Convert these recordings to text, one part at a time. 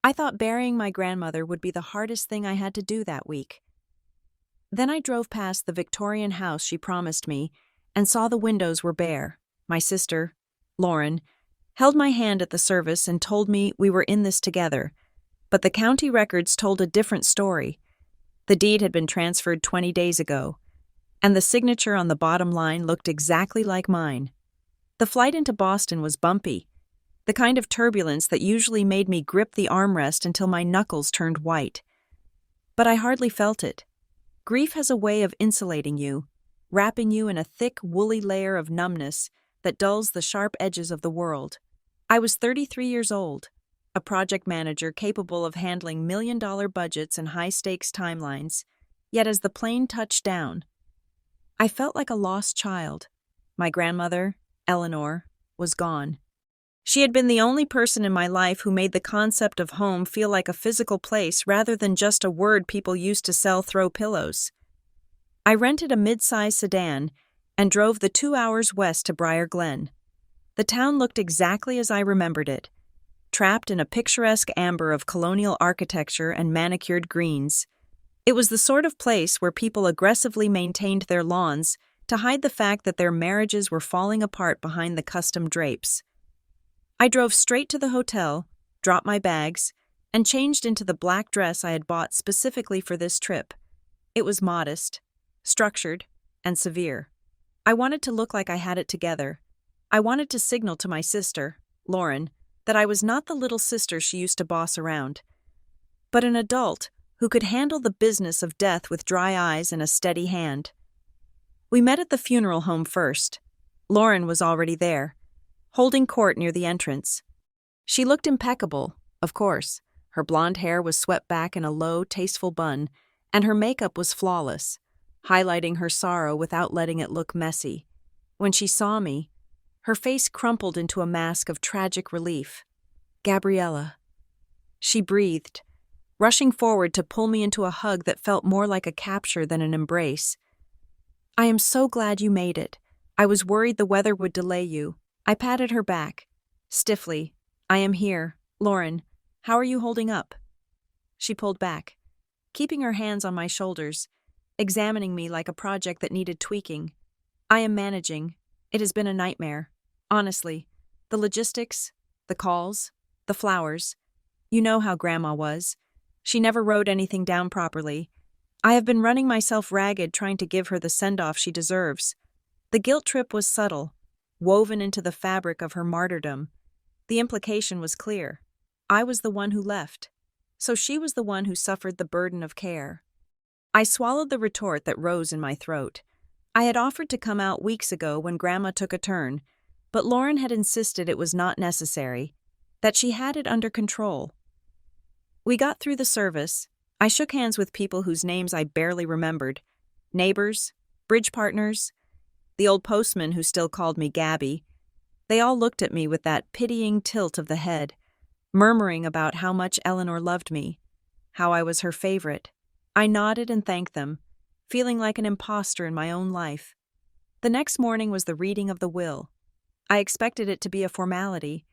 I thought burying my grandmother would be the hardest thing I had to do that week. Then I drove past the Victorian house she promised me and saw the windows were bare. My sister, Lauren, held my hand at the service and told me we were in this together, but the county records told a different story. The deed had been transferred 20 days ago, and the signature on the bottom line looked exactly like mine. The flight into Boston was bumpy, the kind of turbulence that usually made me grip the armrest until my knuckles turned white. But I hardly felt it. Grief has a way of insulating you, wrapping you in a thick, woolly layer of numbness that dulls the sharp edges of the world. I was 33 years old, a project manager capable of handling million-dollar budgets and high-stakes timelines, yet as the plane touched down, I felt like a lost child. My grandmother, Eleanor, was gone. She had been the only person in my life who made the concept of home feel like a physical place rather than just a word people used to sell throw pillows. I rented a mid-size sedan and drove the 2 hours west to Briar Glen. The town looked exactly as I remembered it, trapped in a picturesque amber of colonial architecture and manicured greens. It was the sort of place where people aggressively maintained their lawns to hide the fact that their marriages were falling apart behind the custom drapes. I drove straight to the hotel, dropped my bags, and changed into the black dress I had bought specifically for this trip. It was modest, structured, and severe. I wanted to look like I had it together. I wanted to signal to my sister, Lauren, that I was not the little sister she used to boss around, but an adult who could handle the business of death with dry eyes and a steady hand. We met at the funeral home first. Lauren was already there, holding court near the entrance. She looked impeccable, of course. Her blonde hair was swept back in a low, tasteful bun, and her makeup was flawless, highlighting her sorrow without letting it look messy. When she saw me, her face crumpled into a mask of tragic relief. "Gabriella," she breathed, rushing forward to pull me into a hug that felt more like a capture than an embrace. "I am so glad you made it. I was worried the weather would delay you." I patted her back. Stiffly, "I am here. Lauren, how are you holding up?" She pulled back, keeping her hands on my shoulders, examining me like a project that needed tweaking. "I am managing. It has been a nightmare. Honestly, the logistics, the calls, the flowers. You know how Grandma was. She never wrote anything down properly. I have been running myself ragged trying to give her the send-off she deserves." The guilt trip was subtle, woven into the fabric of her martyrdom. The implication was clear. I was the one who left, so she was the one who suffered the burden of care. I swallowed the retort that rose in my throat. I had offered to come out weeks ago when Grandma took a turn, but Lauren had insisted it was not necessary, that she had it under control. We got through the service. I shook hands with people whose names I barely remembered. Neighbors, bridge partners, the old postman who still called me Gabby. They all looked at me with that pitying tilt of the head, murmuring about how much Eleanor loved me, how I was her favorite. I nodded and thanked them, feeling like an imposter in my own life. The next morning was the reading of the will. I expected it to be a formality.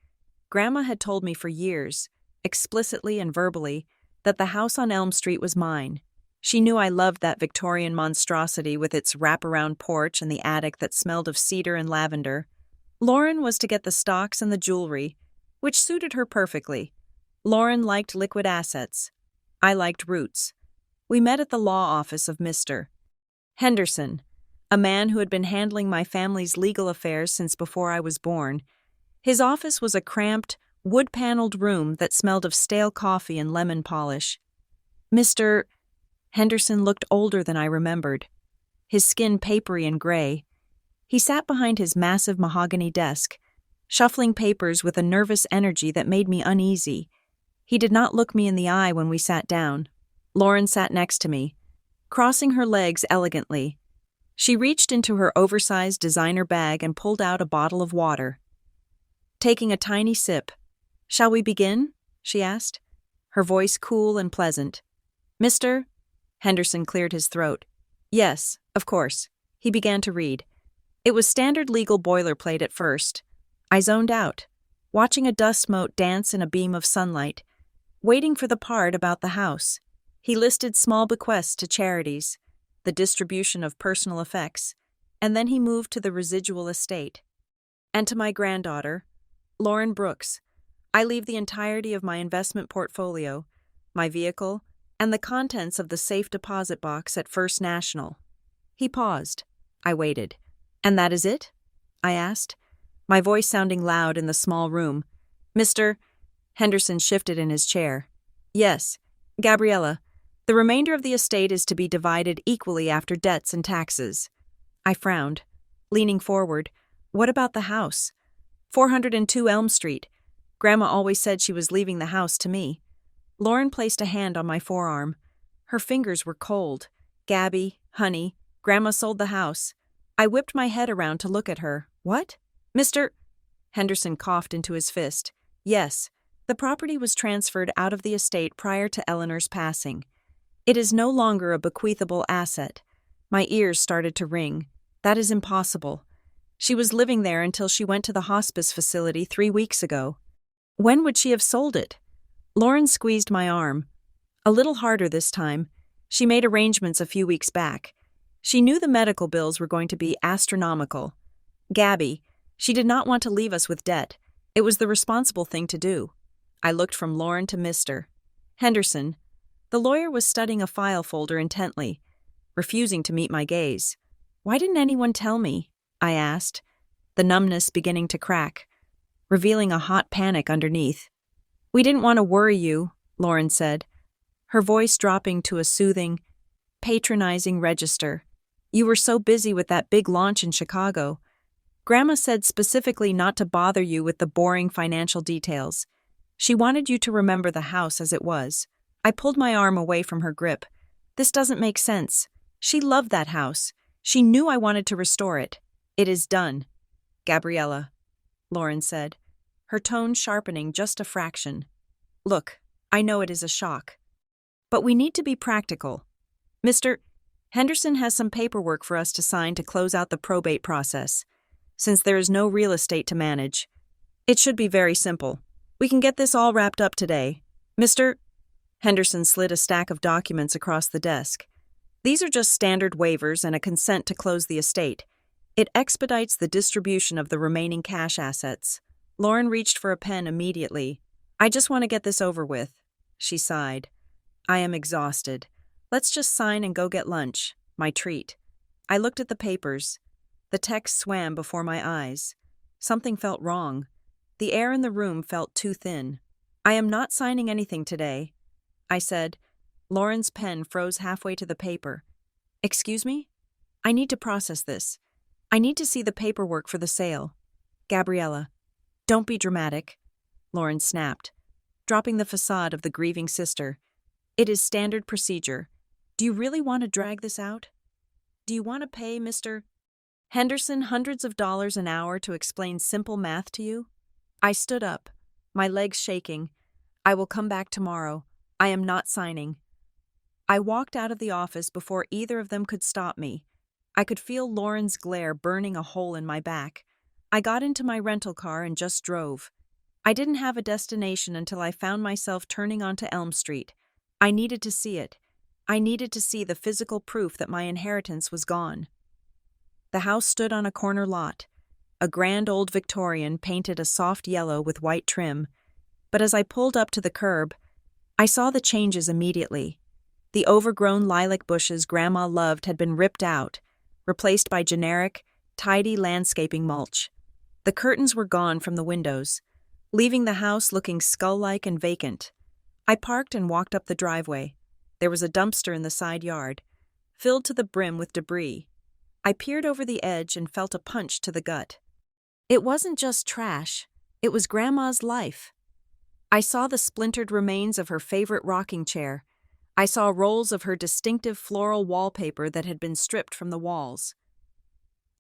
Grandma had told me for years, explicitly and verbally, that the house on Elm Street was mine. She knew I loved that Victorian monstrosity with its wraparound porch and the attic that smelled of cedar and lavender. Lauren was to get the stocks and the jewelry, which suited her perfectly. Lauren liked liquid assets. I liked roots. We met at the law office of Mr. Henderson, a man who had been handling my family's legal affairs since before I was born. His office was a cramped, wood-paneled room that smelled of stale coffee and lemon polish. Mr. Henderson looked older than I remembered, his skin papery and gray. He sat behind his massive mahogany desk, shuffling papers with a nervous energy that made me uneasy. He did not look me in the eye when we sat down. Lauren sat next to me, crossing her legs elegantly. She reached into her oversized designer bag and pulled out a bottle of water. Taking a tiny sip, "Shall we begin?" she asked, her voice cool and pleasant. "Mr. Henderson cleared his throat. "Yes, of course." He began to read. It was standard legal boilerplate at first. I zoned out, watching a dust mote dance in a beam of sunlight. waiting for the part about the house. He listed small bequests to charities, the distribution of personal effects, and then he moved to the residual estate. And to my granddaughter, Lauren Brooks, I leave the entirety of my investment portfolio, my vehicle, and the contents of the safe deposit box at First National. He paused. I waited. And that is it? I asked, my voice sounding loud in the small room. Mr. Henderson shifted in his chair. Yes, Gabriella, the remainder of the estate is to be divided equally after debts and taxes. I frowned, leaning forward. What about the house? 402 Elm Street. Grandma always said she was leaving the house to me. Lauren placed a hand on my forearm. Her fingers were cold. Gabby, honey, Grandma sold the house. I whipped my head around to look at her. What? Mr. Henderson coughed into his fist. Yes, the property was transferred out of the estate prior to Eleanor's passing. It is no longer a bequeathable asset. My ears started to ring. That is impossible. She was living there until she went to the hospice facility 3 weeks ago. When would she have sold it? Lauren squeezed my arm. A little harder this time. She made arrangements a few weeks back. She knew the medical bills were going to be astronomical. Gabby, she did not want to leave us with debt. It was the responsible thing to do. I looked from Lauren to Mr. Henderson. The lawyer was studying a file folder intently, refusing to meet my gaze. Why didn't anyone tell me? I asked, the numbness beginning to crack, revealing a hot panic underneath. We didn't want to worry you, Lauren said, her voice dropping to a soothing, patronizing register. You were so busy with that big launch in Chicago. Grandma said specifically not to bother you with the boring financial details. She wanted you to remember the house as it was. I pulled my arm away from her grip. This doesn't make sense. She loved that house. She knew I wanted to restore it. It is done. Gabriella, Lauren said, her tone sharpening just a fraction. Look, I know it is a shock. But we need to be practical. Mr. Henderson has some paperwork for us to sign to close out the probate process. Since there is no real estate to manage, it should be very simple. We can get this all wrapped up today. Mr. Henderson slid a stack of documents across the desk. These are just standard waivers and a consent to close the estate. It expedites the distribution of the remaining cash assets. Lauren reached for a pen immediately. I just want to get this over with, she sighed. I am exhausted. Let's just sign and go get lunch, my treat. I looked at the papers. The text swam before my eyes. Something felt wrong. The air in the room felt too thin. I am not signing anything today, I said. Lauren's pen froze halfway to the paper. Excuse me? I need to process this. I need to see the paperwork for the sale. Gabriella, don't be dramatic, Lauren snapped, dropping the facade of the grieving sister. It is standard procedure. Do you really want to drag this out? Do you want to pay Mr. Henderson hundreds of dollars an hour to explain simple math to you? I stood up, my legs shaking. I will come back tomorrow. I am not signing. I walked out of the office before either of them could stop me. I could feel Lauren's glare burning a hole in my back. I got into my rental car and just drove. I didn't have a destination until I found myself turning onto Elm Street. I needed to see it. I needed to see the physical proof that my inheritance was gone. The house stood on a corner lot. A grand old Victorian painted a soft yellow with white trim. But as I pulled up to the curb, I saw the changes immediately. The overgrown lilac bushes Grandma loved had been ripped out, replaced by generic, tidy landscaping mulch. The curtains were gone from the windows, leaving the house looking skull-like and vacant. I parked and walked up the driveway. There was a dumpster in the side yard, filled to the brim with debris. I peered over the edge and felt a punch to the gut. It wasn't just trash, it was Grandma's life. I saw the splintered remains of her favorite rocking chair. I saw rolls of her distinctive floral wallpaper that had been stripped from the walls.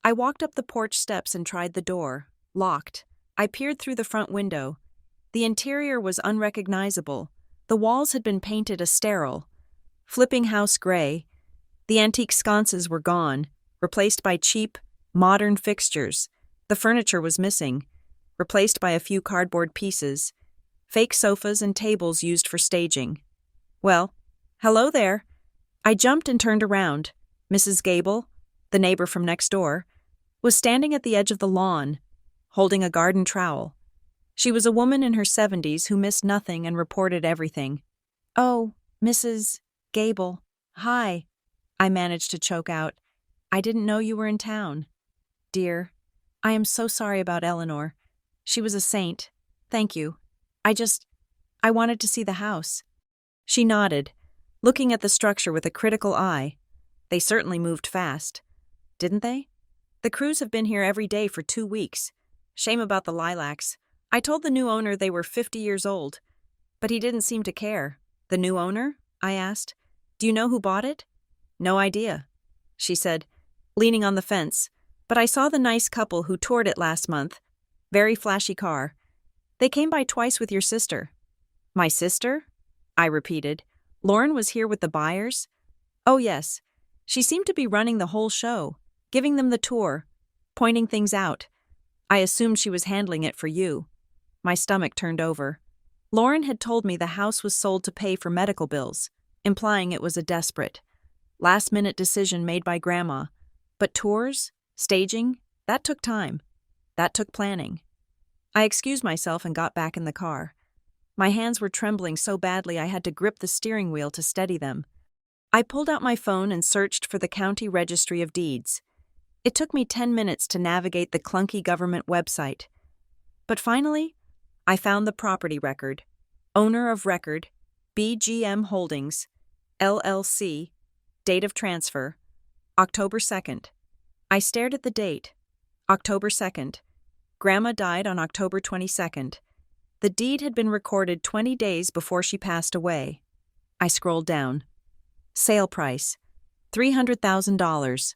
I walked up the porch steps and tried the door, locked. I peered through the front window. The interior was unrecognizable. The walls had been painted a sterile, flipping house gray. The antique sconces were gone, replaced by cheap, modern fixtures. The furniture was missing, replaced by a few cardboard pieces. fake sofas and tables used for staging. Well, hello there. I jumped and turned around. Mrs. Gable, the neighbor from next door, was standing at the edge of the lawn, holding a garden trowel. She was a woman in her 70s who missed nothing and reported everything. "Oh, Mrs. Gable, hi," I managed to choke out. "I didn't know you were in town." "Dear, I am so sorry about Eleanor. She was a saint. Thank you. I wanted to see the house." She nodded, looking at the structure with a critical eye. "They certainly moved fast. Didn't they? The crews have been here every day for 2 weeks. Shame about the lilacs. I told the new owner they were 50 years old, but he didn't seem to care." "The new owner?" I asked. "Do you know who bought it?" "No idea," she said, leaning on the fence, "but I saw the nice couple who toured it last month. Very flashy car. They came by twice with your sister." "My sister?" I repeated. "Lauren was here with the buyers?" "Oh yes. She seemed to be running the whole show, giving them the tour, pointing things out. I assumed she was handling it for you." My stomach turned over. Lauren had told me the house was sold to pay for medical bills, implying it was a desperate, last-minute decision made by Grandma. But tours, staging, that took time. That took planning. I excused myself and got back in the car. My hands were trembling so badly I had to grip the steering wheel to steady them. I pulled out my phone and searched for the County Registry of Deeds. It took me 10 minutes to navigate the clunky government website. But finally, I found the property record. Owner of record, BGM Holdings, LLC, date of transfer, October 2nd. I stared at the date. October 2nd. Grandma died on October 22nd. The deed had been recorded 20 days before she passed away. I scrolled down. Sale price, $300,000.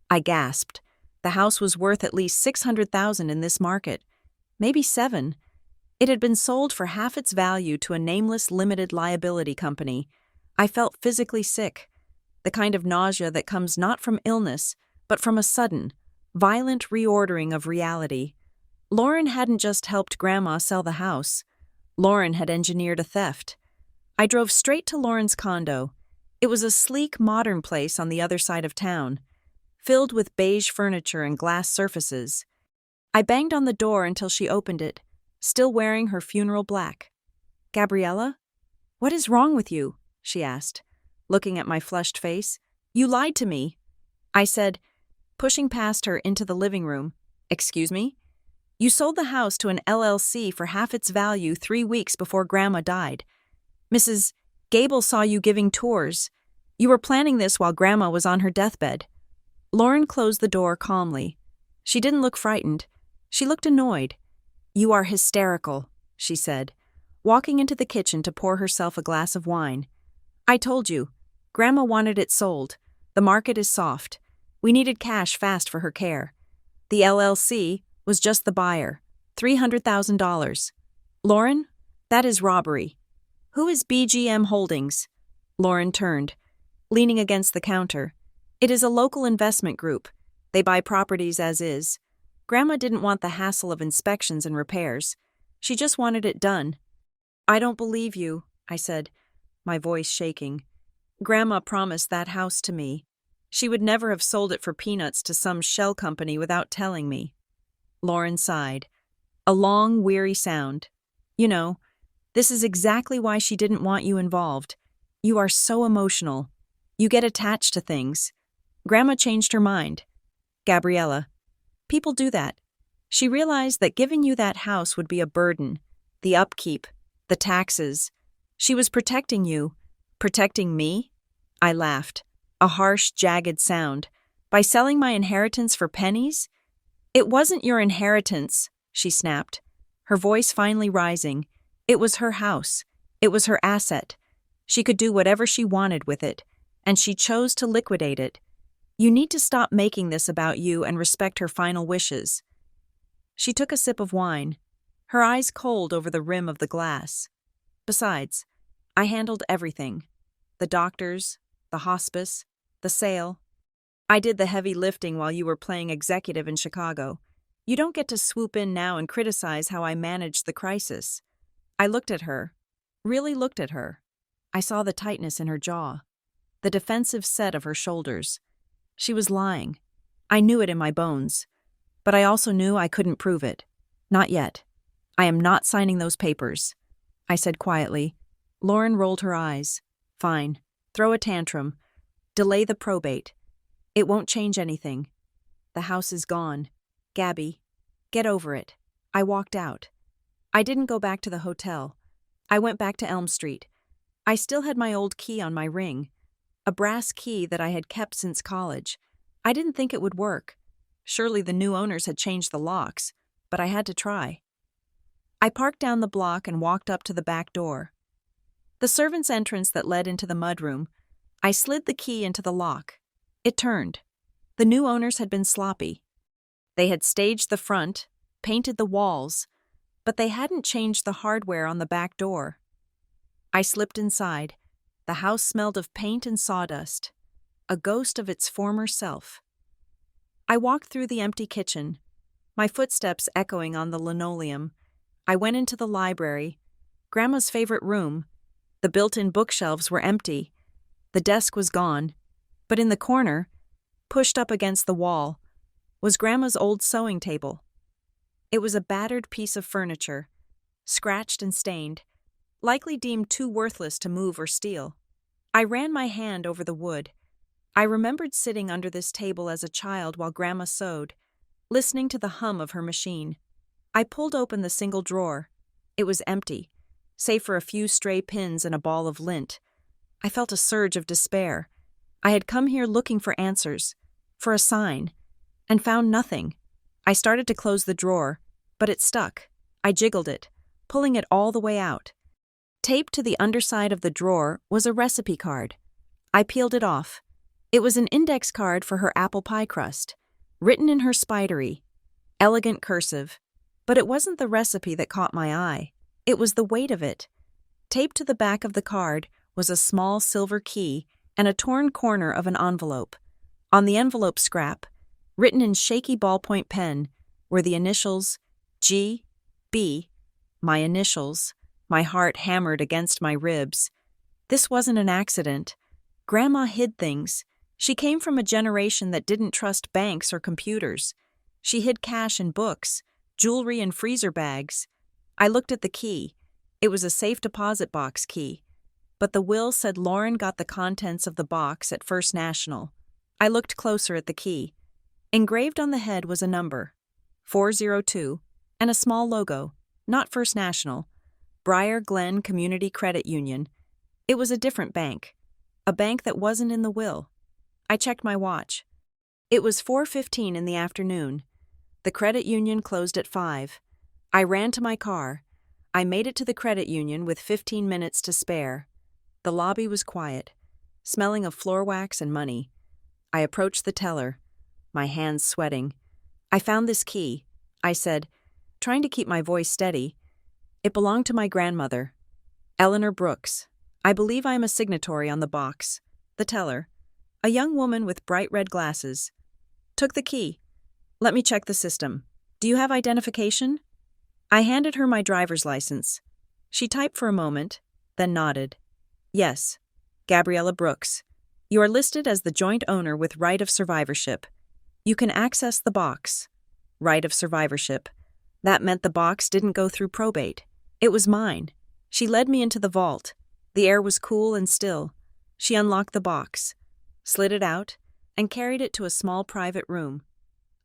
I gasped. The house was worth at least $600,000 in this market. Maybe $7. It had been sold for half its value to a nameless limited liability company. I felt physically sick, the kind of nausea that comes not from illness, but from a sudden, violent reordering of reality. Lauren hadn't just helped Grandma sell the house. Lauren had engineered a theft. I drove straight to Lauren's condo. It was a sleek, modern place on the other side of town, filled with beige furniture and glass surfaces. I banged on the door until she opened it, still wearing her funeral black. "Gabriella? What is wrong with you?" she asked, looking at my flushed face. "You lied to me," I said, pushing past her into the living room. "Excuse me? You sold the house to an LLC for half its value 3 weeks before Grandma died. Mrs. Gable saw you giving tours. You were planning this while Grandma was on her deathbed." Lauren closed the door calmly. She didn't look frightened. She looked annoyed. "You are hysterical," she said, walking into the kitchen to pour herself a glass of wine. "I told you. Grandma wanted it sold. The market is soft. We needed cash fast for her care. The LLC was just the buyer. $300,000. Lauren, that is robbery. Who is BGM Holdings?" Lauren turned, leaning against the counter. "It is a local investment group. They buy properties as is. Grandma didn't want the hassle of inspections and repairs. She just wanted it done." "I don't believe you," I said, my voice shaking. "Grandma promised that house to me. She would never have sold it for peanuts to some shell company without telling me." Lauren sighed. A long, weary sound. "You know, this is exactly why she didn't want you involved. You are so emotional. You get attached to things. Grandma changed her mind. Gabriella. People do that. She realized that giving you that house would be a burden. The upkeep, the taxes. She was protecting you. Protecting me?" I laughed. A harsh, jagged sound. "By selling my inheritance for pennies?" "It wasn't your inheritance," she snapped, her voice finally rising. "It was her house. It was her asset. She could do whatever she wanted with it, and she chose to liquidate it. You need to stop making this about you and respect her final wishes." She took a sip of wine, her eyes cold over the rim of the glass. "Besides, I handled everything. The doctors, the hospice, the sale. I did the heavy lifting while you were playing executive in Chicago. You don't get to swoop in now and criticize how I managed the crisis." I looked at her, really looked at her. I saw the tightness in her jaw, the defensive set of her shoulders. She was lying. I knew it in my bones, but I also knew I couldn't prove it. Not yet. I am not signing those papers, I said quietly. Lauren rolled her eyes. Fine. Throw a tantrum. Delay the probate. It won't change anything. The house is gone. Gabby, get over it. I walked out. I didn't go back to the hotel. I went back to Elm Street. I still had my old key on my ring, a brass key that I had kept since college. I didn't think it would work. Surely the new owners had changed the locks, but I had to try. I parked down the block and walked up to the back door. The servant's entrance that led into the mudroom. I slid the key into the lock. It turned. The new owners had been sloppy. They had staged the front, painted the walls, but they hadn't changed the hardware on the back door. I slipped inside. The house smelled of paint and sawdust, a ghost of its former self. I walked through the empty kitchen, my footsteps echoing on the linoleum. I went into the library, Grandma's favorite room. The built-in bookshelves were empty. The desk was gone, but in the corner, pushed up against the wall, was Grandma's old sewing table. It was a battered piece of furniture, scratched and stained, likely deemed too worthless to move or steal. I ran my hand over the wood. I remembered sitting under this table as a child while Grandma sewed, listening to the hum of her machine. I pulled open the single drawer. It was empty, save for a few stray pins and a ball of lint. I felt a surge of despair. I had come here looking for answers, for a sign, and found nothing. I started to close the drawer, but it stuck. I jiggled it, pulling it all the way out. Taped to the underside of the drawer was a recipe card. I peeled it off. It was an index card for her apple pie crust, written in her spidery, elegant cursive. But it wasn't the recipe that caught my eye. It was the weight of it. Taped to the back of the card was a small silver key and a torn corner of an envelope. On the envelope scrap, written in shaky ballpoint pen, were the initials G.B., my initials. My heart hammered against my ribs. This wasn't an accident. Grandma hid things. She came from a generation that didn't trust banks or computers. She hid cash in books, jewelry in freezer bags. I looked at the key. It was a safe deposit box key. But the will said Lauren got the contents of the box at First National. I looked closer at the key. Engraved on the head was a number, 402, and a small logo, not First National, Briar Glen Community Credit Union. It was a different bank, a bank that wasn't in the will. I checked my watch. It was 4:15 in the afternoon. The credit union closed at 5. I ran to my car. I made it to the credit union with 15 minutes to spare. The lobby was quiet, smelling of floor wax and money. I approached the teller, my hands sweating. I found this key, I said, trying to keep my voice steady. It belonged to my grandmother, Eleanor Brooks. I believe I am a signatory on the box. The teller, a young woman with bright red glasses, took the key. Let me check the system. Do you have identification? I handed her my driver's license. She typed for a moment, then nodded. Yes, Gabriella Brooks. You are listed as the joint owner with right of survivorship. You can access the box. Right of survivorship. That meant the box didn't go through probate. It was mine. She led me into the vault. The air was cool and still. She unlocked the box, slid it out, and carried it to a small private room.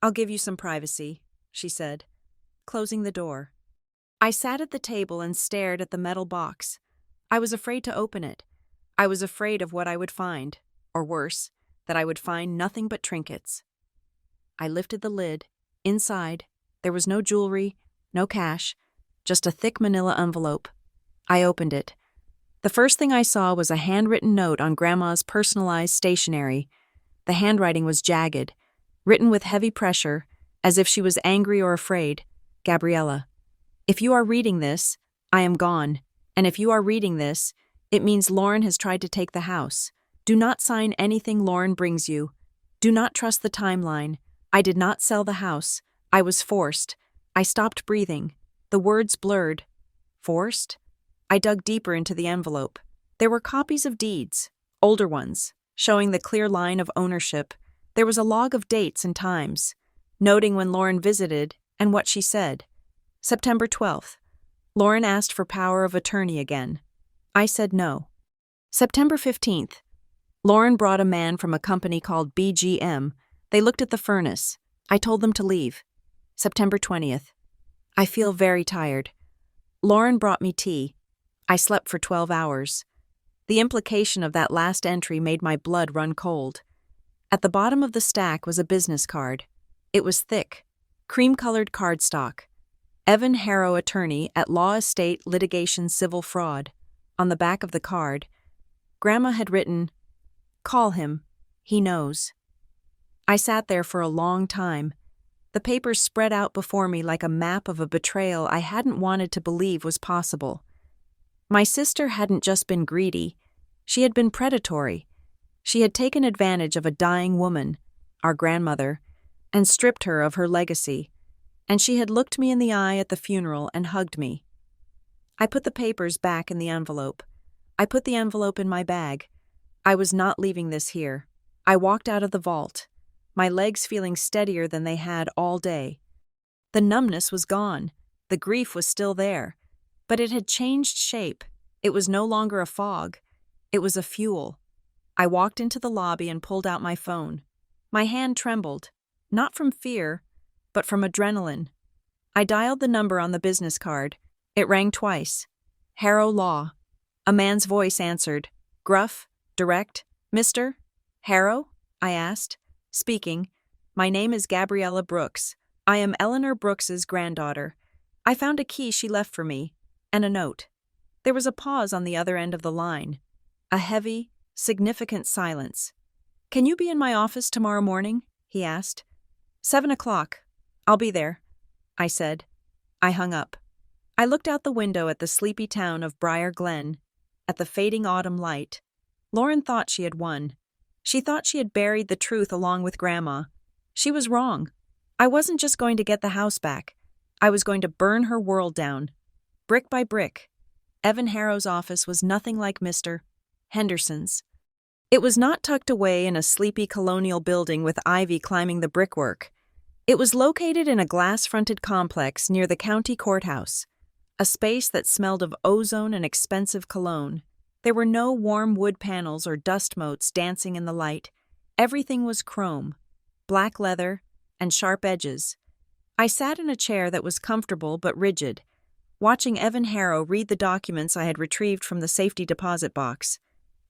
I'll give you some privacy, she said, closing the door. I sat at the table and stared at the metal box. I was afraid to open it. I was afraid of what I would find, or worse, that I would find nothing but trinkets. I lifted the lid. Inside, there was no jewelry, no cash, just a thick manila envelope. I opened it. The first thing I saw was a handwritten note on Grandma's personalized stationery. The handwriting was jagged, written with heavy pressure, as if she was angry or afraid. Gabriella, if you are reading this, I am gone. And if you are reading this, it means Lauren has tried to take the house. Do not sign anything Lauren brings you. Do not trust the timeline. I did not sell the house. I was forced. I stopped breathing. The words blurred. Forced? I dug deeper into the envelope. There were copies of deeds, older ones, showing the clear line of ownership. There was a log of dates and times, noting when Lauren visited and what she said. September 12th. Lauren asked for power of attorney again. I said no. September 15th. Lauren brought a man from a company called BGM. They looked at the furnace. I told them to leave. September 20th. I feel very tired. Lauren brought me tea. I slept for 12 hours. The implication of that last entry made my blood run cold. At the bottom of the stack was a business card. It was thick, cream-colored cardstock. Evan Harrow, attorney at Law Estate Litigation Civil Fraud. On the back of the card, Grandma had written, "Call him. He knows." I sat there for a long time. The papers spread out before me like a map of a betrayal I hadn't wanted to believe was possible. My sister hadn't just been greedy. She had been predatory. She had taken advantage of a dying woman, our grandmother, and stripped her of her legacy. And she had looked me in the eye at the funeral and hugged me. I put the papers back in the envelope. I put the envelope in my bag. I was not leaving this here. I walked out of the vault, my legs feeling steadier than they had all day. The numbness was gone. The grief was still there. But it had changed shape. It was no longer a fog. It was a fuel. I walked into the lobby and pulled out my phone. My hand trembled, not from fear, but from adrenaline. I dialed the number on the business card. It rang twice. Harrow Law. A man's voice answered. Gruff, direct. "Mr. Harrow?" I asked. Speaking. "My name is Gabriella Brooks. I am Eleanor Brooks's granddaughter. I found a key she left for me, and a note." There was a pause on the other end of the line. A heavy, significant silence. "Can you be in my office tomorrow morning?" he asked. 7 o'clock. I'll be there," I said. I hung up. I looked out the window at the sleepy town of Briar Glen, at the fading autumn light. Lauren thought she had won. She thought she had buried the truth along with Grandma. She was wrong. I wasn't just going to get the house back. I was going to burn her world down, brick by brick. Evan Harrow's office was nothing like Mr. Henderson's. It was not tucked away in a sleepy colonial building with ivy climbing the brickwork. It was located in a glass-fronted complex near the county courthouse, a space that smelled of ozone and expensive cologne. There were no warm wood panels or dust motes dancing in the light. Everything was chrome, black leather, and sharp edges. I sat in a chair that was comfortable but rigid, watching Evan Harrow read the documents I had retrieved from the safety deposit box.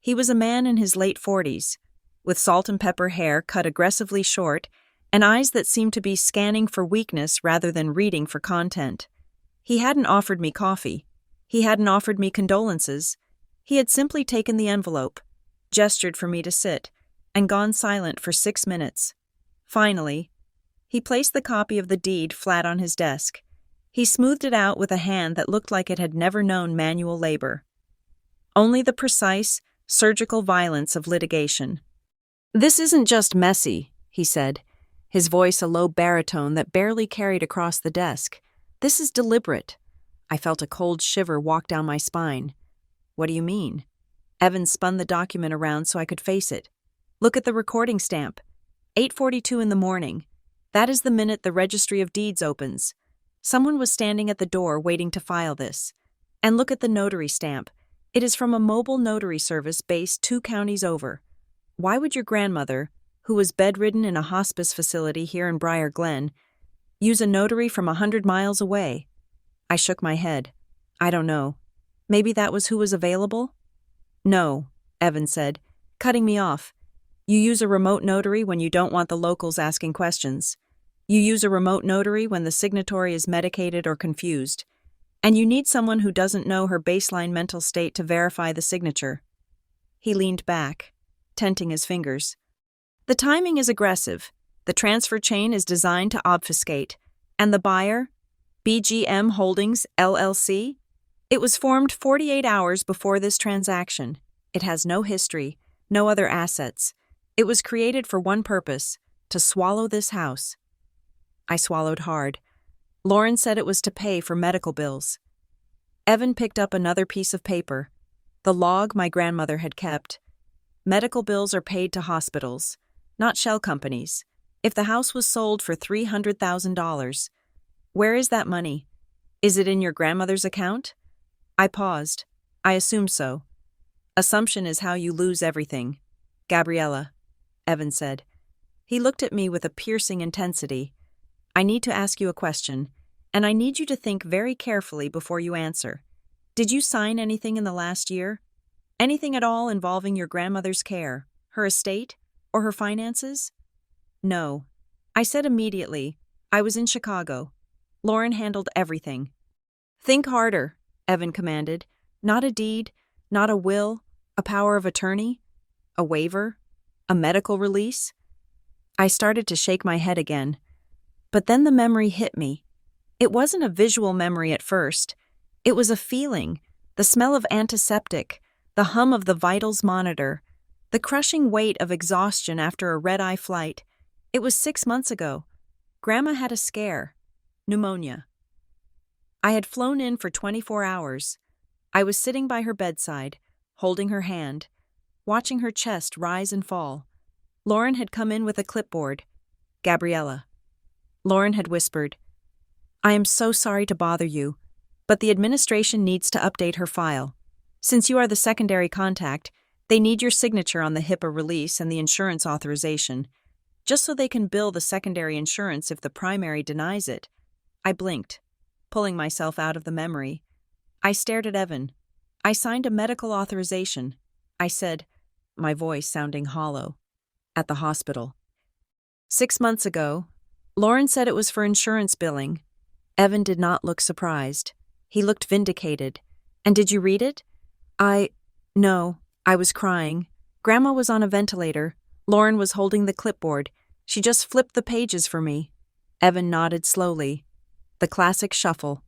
He was a man in his late 40s, with salt and pepper hair cut aggressively short and eyes that seemed to be scanning for weakness rather than reading for content. He hadn't offered me coffee. He hadn't offered me condolences. He had simply taken the envelope, gestured for me to sit, and gone silent for 6 minutes. Finally, he placed the copy of the deed flat on his desk. He smoothed it out with a hand that looked like it had never known manual labor. Only the precise, surgical violence of litigation. "This isn't just messy," he said, his voice a low baritone that barely carried across the desk. "This is deliberate." I felt a cold shiver walk down my spine. "What do you mean?" Evan spun the document around so I could face it. "Look at the recording stamp. 8:42 in the morning. That is the minute the Registry of Deeds opens. Someone was standing at the door waiting to file this. And look at the notary stamp. It is from a mobile notary service based 2 counties over. Why would your grandmother, who was bedridden in a hospice facility here in Briar Glen, use a notary from 100 miles away?" I shook my head. "I don't know. Maybe that was who was available?" "No," Evan said, cutting me off. "You use a remote notary when you don't want the locals asking questions. You use a remote notary when the signatory is medicated or confused. And you need someone who doesn't know her baseline mental state to verify the signature." He leaned back, tenting his fingers. "The timing is aggressive. The transfer chain is designed to obfuscate. And the buyer, BGM Holdings, LLC? It was formed 48 hours before this transaction. It has no history, no other assets. It was created for one purpose, to swallow this house." I swallowed hard. Lauren said it was to pay for medical bills. Evan picked up another piece of paper, the log my grandmother had kept. Medical bills are paid to hospitals, not shell companies. If the house was sold for $300,000, where is that money? Is it in your grandmother's account? I paused. I assume so. Assumption is how you lose everything. Gabriella, Evan said. He looked at me with a piercing intensity. I need to ask you a question, and I need you to think very carefully before you answer. Did you sign anything in the last year? Anything at all involving your grandmother's care, her estate, or her finances? No. I said immediately. I was in Chicago. Lauren handled everything. Think harder, Evan commanded. Not a deed, not a will, a power of attorney, a waiver, a medical release. I started to shake my head again. But then the memory hit me. It wasn't a visual memory at first. It was a feeling, the smell of antiseptic, the hum of the vitals monitor, the crushing weight of exhaustion after a red-eye flight. It was 6 months ago. Grandma had a scare. Pneumonia. I had flown in for 24 hours. I was sitting by her bedside, holding her hand, watching her chest rise and fall. Lauren had come in with a clipboard. Gabriella. Lauren had whispered, I am so sorry to bother you, but the administration needs to update her file. Since you are the secondary contact, they need your signature on the HIPAA release and the insurance authorization, just so they can bill the secondary insurance if the primary denies it. I blinked, pulling myself out of the memory. I stared at Evan. I signed a medical authorization. I said, my voice sounding hollow, at the hospital. 6 months ago, Lauren said it was for insurance billing. Evan did not look surprised. He looked vindicated. And did you read it? No, I was crying. Grandma was on a ventilator. Lauren was holding the clipboard. She just flipped the pages for me. Evan nodded slowly. The classic shuffle.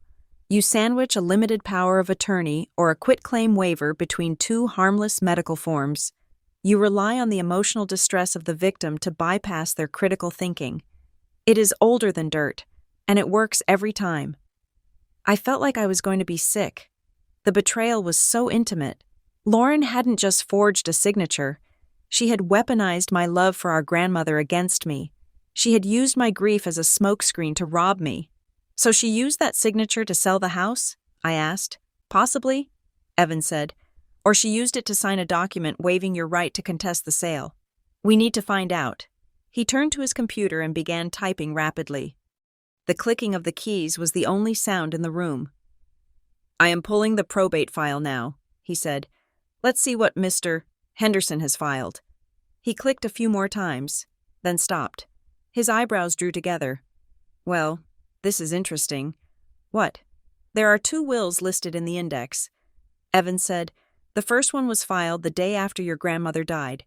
You sandwich a limited power of attorney or a quitclaim waiver between two harmless medical forms. You rely on the emotional distress of the victim to bypass their critical thinking. It is older than dirt, and it works every time. I felt like I was going to be sick. The betrayal was so intimate. Lauren hadn't just forged a signature. She had weaponized my love for our grandmother against me. She had used my grief as a smokescreen to rob me. So she used that signature to sell the house? I asked. Possibly, Evan said. Or she used it to sign a document waiving your right to contest the sale. We need to find out. He turned to his computer and began typing rapidly. The clicking of the keys was the only sound in the room. I am pulling the probate file now, he said. Let's see what Mr. Henderson has filed. He clicked a few more times, then stopped. His eyebrows drew together. Well, this is interesting. What? There are 2 wills listed in the index. Evan said, the first one was filed the day after your grandmother died.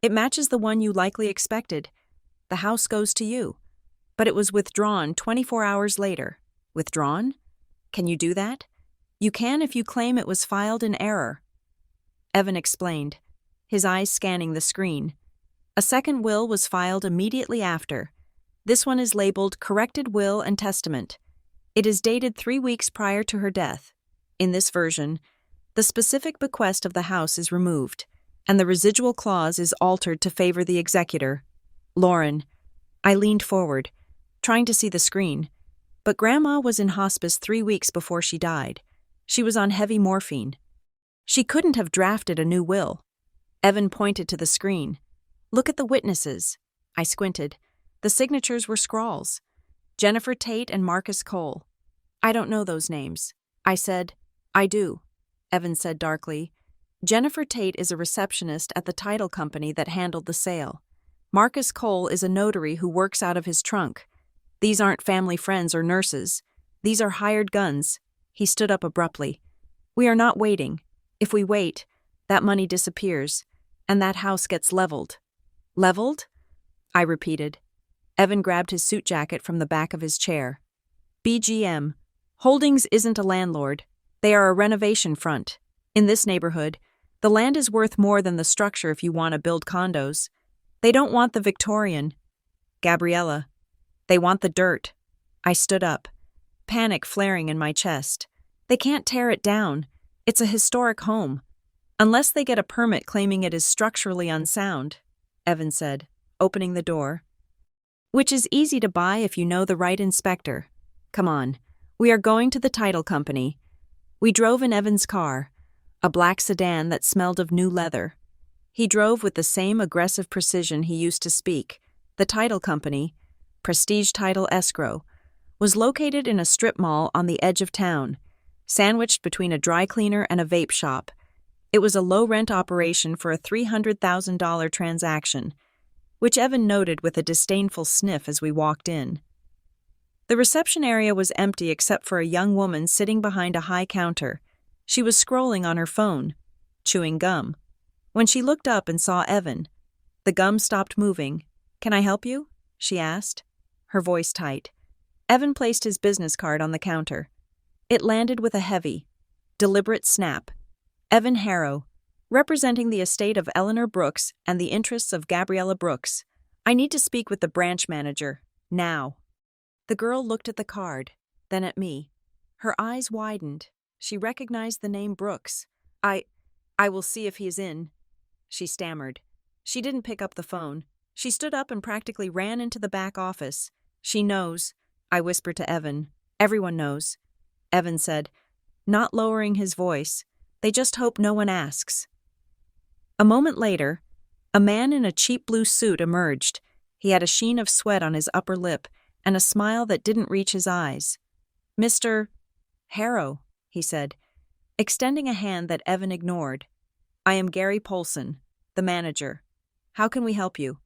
It matches the one you likely expected. The house goes to you. But it was withdrawn 24 hours later. Withdrawn? Can you do that? You can if you claim it was filed in error. Evan explained, his eyes scanning the screen. A second will was filed immediately after. This one is labeled Corrected Will and Testament. It is dated 3 weeks prior to her death. In this version, the specific bequest of the house is removed, and the residual clause is altered to favor the executor. Lauren. I leaned forward, trying to see the screen, but Grandma was in hospice 3 weeks before she died. She was on heavy morphine. She couldn't have drafted a new will. Evan pointed to the screen. Look at the witnesses. I squinted. The signatures were scrawls. Jennifer Tate and Marcus Cole. I don't know those names. I said, I do. Evan said darkly. Jennifer Tate is a receptionist at the title company that handled the sale. Marcus Cole is a notary who works out of his trunk. These aren't family friends or nurses. These are hired guns. He stood up abruptly. We are not waiting. If we wait, that money disappears, and that house gets leveled. Leveled? I repeated. Evan grabbed his suit jacket from the back of his chair. BGM. Holdings isn't a landlord. They are a renovation front. In this neighborhood, the land is worth more than the structure if you want to build condos. They don't want the Victorian. Gabriella. They want the dirt. I stood up, panic flaring in my chest. They can't tear it down. It's a historic home. Unless they get a permit claiming it is structurally unsound, Evan said, opening the door. Which is easy to buy if you know the right inspector. Come on, we are going to the title company. We drove in Evan's car, a black sedan that smelled of new leather. He drove with the same aggressive precision he used to speak. The title company, Prestige Title Escrow, was located in a strip mall on the edge of town, sandwiched between a dry cleaner and a vape shop. It was a low-rent operation for a $300,000 transaction, which Evan noted with a disdainful sniff as we walked in. The reception area was empty except for a young woman sitting behind a high counter. She was scrolling on her phone, chewing gum. When she looked up and saw Evan, the gum stopped moving. "Can I help you?" she asked, her voice tight. Evan placed his business card on the counter. It landed with a heavy, deliberate snap. Evan Harrow, representing the estate of Eleanor Brooks and the interests of Gabriella Brooks. I need to speak with the branch manager, now. The girl looked at the card, then at me. Her eyes widened. She recognized the name Brooks. I will see if he is in, she stammered. She didn't pick up the phone. She stood up and practically ran into the back office. She knows, I whispered to Evan. Everyone knows. Evan said, not lowering his voice. They just hope no one asks. A moment later, a man in a cheap blue suit emerged. He had a sheen of sweat on his upper lip and a smile that didn't reach his eyes. "Mr. Harrow," he said, extending a hand that Evan ignored. "I am Gary Polson, the manager. How can we help you?"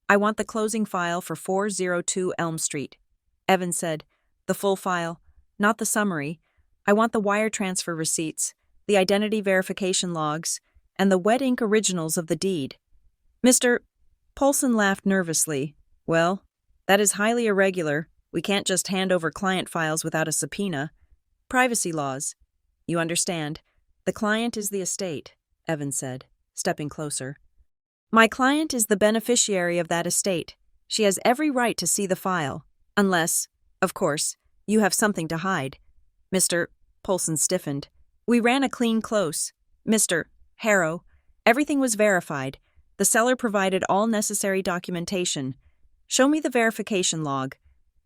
"I want the closing file for 402 Elm Street." Evan said, "The full file, not the summary. I want the wire transfer receipts, the identity verification logs, and the wet ink originals of the deed." Mr. Polson laughed nervously. "Well, that is highly irregular. We can't just hand over client files without a subpoena. Privacy laws. You understand. The client is the estate," Evan said, stepping closer. "My client is the beneficiary of that estate. She has every right to see the file, unless, of course, you have something to hide." Mr. Polson stiffened. "We ran a clean close. Mr. Harrow, everything was verified. The seller provided all necessary documentation. Show me the verification log,"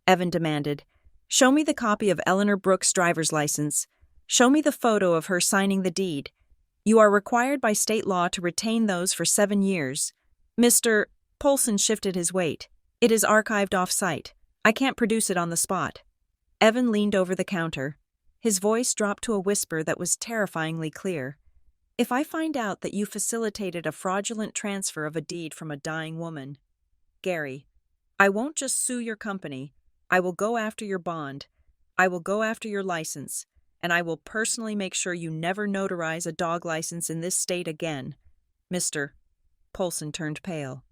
Evan demanded. "Show me the copy of Eleanor Brooks' driver's license. Show me the photo of her signing the deed. You are required by state law to retain those for 7 years. Mr. Polson shifted his weight. "It is archived off-site. I can't produce it on the spot." Evan leaned over the counter. His voice dropped to a whisper that was terrifyingly clear. "If I find out that you facilitated a fraudulent transfer of a deed from a dying woman, Gary, I won't just sue your company. I will go after your bond. I will go after your license. And I will personally make sure you never notarize a dog license in this state again." Mr. Polson turned pale.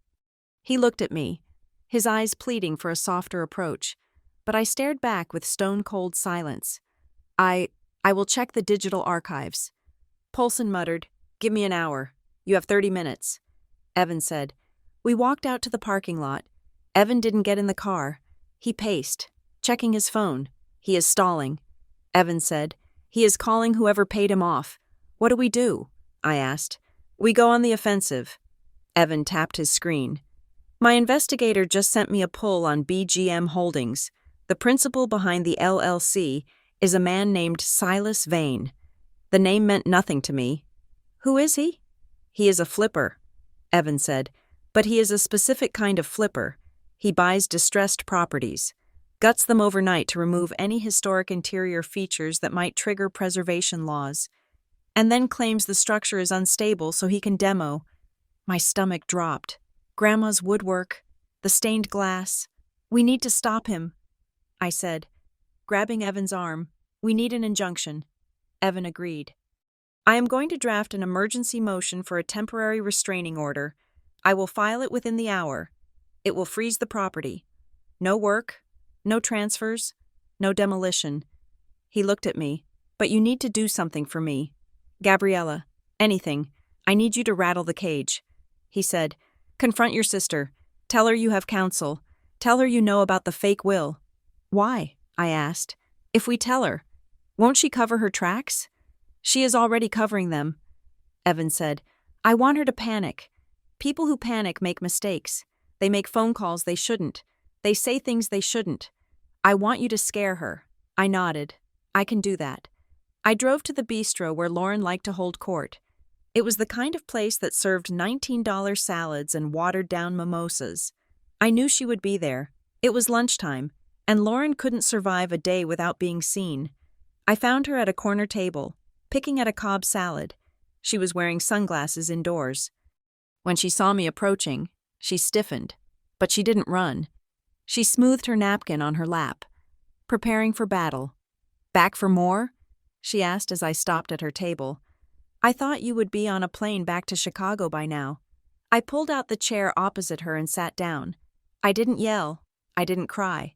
He looked at me, his eyes pleading for a softer approach, but I stared back with stone-cold silence. I will check the digital archives." Polson muttered, "Give me an hour. You have 30 minutes. Evan said. We walked out to the parking lot. Evan didn't get in the car. He paced, checking his phone. "He is stalling," Evan said. "He is calling whoever paid him off. What do we do?" I asked. "We go on the offensive." Evan tapped his screen. "My investigator just sent me a pull on BGM Holdings. The principal behind the LLC is a man named Silas Vane. The name meant nothing to me." "Who is he?" "He is a flipper," Evan said, "but he is a specific kind of flipper. He buys distressed properties, guts them overnight to remove any historic interior features that might trigger preservation laws, and then claims the structure is unstable so he can demo." My stomach dropped. Grandma's woodwork, the stained glass. "We need to stop him," I said, grabbing Evan's arm. "We need an injunction." Evan agreed. "I am going to draft an emergency motion for a temporary restraining order. I will file it within the hour. It will freeze the property. No work, no transfers, no demolition." He looked at me. "But you need to do something for me. Gabriella, anything. I need you to rattle the cage." He said, "Confront your sister. Tell her you have counsel. Tell her you know about the fake will." "Why?" I asked. "If we tell her, Won't she cover her tracks? She is already covering them, Evan said. I want her to panic. People who panic make mistakes. They make phone calls they shouldn't. They say things they shouldn't. I want you to scare her. I nodded. I can do that. I drove to the bistro where Lauren liked to hold court. It was the kind of place that served $19 salads and watered-down mimosas. I knew she would be there. It was lunchtime, and Lauren couldn't survive a day without being seen. I found her at a corner table, picking at a Cobb salad. She was wearing sunglasses indoors. When she saw me approaching, she stiffened, but she didn't run. She smoothed her napkin on her lap, preparing for battle. Back for more? She asked as I stopped at her table. I thought you would be on a plane back to Chicago by now. I pulled out the chair opposite her and sat down. I didn't yell. I didn't cry.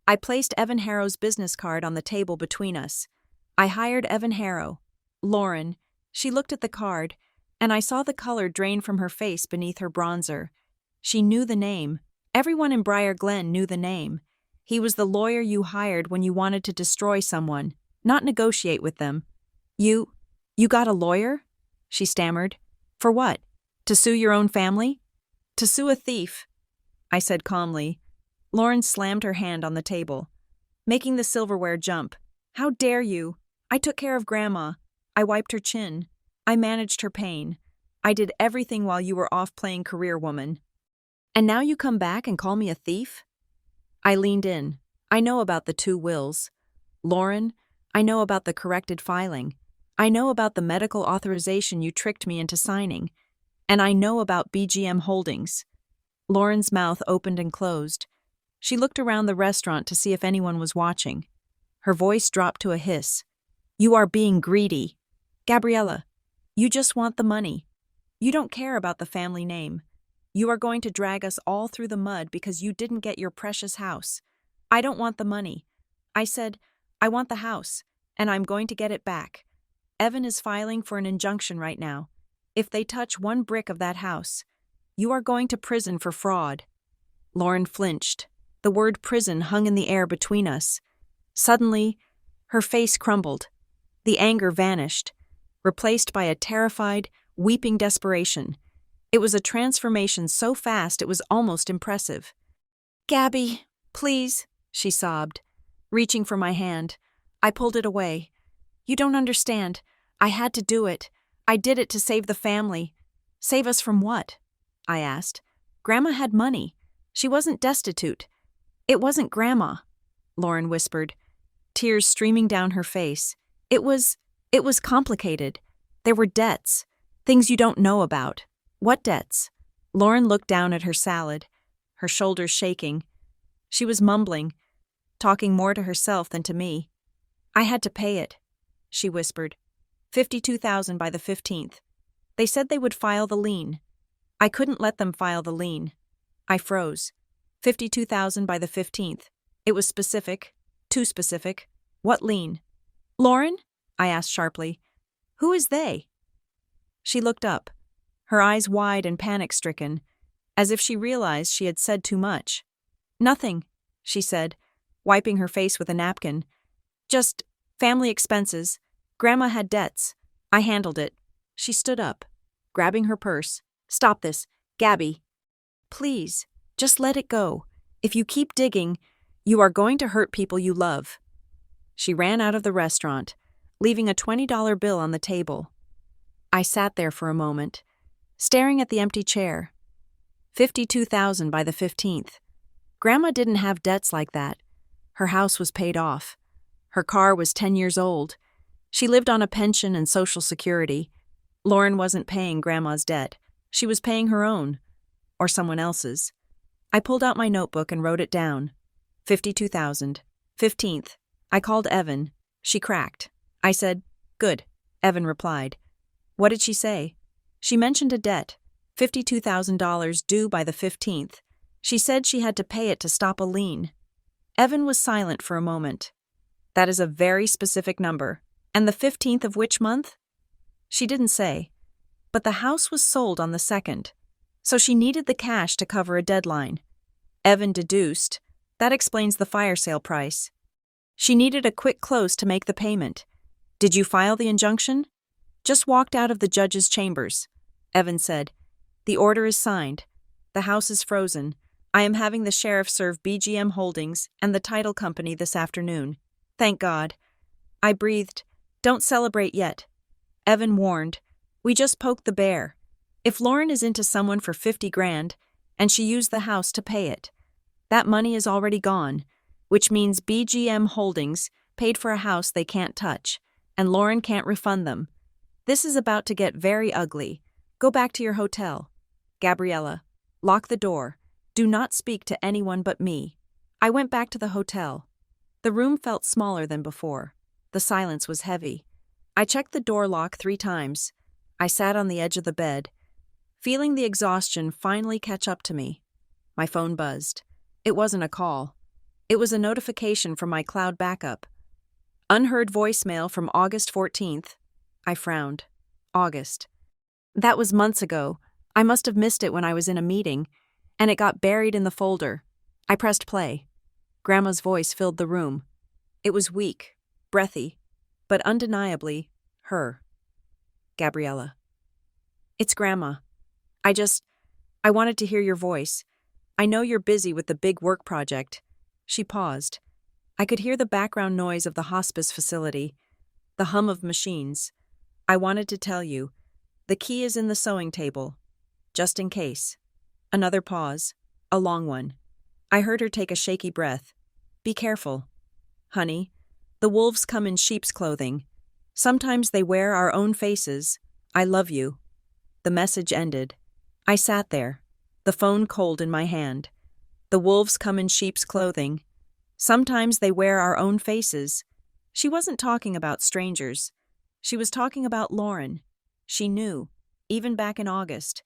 I placed Evan Harrow's business card on the table between us. I hired Evan Harrow. Lauren. She looked at the card, and I saw the color drain from her face beneath her bronzer. She knew the name. Everyone in Briar Glen knew the name. He was the lawyer you hired when you wanted to destroy someone, not negotiate with them. You got a lawyer? She stammered. For what? To sue your own family? To sue a thief, I said calmly. Lauren slammed her hand on the table, making the silverware jump. How dare you? I took care of Grandma. I wiped her chin. I managed her pain. I did everything while you were off playing career woman. And now you come back and call me a thief? I leaned in. I know about the 2 wills. Lauren, I know about the corrected filing. I know about the medical authorization you tricked me into signing. And I know about BGM Holdings. Lauren's mouth opened and closed. She looked around the restaurant to see if anyone was watching. Her voice dropped to a hiss. You are being greedy. Gabriella, you just want the money. You don't care about the family name. You are going to drag us all through the mud because you didn't get your precious house. I don't want the money. I said, I want the house, and I'm going to get it back. Evan is filing for an injunction right now. If they touch 1 brick of that house, you are going to prison for fraud. Lauren flinched. The word prison hung in the air between us. Suddenly, her face crumbled. The anger vanished, replaced by a terrified, weeping desperation. It was a transformation so fast it was almost impressive. Gabby, please, she sobbed, reaching for my hand. I pulled it away. You don't understand. I had to do it. I did it to save the family. Save us from what? I asked. Grandma had money. She wasn't destitute. It wasn't Grandma, Lauren whispered, tears streaming down her face. It was complicated. There were debts, things you don't know about. What debts? Lauren looked down at her salad, her shoulders shaking. She was mumbling, talking more to herself than to me. I had to pay it, she whispered. $52,000 by the 15th. They said they would file the lien. I couldn't let them file the lien. I froze. $52,000 by the 15th. It was specific, too specific. What lien? Lauren? I asked sharply. Who is they? She looked up, her eyes wide and panic-stricken, as if she realized she had said too much. Nothing, she said, wiping her face with a napkin. Just family expenses. Grandma had debts. I handled it. She stood up, grabbing her purse. Stop this, Gabby. Please, just let it go. If you keep digging, you are going to hurt people you love. She ran out of the restaurant, leaving a $20 bill on the table. I sat there for a moment, staring at the empty chair. $52,000 by the 15th. Grandma didn't have debts like that. Her house was paid off. Her car was 10 years old. She lived on a pension and Social Security. Lauren wasn't paying Grandma's debt. She was paying her own, or someone else's. I pulled out my notebook and wrote it down. 52,000. 15th. I called Evan. She cracked. I said, good. Evan replied. What did she say? She mentioned a debt, $52,000 due by the 15th. She said she had to pay it to stop a lien. Evan was silent for a moment. That is a very specific number. And the 15th of which month? She didn't say. But the house was sold on the 2nd, so she needed the cash to cover a deadline. Evan deduced, that explains the fire sale price. She needed a quick close to make the payment. Did you file the injunction? Just walked out of the judge's chambers. Evan said, The order is signed. The house is frozen. I am having the sheriff serve BGM Holdings and the title company this afternoon. Thank God. I breathed. Don't celebrate yet. Evan warned. We just poked the bear. If Lauren is into someone for 50 grand, and she used the house to pay it, that money is already gone, which means BGM Holdings paid for a house they can't touch, and Lauren can't refund them. This is about to get very ugly. Go back to your hotel. Gabriella, lock the door. Do not speak to anyone but me. I went back to the hotel. The room felt smaller than before. The silence was heavy. I checked the door lock 3 times. I sat on the edge of the bed, feeling the exhaustion finally catch up to me. My phone buzzed. It wasn't a call. It was a notification from my cloud backup. Unheard voicemail from August 14th. I frowned. August. That was months ago. I must have missed it when I was in a meeting, and it got buried in the folder. I pressed play. Grandma's voice filled the room. It was weak, breathy, but undeniably her. Gabriella. It's Grandma. I wanted to hear your voice. I know you're busy with the big work project. She paused. I could hear the background noise of the hospice facility, the hum of machines. I wanted to tell you. The key is in the sewing table. Just in case. Another pause. A long one. I heard her take a shaky breath. Be careful. Honey, the wolves come in sheep's clothing. Sometimes they wear our own faces. I love you. The message ended. I sat there, the phone cold in my hand. The wolves come in sheep's clothing. Sometimes they wear our own faces. She wasn't talking about strangers. She was talking about Lauren. She knew, even back in August.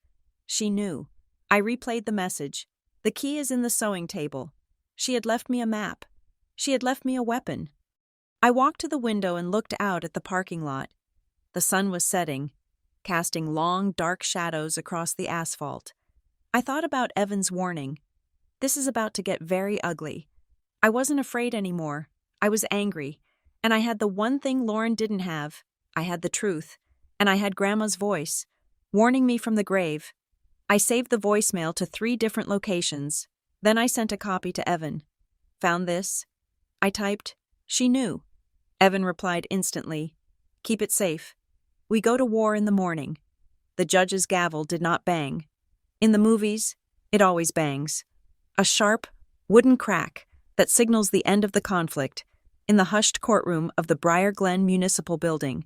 She knew. I replayed the message. The key is in the sewing table. She had left me a map. She had left me a weapon. I walked to the window and looked out at the parking lot. The sun was setting, casting long, dark shadows across the asphalt. I thought about Evan's warning. This is about to get very ugly. I wasn't afraid anymore. I was angry. And I had the one thing Lauren didn't have. I had the truth. And I had Grandma's voice, warning me from the grave. I saved the voicemail to 3 different locations. Then I sent a copy to Evan. Found this? I typed, She knew. Evan replied instantly, Keep it safe. We go to war in the morning. The judge's gavel did not bang. In the movies, it always bangs. A sharp, wooden crack that signals the end of the conflict in the hushed courtroom of the Briar Glen Municipal Building.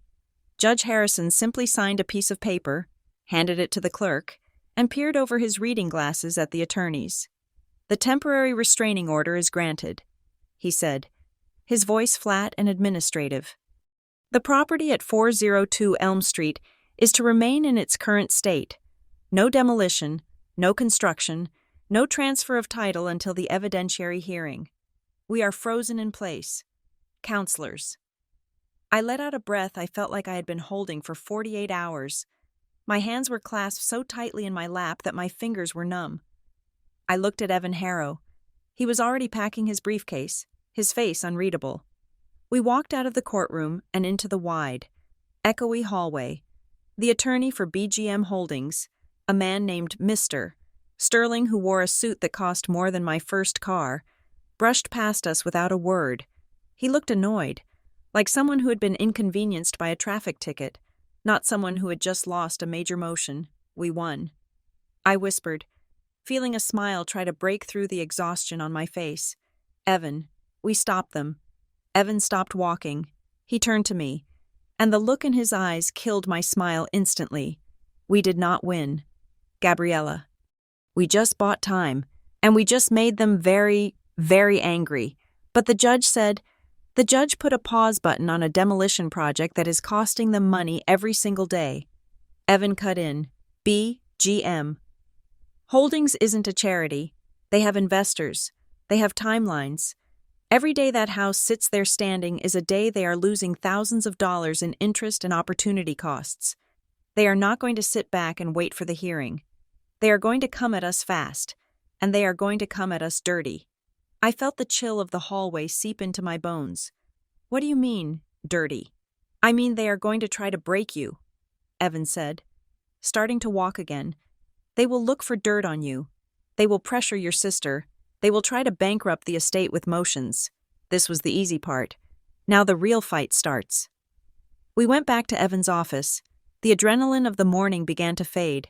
Judge Harrison simply signed a piece of paper, handed it to the clerk, and peered over his reading glasses at the attorneys. The temporary restraining order is granted, he said, his voice flat and administrative. The property at 402 Elm Street is to remain in its current state. No demolition, no construction, no transfer of title until the evidentiary hearing. We are frozen in place. Counselors. I let out a breath I felt like I had been holding for 48 hours. My hands were clasped so tightly in my lap that my fingers were numb. I looked at Evan Harrow. He was already packing his briefcase, his face unreadable. We walked out of the courtroom and into the wide, echoey hallway. The attorney for BGM Holdings, a man named Mr. Sterling who wore a suit that cost more than my first car, brushed past us without a word. He looked annoyed, like someone who had been inconvenienced by a traffic ticket, not someone who had just lost a major motion. We won. I whispered, feeling a smile try to break through the exhaustion on my face. Evan, we stopped them. Evan stopped walking. He turned to me, and the look in his eyes killed my smile instantly. We did not win. Gabriella. We just bought time, and we just made them very, very angry. But the judge put a pause button on a demolition project that is costing them money every single day. Evan cut in. BGM. Holdings isn't a charity. They have investors. They have timelines. Every day that house sits there standing is a day they are losing thousands of dollars in interest and opportunity costs. They are not going to sit back and wait for the hearing. They are going to come at us fast, and they are going to come at us dirty. I felt the chill of the hallway seep into my bones. What do you mean, dirty? I mean they are going to try to break you, Evan said, starting to walk again. They will look for dirt on you. They will pressure your sister. They will try to bankrupt the estate with motions. This was the easy part. Now the real fight starts. We went back to Evan's office. The adrenaline of the morning began to fade,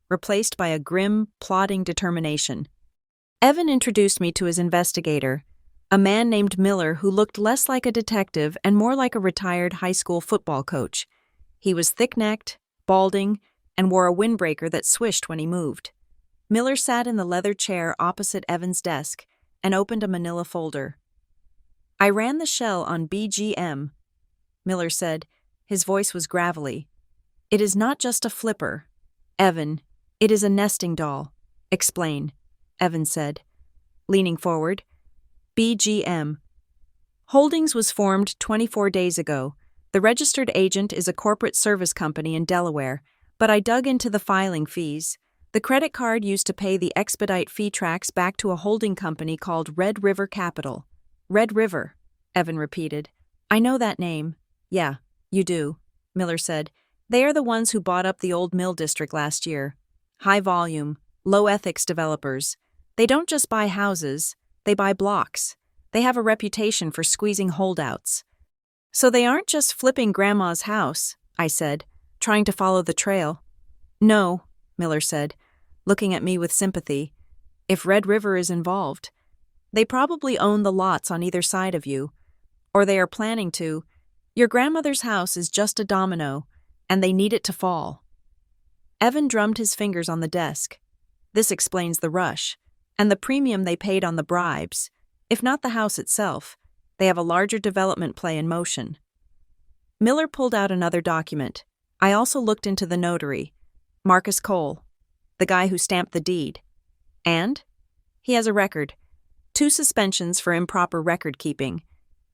replaced by a grim, plodding determination. Evan introduced me to his investigator, a man named Miller who looked less like a detective and more like a retired high school football coach. He was thick-necked, balding, and wore a windbreaker that swished when he moved. Miller sat in the leather chair opposite Evan's desk and opened a manila folder. I ran the shell on BGM, Miller said. His voice was gravelly. It is not just a flipper. Evan, it is a nesting doll. Explain, Evan said, leaning forward. BGM. Holdings was formed 24 days ago. The registered agent is a corporate service company in Delaware, but I dug into the filing fees. The credit card used to pay the expedite fee tracks back to a holding company called Red River Capital. Red River, Evan repeated. I know that name. Yeah, you do, Miller said. They are the ones who bought up the old mill district last year. High volume, low ethics developers. They don't just buy houses, they buy blocks. They have a reputation for squeezing holdouts. So they aren't just flipping Grandma's house, I said, trying to follow the trail. No, Miller said, looking at me with sympathy. If Red River is involved, they probably own the lots on either side of you, or they are planning to. Your grandmother's house is just a domino, and they need it to fall. Evan drummed his fingers on the desk. This explains the rush, and the premium they paid on the bribes. If not the house itself, they have a larger development play in motion. Miller pulled out another document. I also looked into the notary, Marcus Cole, the guy who stamped the deed. And? He has a record. 2 suspensions for improper record keeping.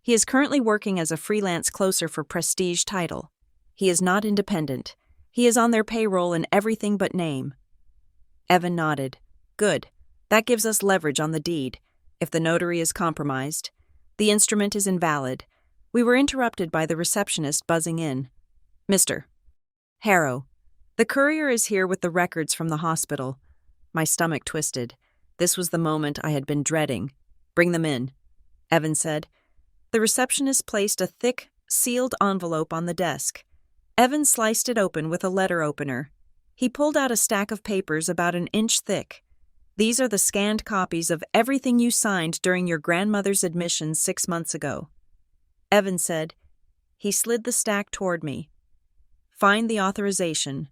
He is currently working as a freelance closer for Prestige Title. He is not independent. He is on their payroll in everything but name. Evan nodded. Good. That gives us leverage on the deed. If the notary is compromised, the instrument is invalid. We were interrupted by the receptionist buzzing in. Mr. Harrow. The courier is here with the records from the hospital. My stomach twisted. This was the moment I had been dreading. Bring them in, Evan said. The receptionist placed a thick, sealed envelope on the desk. Evan sliced it open with a letter opener. He pulled out a stack of papers about an inch thick. These are the scanned copies of everything you signed during your grandmother's admission 6 months ago. Evan said. He slid the stack toward me. Find the authorization.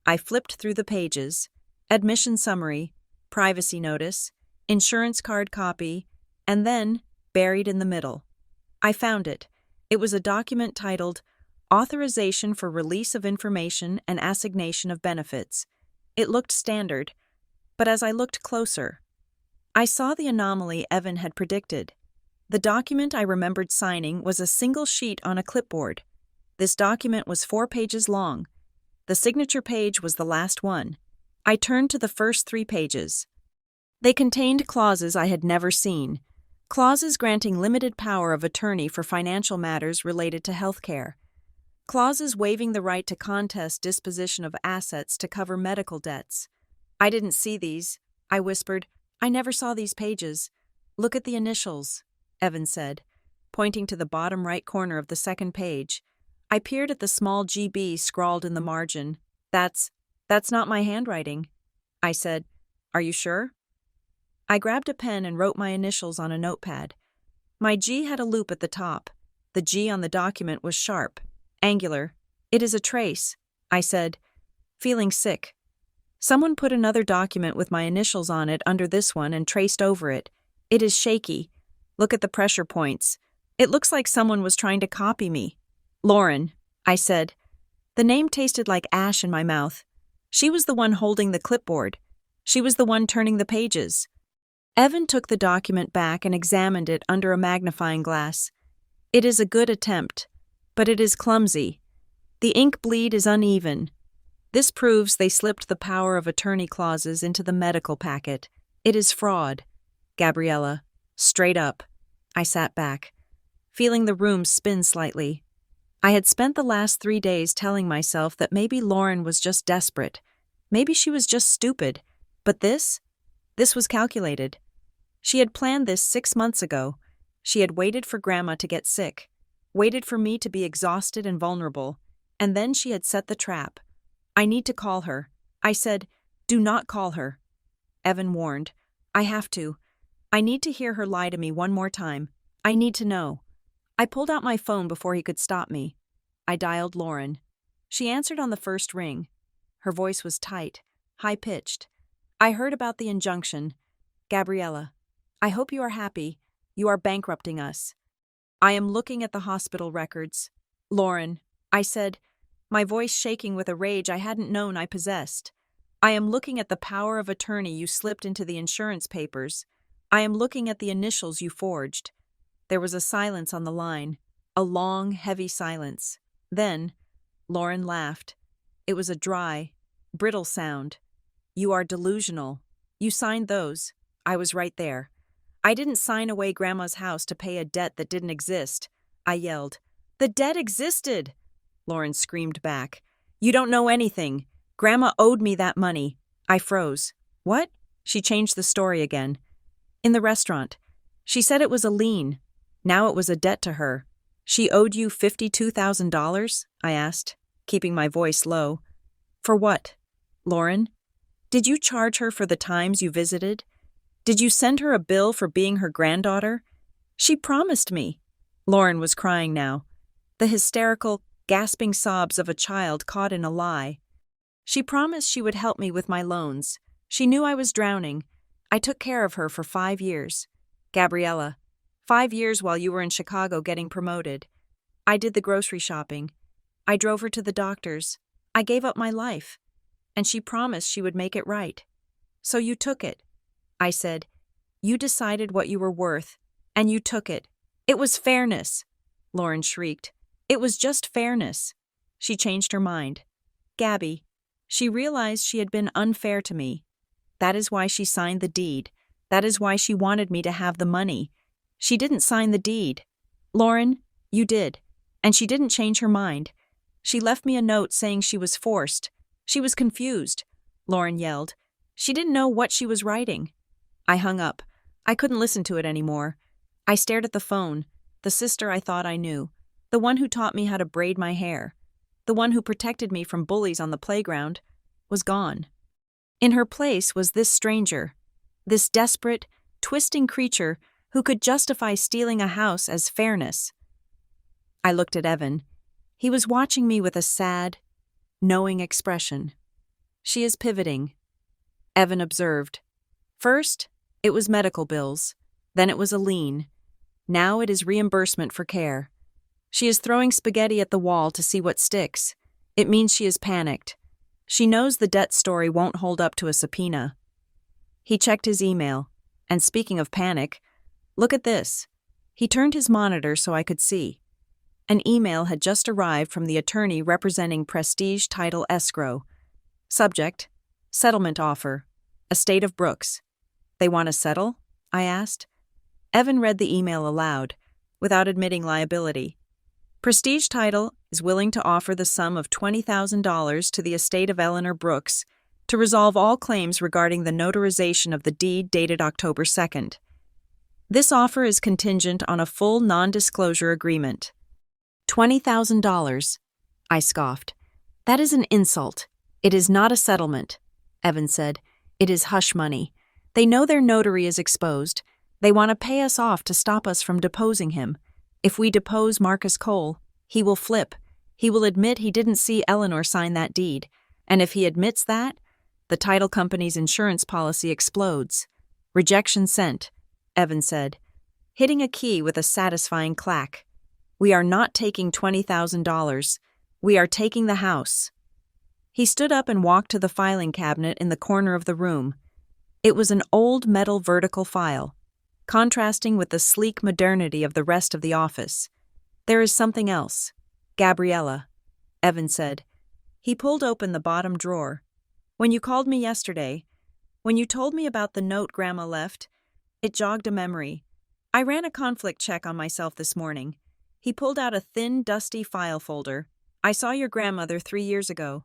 I flipped through the pages. Admission summary, privacy notice, insurance card copy, and then, buried in the middle, I found it. It was a document titled Authorization for Release of Information and Assignation of Benefits. It looked standard, but as I looked closer, I saw the anomaly Evan had predicted. The document I remembered signing was a single sheet on a clipboard. This document was 4 pages long. The signature page was the last one. I turned to the first 3 pages. They contained clauses I had never seen, clauses granting limited power of attorney for financial matters related to health care, clauses waiving the right to contest disposition of assets to cover medical debts. I didn't see these, I whispered. I never saw these pages. Look at the initials, Evan said, pointing to the bottom right corner of the second page. I peered at the small GB scrawled in the margin. That's not my handwriting, I said. Are you sure? I grabbed a pen and wrote my initials on a notepad. My G had a loop at the top. The G on the document was sharp, angular. It is a trace, I said, feeling sick. Someone put another document with my initials on it under this one and traced over it. It is shaky. Look at the pressure points. It looks like someone was trying to copy me. Lauren, I said. The name tasted like ash in my mouth. She was the one holding the clipboard. She was the one turning the pages. Evan took the document back and examined it under a magnifying glass. It is a good attempt, but it is clumsy. The ink bleed is uneven. This proves they slipped the power of attorney clauses into the medical packet. It is fraud, Gabriella, Straight up. I sat back, feeling the room spin slightly. I had spent the last 3 days telling myself that maybe Lauren was just desperate. Maybe she was just stupid. But this was calculated. She had planned this 6 months ago. She had waited for Grandma to get sick, waited for me to be exhausted and vulnerable, and then she had set the trap. I need to call her. I said, do not call her. Evan warned. I have to. I need to hear her lie to me one more time. I need to know. I pulled out my phone before he could stop me. I dialed Lauren. She answered on the first ring. Her voice was tight, high-pitched. I heard about the injunction. Gabriella, I hope you are happy. You are bankrupting us. I am looking at the hospital records. Lauren, I said, my voice shaking with a rage I hadn't known I possessed. I am looking at the power of attorney you slipped into the insurance papers. I am looking at the initials you forged. There was a silence on the line, a long, heavy silence. Then, Lauren laughed. It was a dry, brittle sound. You are delusional. You signed those. I was right there. I didn't sign away Grandma's house to pay a debt that didn't exist. I yelled. The debt existed! Lauren screamed back. You don't know anything. Grandma owed me that money. I froze. What? She changed the story again. In the restaurant. She said it was a lien. Now it was a debt to her. She owed you $52,000? I asked, keeping my voice low. For what? Lauren? Did you charge her for the times you visited? Did you send her a bill for being her granddaughter? She promised me. Lauren was crying now. The hysterical, gasping sobs of a child caught in a lie. She promised she would help me with my loans. She knew I was drowning. I took care of her for 5 years. Gabriella, 5 years while you were in Chicago getting promoted. I did the grocery shopping. I drove her to the doctors. I gave up my life. And she promised she would make it right. So you took it. I said, you decided what you were worth, and you took it. It was fairness. Lauren shrieked. It was just fairness. She changed her mind. Gabby, she realized she had been unfair to me. That is why she signed the deed. That is why she wanted me to have the money. She didn't sign the deed. Lauren, you did. And she didn't change her mind. She left me a note saying she was forced. She was confused. Lauren yelled. She didn't know what she was writing. I hung up. I couldn't listen to it anymore. I stared at the phone, the sister I thought I knew, the one who taught me how to braid my hair, the one who protected me from bullies on the playground, was gone. In her place was this stranger, this desperate, twisting creature who could justify stealing a house as fairness. I looked at Evan. He was watching me with a sad, knowing expression. She is pivoting. Evan observed. First, it was medical bills. Then it was a lien. Now it is reimbursement for care. She is throwing spaghetti at the wall to see what sticks. It means she is panicked. She knows the debt story won't hold up to a subpoena. He checked his email. And speaking of panic, look at this. He turned his monitor so I could see. An email had just arrived from the attorney representing Prestige Title Escrow. Subject, settlement offer, estate of Brooks. They want to settle? I asked. Evan read the email aloud, without admitting liability. Prestige Title is willing to offer the sum of $20,000 to the estate of Eleanor Brooks to resolve all claims regarding the notarization of the deed dated October 2nd. This offer is contingent on a full non-disclosure agreement. $20,000, I scoffed. That is an insult. It is not a settlement, Evan said. It is hush money. They know their notary is exposed. They want to pay us off to stop us from deposing him. If we depose Marcus Cole, he will flip. He will admit he didn't see Eleanor sign that deed. And if he admits that, the title company's insurance policy explodes. Rejection sent, Evan said, hitting a key with a satisfying clack. We are not taking $20,000. We are taking the house. He stood up and walked to the filing cabinet in the corner of the room. It was an old metal vertical file, contrasting with the sleek modernity of the rest of the office. There is something else. Gabriella, Evan said. He pulled open the bottom drawer. When you called me yesterday, when you told me about the note Grandma left, it jogged a memory. I ran a conflict check on myself this morning. He pulled out a thin, dusty file folder. I saw your grandmother 3 years ago,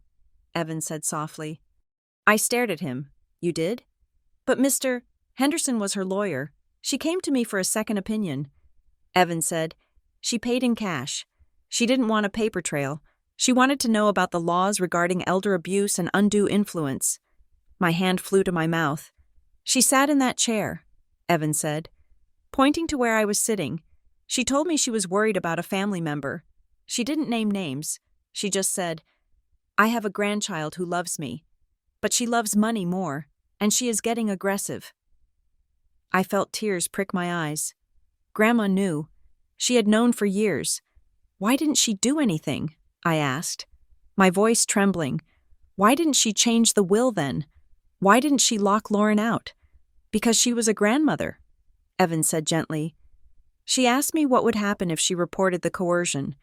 Evan said softly. I stared at him. You did? But Mr. Henderson was her lawyer. She came to me for a second opinion. Evan said, she paid in cash. She didn't want a paper trail. She wanted to know about the laws regarding elder abuse and undue influence. My hand flew to my mouth. She sat in that chair, Evan said, pointing to where I was sitting. She told me she was worried about a family member. She didn't name names. She just said, I have a grandchild who loves me. But she loves money more, and she is getting aggressive. I felt tears prick my eyes. Grandma knew. She had known for years. Why didn't she do anything? I asked, my voice trembling. Why didn't she change the will then? Why didn't she lock Lauren out? Because she was a grandmother, Evan said gently. She asked me what would happen if she reported the coercion.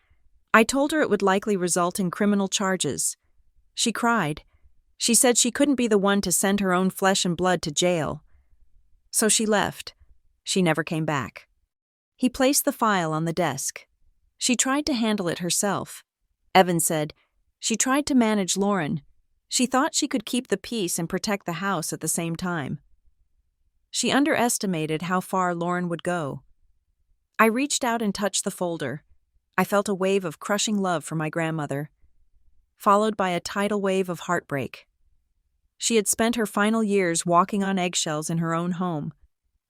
I told her it would likely result in criminal charges. She cried. She said she couldn't be the one to send her own flesh and blood to jail. So she left. She never came back. He placed the file on the desk. She tried to handle it herself. Evan said, she tried to manage Lauren. She thought she could keep the peace and protect the house at the same time. She underestimated how far Lauren would go. I reached out and touched the folder. I felt a wave of crushing love for my grandmother, followed by a tidal wave of heartbreak. She had spent her final years walking on eggshells in her own home,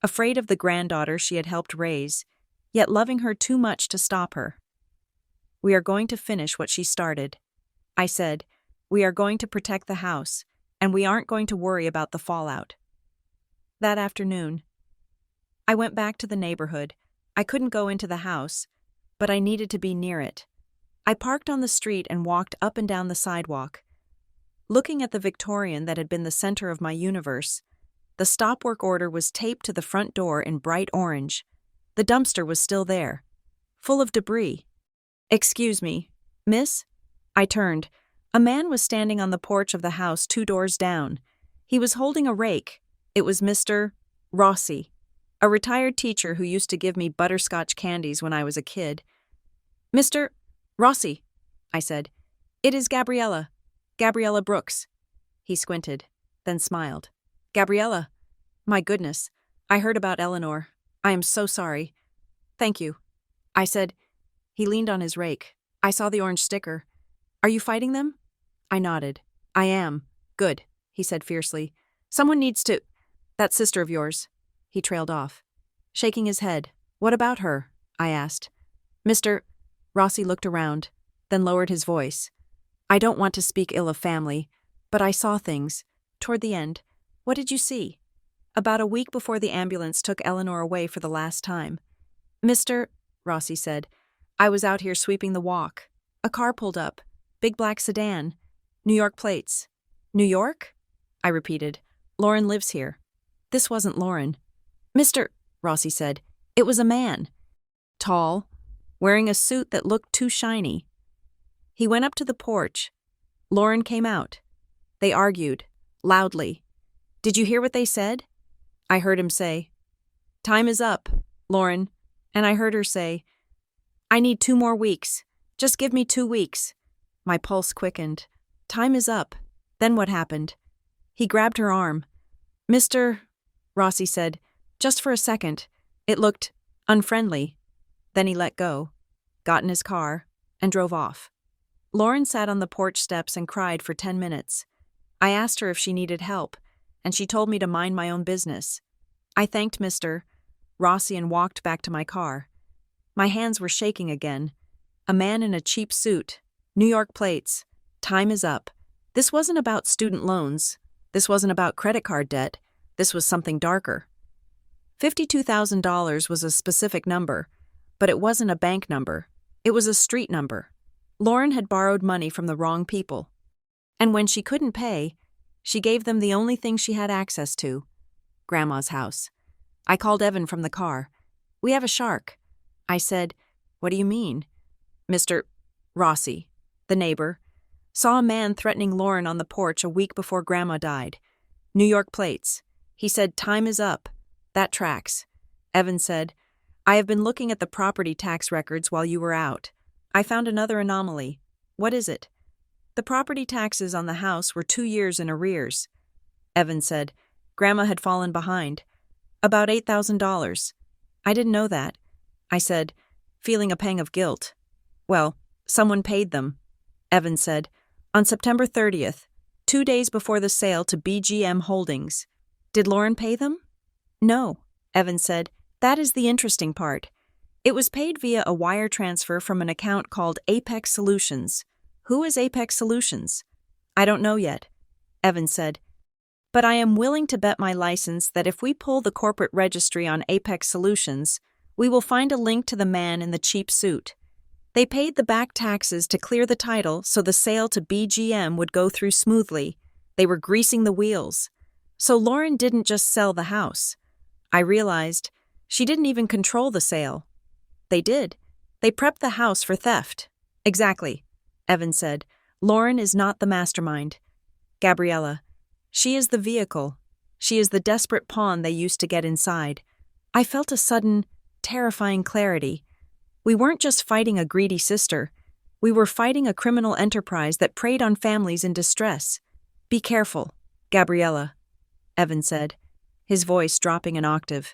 afraid of the granddaughter she had helped raise, yet loving her too much to stop her. We are going to finish what she started. I said, we are going to protect the house, and we aren't going to worry about the fallout. That afternoon, I went back to the neighborhood. I couldn't go into the house, but I needed to be near it. I parked on the street and walked up and down the sidewalk. Looking at the Victorian that had been the center of my universe, the stop work order was taped to the front door in bright orange. The dumpster was still there, full of debris. Excuse me, miss? I turned. A man was standing on the porch of the house 2 doors down. He was holding a rake. It was Mr. Rossi, a retired teacher who used to give me butterscotch candies when I was a kid. Mr. Rossi, I said. It is Gabriella Brooks. He squinted, then smiled. Gabriella? My goodness, I heard about Eleanor. I am so sorry. Thank you, I said. He leaned on his rake. I saw the orange sticker. Are you fighting them? I nodded. I am. Good, he said fiercely. Someone needs to... That sister of yours. He trailed off, shaking his head. What about her? I asked. Mr. Rossi looked around, then lowered his voice. I don't want to speak ill of family, but I saw things. Toward the end. What did you see? About a week before the ambulance took Eleanor away for the last time. Mr. Rossi said, I was out here sweeping the walk. A car pulled up. Big black sedan. New York plates. New York? I repeated. Lauren lives here. This wasn't Lauren. Mr. Rossi said, it was a man. Tall, wearing a suit that looked too shiny. He went up to the porch. Lauren came out. They argued, loudly. Did you hear what they said? I heard him say, time is up, Lauren. And I heard her say, I need 2 more weeks. Just give me 2 weeks. My pulse quickened. Time is up. Then what happened? He grabbed her arm. Mr. Rossi said, just for a second. It looked unfriendly. Then he let go, got in his car, and drove off. Lauren sat on the porch steps and cried for 10 minutes. I asked her if she needed help, and she told me to mind my own business. I thanked Mr. Rossi and walked back to my car. My hands were shaking again. A man in a cheap suit, New York plates. Time is up. This wasn't about student loans. This wasn't about credit card debt. This was something darker. $52,000 was a specific number, but it wasn't a bank number. It was a street number. Lauren had borrowed money from the wrong people. And when she couldn't pay, she gave them the only thing she had access to, Grandma's house. I called Evan from the car. We have a shark. I said, what do you mean? Mr. Rossi, the neighbor, saw a man threatening Lauren on the porch a week before Grandma died. New York plates. He said, time is up. That tracks. Evan said, I have been looking at the property tax records while you were out. I found another anomaly. What is it? The property taxes on the house were 2 years in arrears. Evan said. Grandma had fallen behind. About $8,000. I didn't know that. I said, feeling a pang of guilt. Well, someone paid them. Evan said, on September 30th, 2 days before the sale to BGM Holdings. Did Lauren pay them? No, Evan said. That is the interesting part. It was paid via a wire transfer from an account called Apex Solutions. Who is Apex Solutions? I don't know yet, Evan said. But I am willing to bet my license that if we pull the corporate registry on Apex Solutions, we will find a link to the man in the cheap suit. They paid the back taxes to clear the title so the sale to BGM would go through smoothly. They were greasing the wheels. So Lauren didn't just sell the house. I realized she didn't even control the sale. They did. They prepped the house for theft. Exactly, Evan said. Lauren is not the mastermind. Gabriella. She is the vehicle. She is the desperate pawn they used to get inside. I felt a sudden, terrifying clarity. We weren't just fighting a greedy sister. We were fighting a criminal enterprise that preyed on families in distress. Be careful, Gabriella, Evan said, his voice dropping an octave.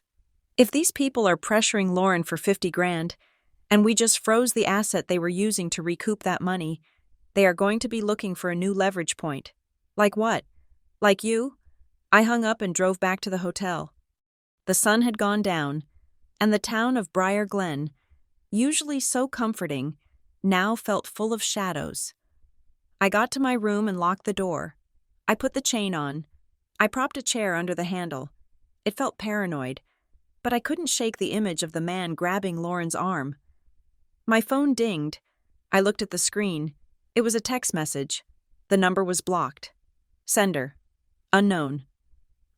If these people are pressuring Lauren for $50,000, and we just froze the asset they were using to recoup that money, they are going to be looking for a new leverage point. Like what? Like you? I hung up and drove back to the hotel. The sun had gone down, and the town of Briar Glen, usually so comforting, now felt full of shadows. I got to my room and locked the door. I put the chain on. I propped a chair under the handle. It felt paranoid, but I couldn't shake the image of the man grabbing Lauren's arm. My phone dinged. I looked at the screen. It was a text message. The number was blocked. Sender. Unknown.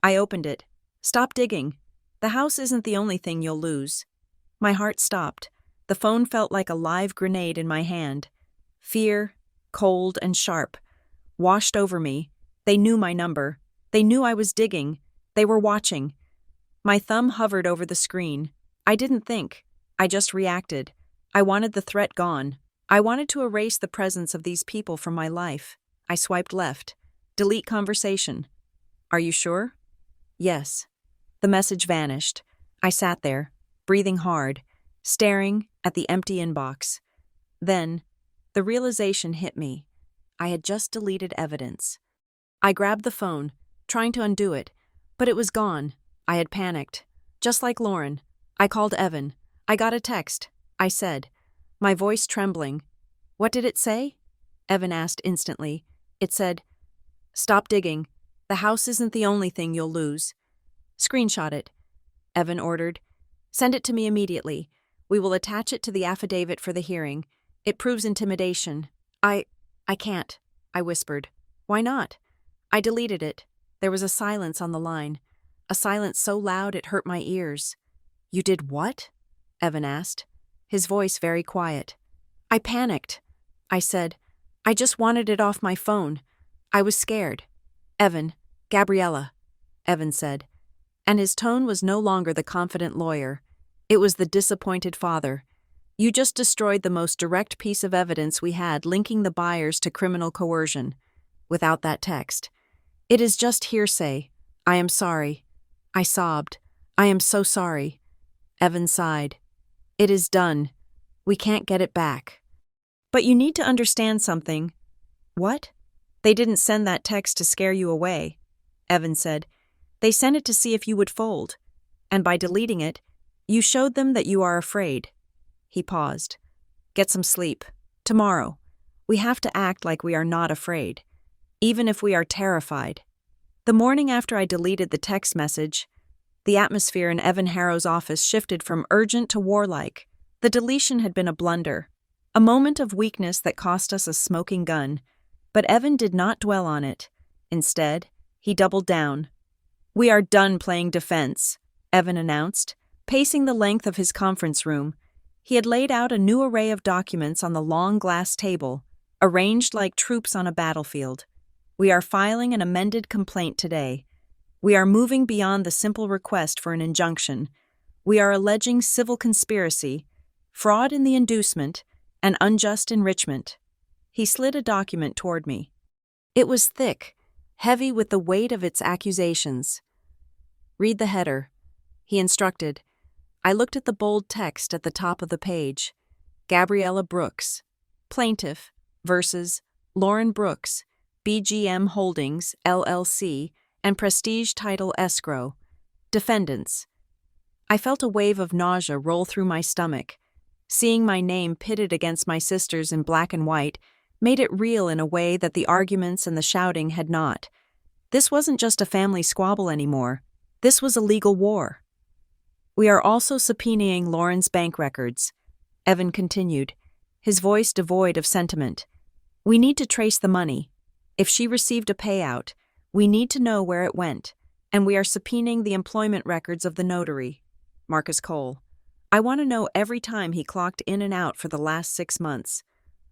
I opened it. Stop digging. The house isn't the only thing you'll lose. My heart stopped. The phone felt like a live grenade in my hand. Fear, cold and sharp, washed over me. They knew my number. They knew I was digging. They were watching. My thumb hovered over the screen. I didn't think. I just reacted. I wanted the threat gone. I wanted to erase the presence of these people from my life. I swiped left. Delete conversation. Are you sure? Yes. The message vanished. I sat there, breathing hard, staring at the empty inbox. Then, the realization hit me. I had just deleted evidence. I grabbed the phone, trying to undo it, but it was gone. I had panicked. Just like Lauren. I called Evan. I got a text. I said, my voice trembling. What did it say? Evan asked instantly. It said, stop digging. The house isn't the only thing you'll lose. Screenshot it, Evan ordered. Send it to me immediately. We will attach it to the affidavit for the hearing. It proves intimidation. I can't, I whispered. Why not? I deleted it. There was a silence on the line. A silence so loud it hurt my ears. You did what? Evan asked, his voice very quiet. I panicked. I said, I just wanted it off my phone. I was scared. Evan, Gabriella, Evan said, and his tone was no longer the confident lawyer. It was the disappointed father. You just destroyed the most direct piece of evidence we had linking the buyers to criminal coercion. Without that text. It is just hearsay. I am sorry. I sobbed. I am so sorry. Evan sighed. It is done. We can't get it back. But you need to understand something. What? They didn't send that text to scare you away, Evan said. They sent it to see if you would fold. And by deleting it, you showed them that you are afraid. He paused. Get some sleep. Tomorrow. We have to act like we are not afraid, even if we are terrified. The morning after I deleted the text message, the atmosphere in Evan Harrow's office shifted from urgent to warlike. The deletion had been a blunder, a moment of weakness that cost us a smoking gun. But Evan did not dwell on it. Instead, he doubled down. We are done playing defense, Evan announced, pacing the length of his conference room. He had laid out a new array of documents on the long glass table, arranged like troops on a battlefield. We are filing an amended complaint today. We are moving beyond the simple request for an injunction. We are alleging civil conspiracy, fraud in the inducement, and unjust enrichment." He slid a document toward me. It was thick, heavy with the weight of its accusations. "Read the header," he instructed. I looked at the bold text at the top of the page. Gabriella Brooks, plaintiff, versus Lauren Brooks, BGM Holdings, LLC, and Prestige Title Escrow, defendants. I felt a wave of nausea roll through my stomach. Seeing my name pitted against my sister's in black and white made it real in a way that the arguments and the shouting had not. This wasn't just a family squabble anymore. This was a legal war. "We are also subpoenaing Lauren's bank records," Evan continued, his voice devoid of sentiment. "We need to trace the money. If she received a payout, we need to know where it went, and we are subpoenaing the employment records of the notary, Marcus Cole. I want to know every time he clocked in and out for the last 6 months."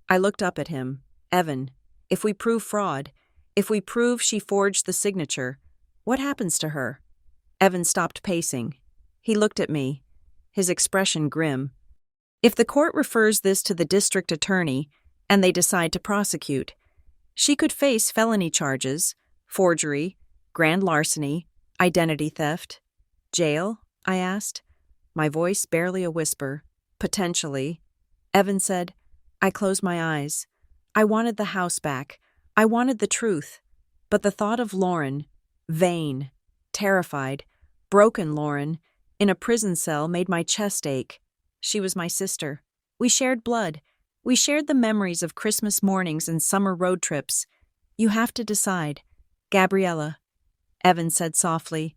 I looked up at him. "Evan, if we prove fraud, if we prove she forged the signature, what happens to her?" Evan stopped pacing. He looked at me, his expression grim. "If the court refers this to the district attorney and they decide to prosecute, she could face felony charges, forgery, grand larceny, identity theft. Jail?" I asked, my voice barely a whisper. "Potentially." Evan said. I closed my eyes. I wanted the house back. I wanted the truth. But the thought of Lauren, vain, terrified, broken Lauren, in a prison cell made my chest ache. She was my sister. We shared blood. We shared the memories of Christmas mornings and summer road trips. "You have to decide, Gabriella," Evan said softly.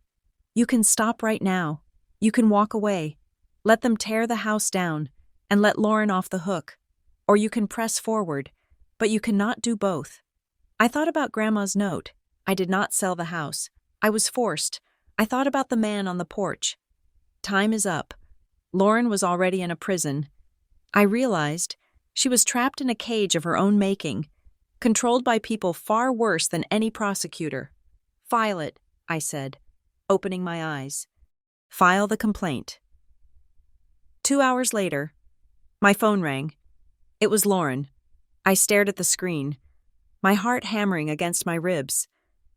"You can stop right now. You can walk away. Let them tear the house down and let Lauren off the hook. Or you can press forward, but you cannot do both." I thought about Grandma's note. I did not sell the house. I was forced. I thought about the man on the porch. Time is up. Lauren was already in a prison. I realized she was trapped in a cage of her own making, controlled by people far worse than any prosecutor. "File it," I said, opening my eyes. "File the complaint." 2 hours later, my phone rang. It was Lauren. I stared at the screen, my heart hammering against my ribs.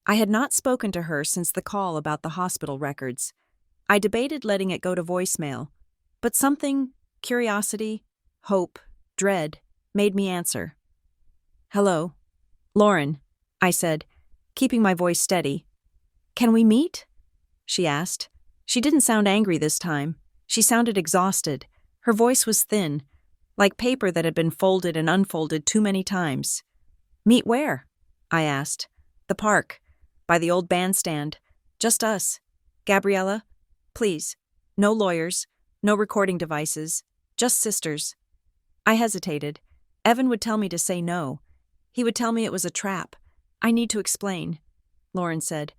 I had not spoken to her since the call about the hospital records. I debated letting it go to voicemail, but something, curiosity, hope, dread, made me answer. "Hello, Lauren," I said, keeping my voice steady. "Can we meet?" she asked. She didn't sound angry this time. She sounded exhausted. Her voice was thin, like paper that had been folded and unfolded too many times. "Meet where?" I asked. "The park, by the old bandstand. Just us. Gabriella, please. No lawyers, no recording devices, just sisters." I hesitated. Evan would tell me to say no. He would tell me it was a trap. "I need to explain," Lauren said,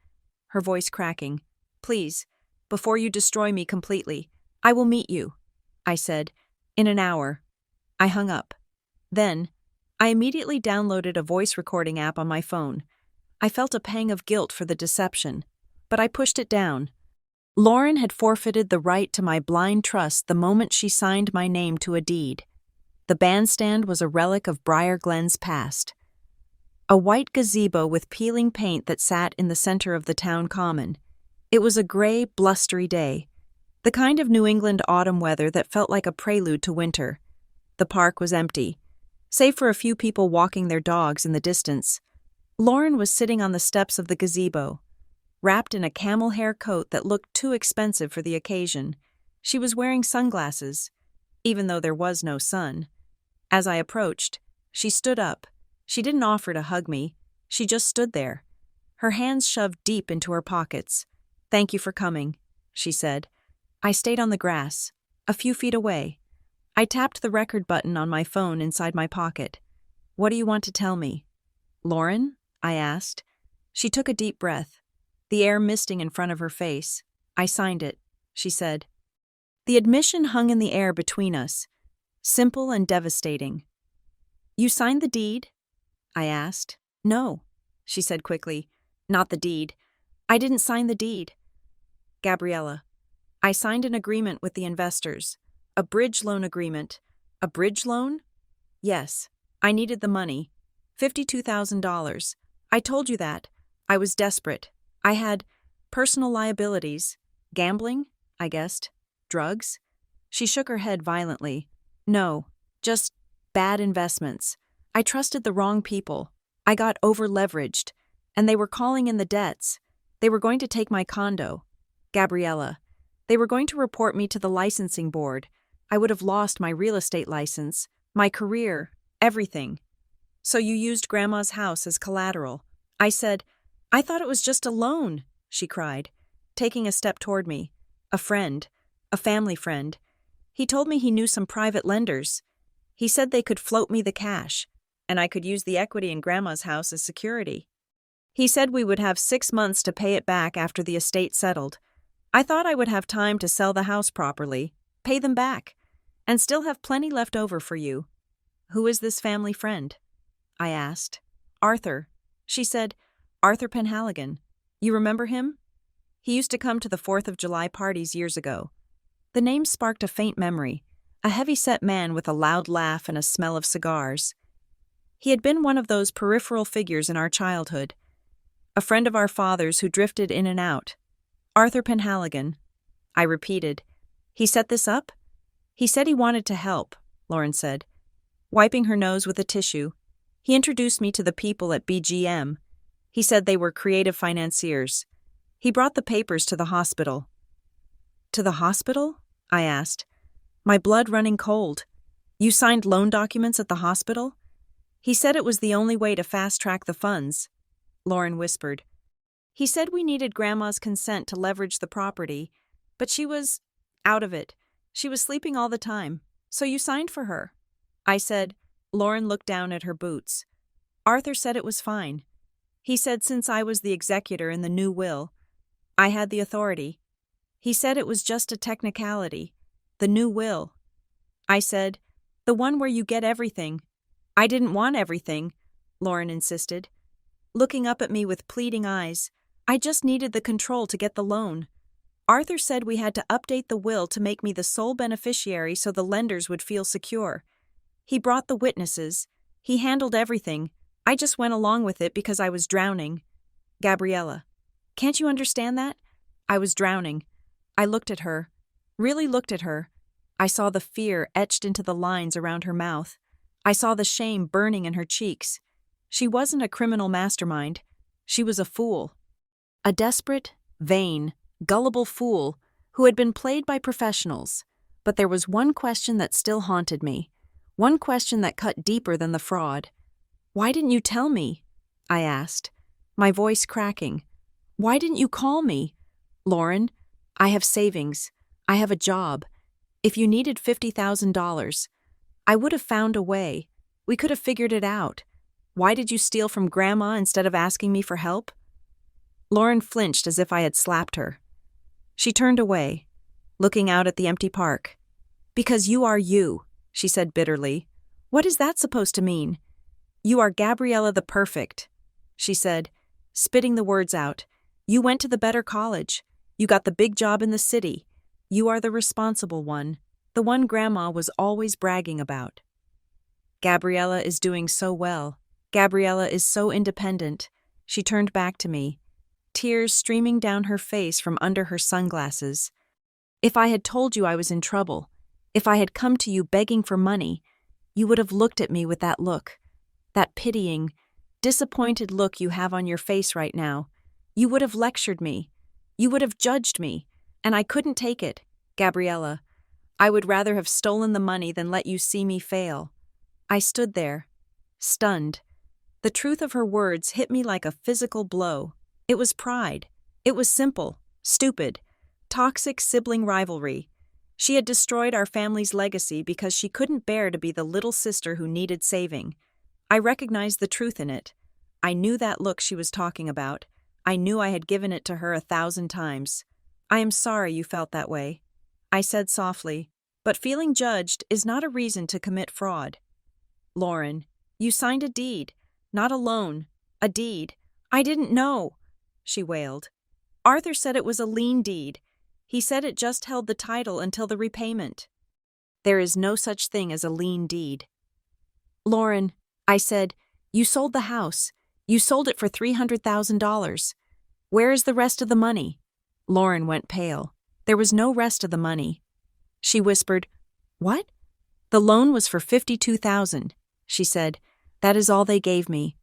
her voice cracking. "Please, before you destroy me completely, I will meet you," I said, "in an hour." I hung up. Then, I immediately downloaded a voice recording app on my phone. I felt a pang of guilt for the deception, but I pushed it down. Lauren had forfeited the right to my blind trust the moment she signed my name to a deed. The bandstand was a relic of Briar Glen's past. A white gazebo with peeling paint that sat in the center of the town common. It was a gray, blustery day, the kind of New England autumn weather that felt like a prelude to winter. The park was empty, save for a few people walking their dogs in the distance. Lauren was sitting on the steps of the gazebo, wrapped in a camel hair coat that looked too expensive for the occasion. She was wearing sunglasses, even though there was no sun. As I approached, she stood up. She didn't offer to hug me. She just stood there, her hands shoved deep into her pockets. "Thank you for coming," she said. I stayed on the grass, a few feet away. I tapped the record button on my phone inside my pocket. "What do you want to tell me?" "Lauren?" I asked. She took a deep breath, the air misting in front of her face. "I signed it," she said. The admission hung in the air between us, simple and devastating. "You signed the deed?" I asked. "No," she said quickly. "Not the deed. I didn't sign the deed." "Gabriella, I signed an agreement with the investors. A bridge loan agreement. A bridge loan? Yes. I needed the money. $52,000. I told you that. I was desperate. I had personal liabilities. Gambling, I guessed. Drugs? She shook her head violently. No, just bad investments. I trusted the wrong people. I got over-leveraged, and they were calling in the debts. They were going to take my condo. Gabriella. They were going to report me to the licensing board. I would have lost my real estate license, my career, everything. So you used Grandma's house as collateral. I said, I thought it was just a loan, she cried, taking a step toward me. A friend, a family friend. He told me he knew some private lenders. He said they could float me the cash, and I could use the equity in Grandma's house as security. He said we would have 6 months to pay it back after the estate settled. I thought I would have time to sell the house properly, pay them back, and still have plenty left over for you. Who is this family friend? I asked. Arthur. She said, Arthur Penhaligon. You remember him? He used to come to the 4th of July parties years ago. The name sparked a faint memory, a heavy-set man with a loud laugh and a smell of cigars. He had been one of those peripheral figures in our childhood, a friend of our father's who drifted in and out. Arthur Penhaligon. I repeated. He set this up? He said he wanted to help, Lauren said, wiping her nose with a tissue. He introduced me to the people at BGM. He said they were creative financiers. He brought the papers to the hospital. To the hospital? I asked, my blood running cold. You signed loan documents at the hospital? He said it was the only way to fast-track the funds, Lauren whispered. He said we needed Grandma's consent to leverage the property, but she was out of it. She was sleeping all the time, so you signed for her. I said. Lauren looked down at her boots. Arthur said it was fine. He said since I was the executor in the new will, I had the authority. He said it was just a technicality. The new will. I said, the one where you get everything. I didn't want everything, Lauren insisted, looking up at me with pleading eyes. I just needed the control to get the loan. Arthur said we had to update the will to make me the sole beneficiary so the lenders would feel secure. He brought the witnesses. He handled everything. I just went along with it because I was drowning. Gabriella. Can't you understand that? I was drowning. I looked at her. Really looked at her. I saw the fear etched into the lines around her mouth. I saw the shame burning in her cheeks. She wasn't a criminal mastermind. She was a fool. A desperate, vain, gullible fool who had been played by professionals. But there was one question that still haunted me. One question that cut deeper than the fraud. Why didn't you tell me? I asked, my voice cracking. Why didn't you call me? Lauren, I have savings. I have a job. If you needed $50,000, I would have found a way. We could have figured it out. Why did you steal from Grandma instead of asking me for help? Lauren flinched as if I had slapped her. She turned away, looking out at the empty park. Because you are you, she said bitterly. What is that supposed to mean? You are Gabriella the Perfect, she said, spitting the words out. You went to the better college. You got the big job in the city. You are the responsible one, the one Grandma was always bragging about. Gabriella is doing so well. Gabriella is so independent. She turned back to me, tears streaming down her face from under her sunglasses. If I had told you I was in trouble, if I had come to you begging for money, you would have looked at me with that look, that pitying, disappointed look you have on your face right now. You would have lectured me. You would have judged me, and I couldn't take it, Gabriella. I would rather have stolen the money than let you see me fail. I stood there, stunned. The truth of her words hit me like a physical blow. It was pride. It was simple, stupid, toxic sibling rivalry. She had destroyed our family's legacy because she couldn't bear to be the little sister who needed saving. I recognized the truth in it. I knew that look she was talking about. I knew I had given it to her 1,000 times. I am sorry you felt that way, I said softly, but feeling judged is not a reason to commit fraud. Lauren, you signed a deed, not a loan, a deed. I didn't know, she wailed. Arthur said it was a lien deed. He said it just held the title until the repayment. There is no such thing as a lien deed. Lauren, I said, you sold the house. You sold it for $300,000. Where is the rest of the money? Lauren went pale. There was no rest of the money. She whispered, What? The loan was for $52,000, she said. That is all they gave me.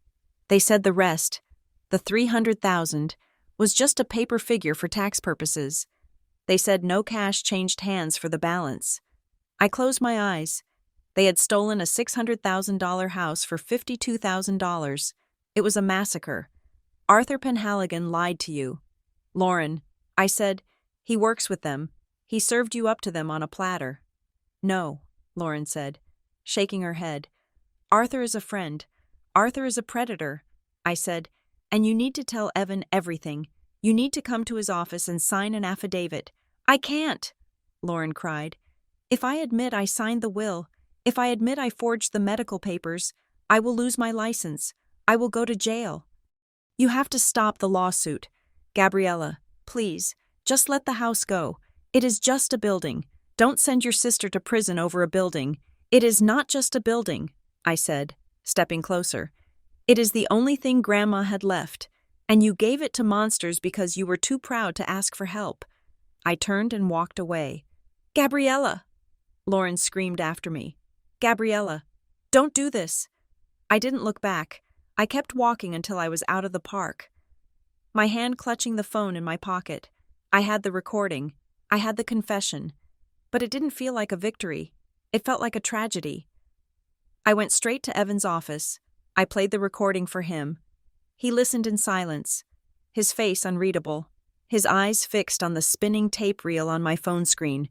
They said the rest, the $300,000, was just a paper figure for tax purposes. They said no cash changed hands for the balance. I closed my eyes. They had stolen a $600,000 house for $52,000. It was a massacre. Arthur Penhaligon lied to you. Lauren, I said, he works with them. He served you up to them on a platter. No, Lauren said, shaking her head. Arthur is a friend. Arthur is a predator. I said, and you need to tell Evan everything. You need to come to his office and sign an affidavit. I can't, Lauren cried. If I admit I signed the will, if I admit I forged the medical papers, I will lose my license. I will go to jail. You have to stop the lawsuit. Gabriella, please, just let the house go. It is just a building. Don't send your sister to prison over a building. It is not just a building, I said, stepping closer. It is the only thing Grandma had left, and you gave it to monsters because you were too proud to ask for help. I turned and walked away. Gabriella! Lauren screamed after me. Gabriella, don't do this. I didn't look back. I kept walking until I was out of the park. My hand clutching the phone in my pocket. I had the recording. I had the confession. But it didn't feel like a victory. It felt like a tragedy. I went straight to Evan's office. I played the recording for him. He listened in silence, his face unreadable, his eyes fixed on the spinning tape reel on my phone screen.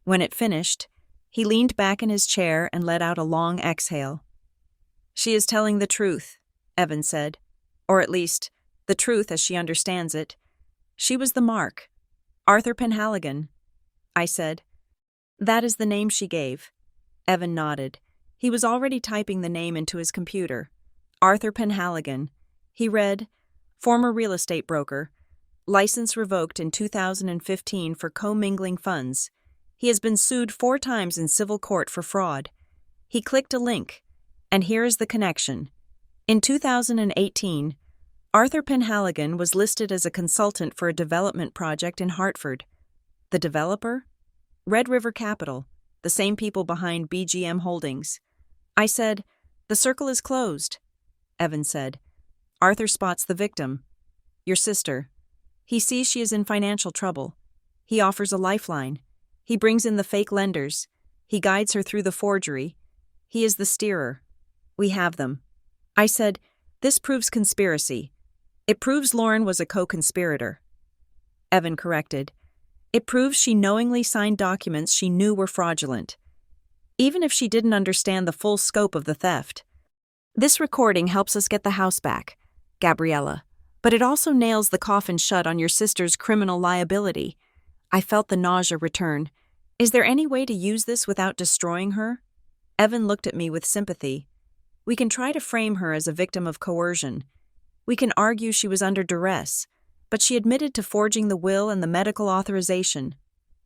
When it finished, he leaned back in his chair and let out a long exhale. She is telling the truth, Evan said. Or at least, the truth as she understands it. She was the mark. Arthur Penhaligon. I said. That is the name she gave. Evan nodded. He was already typing the name into his computer. Arthur Penhaligon. He read, former real estate broker. License revoked in 2015 for commingling funds. He has been sued 4 times in civil court for fraud. He clicked a link, and here is the connection. In 2018, Arthur Penhaligon was listed as a consultant for a development project in Hartford. The developer? Red River Capital, the same people behind BGM Holdings. I said, the circle is closed. Evan said, Arthur spots the victim. Your sister. He sees she is in financial trouble. He offers a lifeline. He brings in the fake lenders. He guides her through the forgery. He is the steerer. We have them. I said, this proves conspiracy. It proves Lauren was a co-conspirator. Evan corrected. It proves she knowingly signed documents she knew were fraudulent, even if she didn't understand the full scope of the theft. This recording helps us get the house back, Gabriella, but it also nails the coffin shut on your sister's criminal liability. I felt the nausea return. Is there any way to use this without destroying her? Evan looked at me with sympathy. We can try to frame her as a victim of coercion. We can argue she was under duress, but she admitted to forging the will and the medical authorization.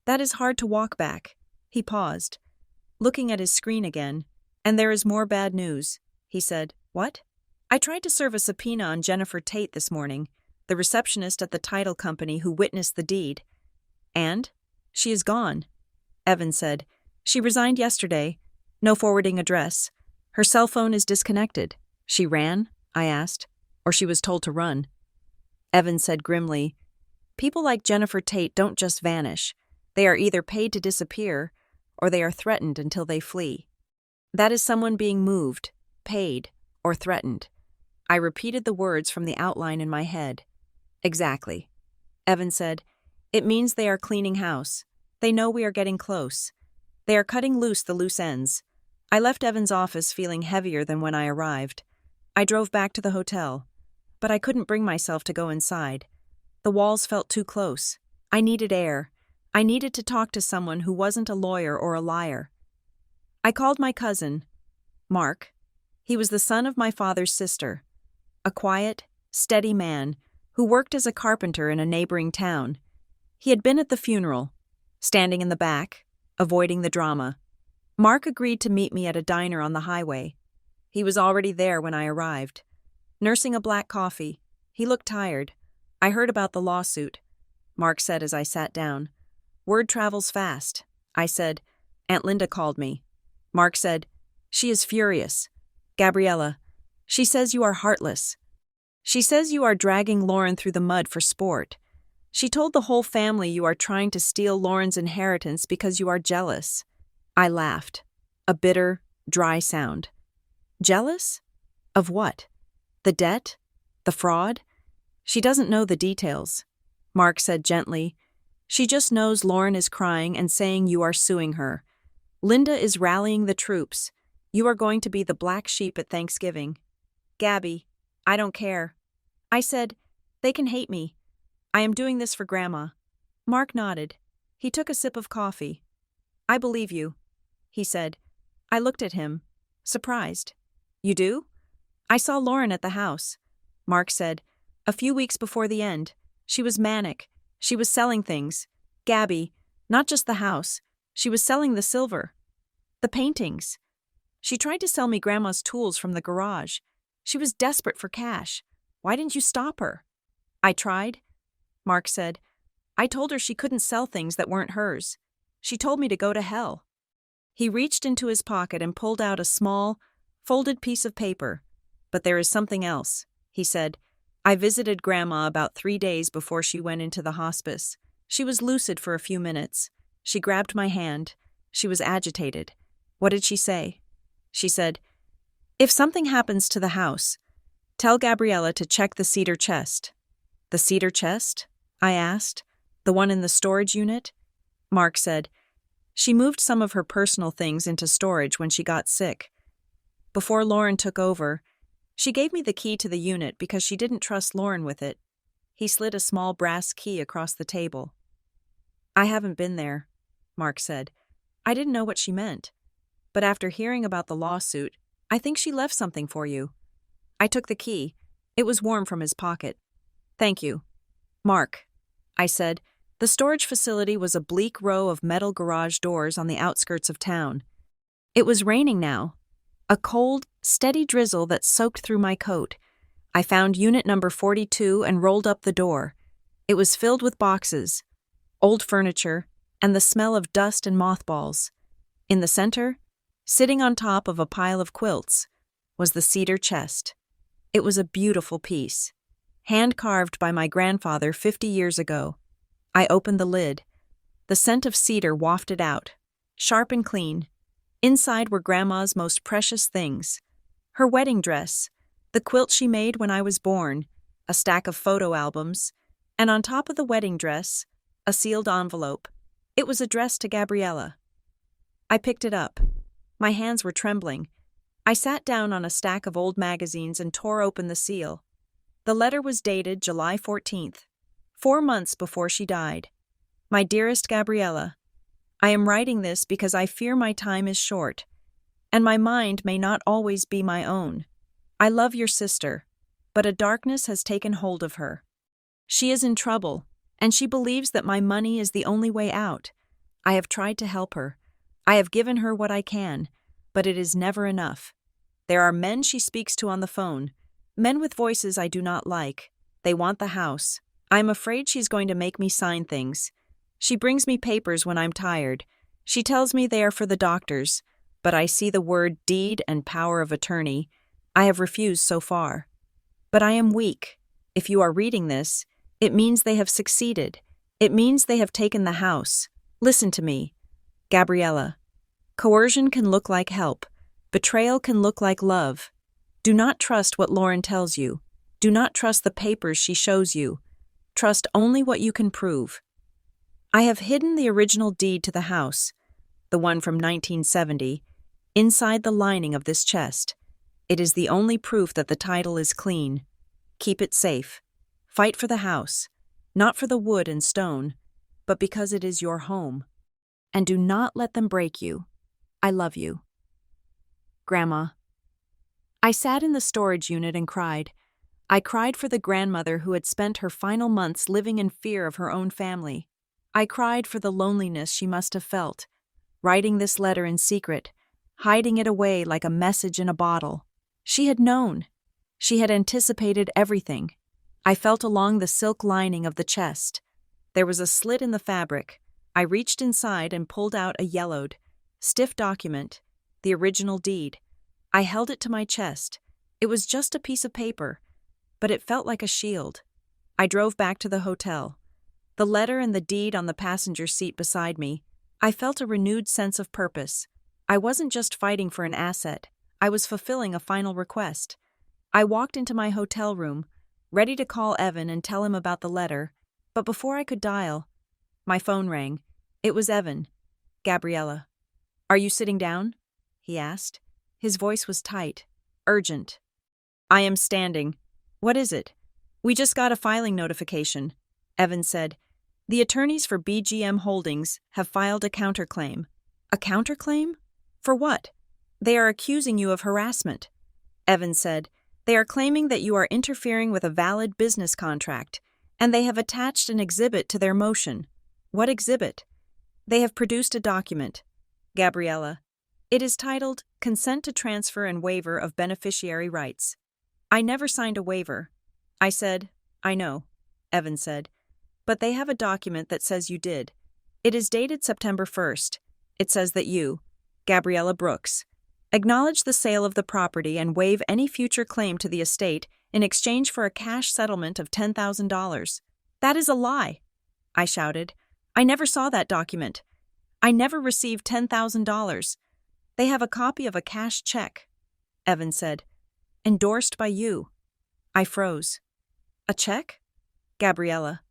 That is hard to walk back. He paused, looking at his screen again. And there is more bad news, he said. What? I tried to serve a subpoena on Jennifer Tate this morning, the receptionist at the title company who witnessed the deed. And? She is gone, Evan said. She resigned yesterday. No forwarding address. Her cell phone is disconnected. She ran? I asked. Or she was told to run. Evan said grimly, people like Jennifer Tate don't just vanish. They are either paid to disappear, or they are threatened until they flee. That is someone being moved, paid, or threatened. I repeated the words from the outline in my head. Exactly. Evan said, it means they are cleaning house. They know we are getting close. They are cutting loose the loose ends. I left Evan's office feeling heavier than when I arrived. I drove back to the hotel, but I couldn't bring myself to go inside. The walls felt too close. I needed air. I needed to talk to someone who wasn't a lawyer or a liar. I called my cousin, Mark. He was the son of my father's sister, a quiet, steady man who worked as a carpenter in a neighboring town. He had been at the funeral, standing in the back, avoiding the drama. Mark agreed to meet me at a diner on the highway. He was already there when I arrived. Nursing a black coffee. He looked tired. I heard about the lawsuit, Mark said as I sat down. Word travels fast. I said, Aunt Linda called me. Mark said, she is furious. Gabriella, she says you are heartless. She says you are dragging Lauren through the mud for sport. She told the whole family you are trying to steal Lauren's inheritance because you are jealous. I laughed. A bitter, dry sound. Jealous? Of what? The debt? The fraud? She doesn't know the details. Mark said gently. She just knows Lauren is crying and saying you are suing her. Linda is rallying the troops. You are going to be the black sheep at Thanksgiving. Gabby, I don't care. I said, they can hate me. I am doing this for Grandma. Mark nodded. He took a sip of coffee. I believe you, he said. I looked at him, surprised. You do? I saw Lauren at the house. Mark said, a few weeks before the end. She was manic. She was selling things. Gabby, not just the house. She was selling the silver. The paintings. She tried to sell me Grandma's tools from the garage. She was desperate for cash. Why didn't you stop her? I tried, Mark said. I told her she couldn't sell things that weren't hers. She told me to go to hell. He reached into his pocket and pulled out a small, folded piece of paper. But there is something else, he said. I visited Grandma about 3 days before she went into the hospice. She was lucid for a few minutes. She grabbed my hand. She was agitated. What did she say? She said, if something happens to the house, tell Gabriella to check the cedar chest. The cedar chest? I asked. The one in the storage unit? Mark said, she moved some of her personal things into storage when she got sick. Before Lauren took over, she gave me the key to the unit because she didn't trust Lauren with it. He slid a small brass key across the table. I haven't been there, Mark said. I didn't know what she meant. But after hearing about the lawsuit, I think she left something for you. I took the key. It was warm from his pocket. Thank you. Mark, I said. The storage facility was a bleak row of metal garage doors on the outskirts of town. It was raining now. A cold, steady drizzle that soaked through my coat. I found unit number 42 and rolled up the door. It was filled with boxes, old furniture, and the smell of dust and mothballs. In the center, sitting on top of a pile of quilts, was the cedar chest. It was a beautiful piece, hand-carved by my grandfather 50 years ago. I opened the lid. The scent of cedar wafted out, sharp and clean. Inside were Grandma's most precious things. Her wedding dress, the quilt she made when I was born, a stack of photo albums, and on top of the wedding dress, a sealed envelope. It was addressed to Gabriella. I picked it up. My hands were trembling. I sat down on a stack of old magazines and tore open the seal. The letter was dated July 14th, 4 months before she died. My dearest Gabriella, I am writing this because I fear my time is short, and my mind may not always be my own. I love your sister, but a darkness has taken hold of her. She is in trouble, and she believes that my money is the only way out. I have tried to help her. I have given her what I can, but it is never enough. There are men she speaks to on the phone, men with voices I do not like. They want the house. I am afraid she's going to make me sign things. She brings me papers when I'm tired. She tells me they are for the doctors, but I see the word deed and power of attorney. I have refused so far. But I am weak. If you are reading this, it means they have succeeded. It means they have taken the house. Listen to me. Gabriella, coercion can look like help. Betrayal can look like love. Do not trust what Lauren tells you. Do not trust the papers she shows you. Trust only what you can prove. I have hidden the original deed to the house, the one from 1970, inside the lining of this chest. It is the only proof that the title is clean. Keep it safe. Fight for the house, not for the wood and stone, but because it is your home. And do not let them break you. I love you. Grandma. I sat in the storage unit and cried. I cried for the grandmother who had spent her final months living in fear of her own family. I cried for the loneliness she must have felt, writing this letter in secret, hiding it away like a message in a bottle. She had known. She had anticipated everything. I felt along the silk lining of the chest. There was a slit in the fabric. I reached inside and pulled out a yellowed, stiff document, the original deed. I held it to my chest. It was just a piece of paper, but it felt like a shield. I drove back to the hotel. The letter and the deed on the passenger seat beside me. I felt a renewed sense of purpose. I wasn't just fighting for an asset. I was fulfilling a final request. I walked into my hotel room, ready to call Evan and tell him about the letter, but before I could dial, my phone rang. It was Evan. "Gabriella. Are you sitting down?" he asked. His voice was tight, urgent. "I am standing. What is it?" "We just got a filing notification," Evan said. "The attorneys for BGM Holdings have filed a counterclaim." "A counterclaim? For what?" "They are accusing you of harassment," Evan said. "They are claiming that you are interfering with a valid business contract, and they have attached an exhibit to their motion." "What exhibit?" "They have produced a document, Gabriella. It is titled Consent to Transfer and Waiver of Beneficiary Rights." "I never signed a waiver." I said, "I know," Evan said. "But they have a document that says you did. It is dated September 1st. It says that you, Gabriella Brooks, acknowledge the sale of the property and waive any future claim to the estate in exchange for a cash settlement of $10,000. "That is a lie," I shouted. "I never saw that document. I never received $10,000. They have a copy of a cash check," Evan said. "Endorsed by you." I froze. "A check?" "Gabriella,"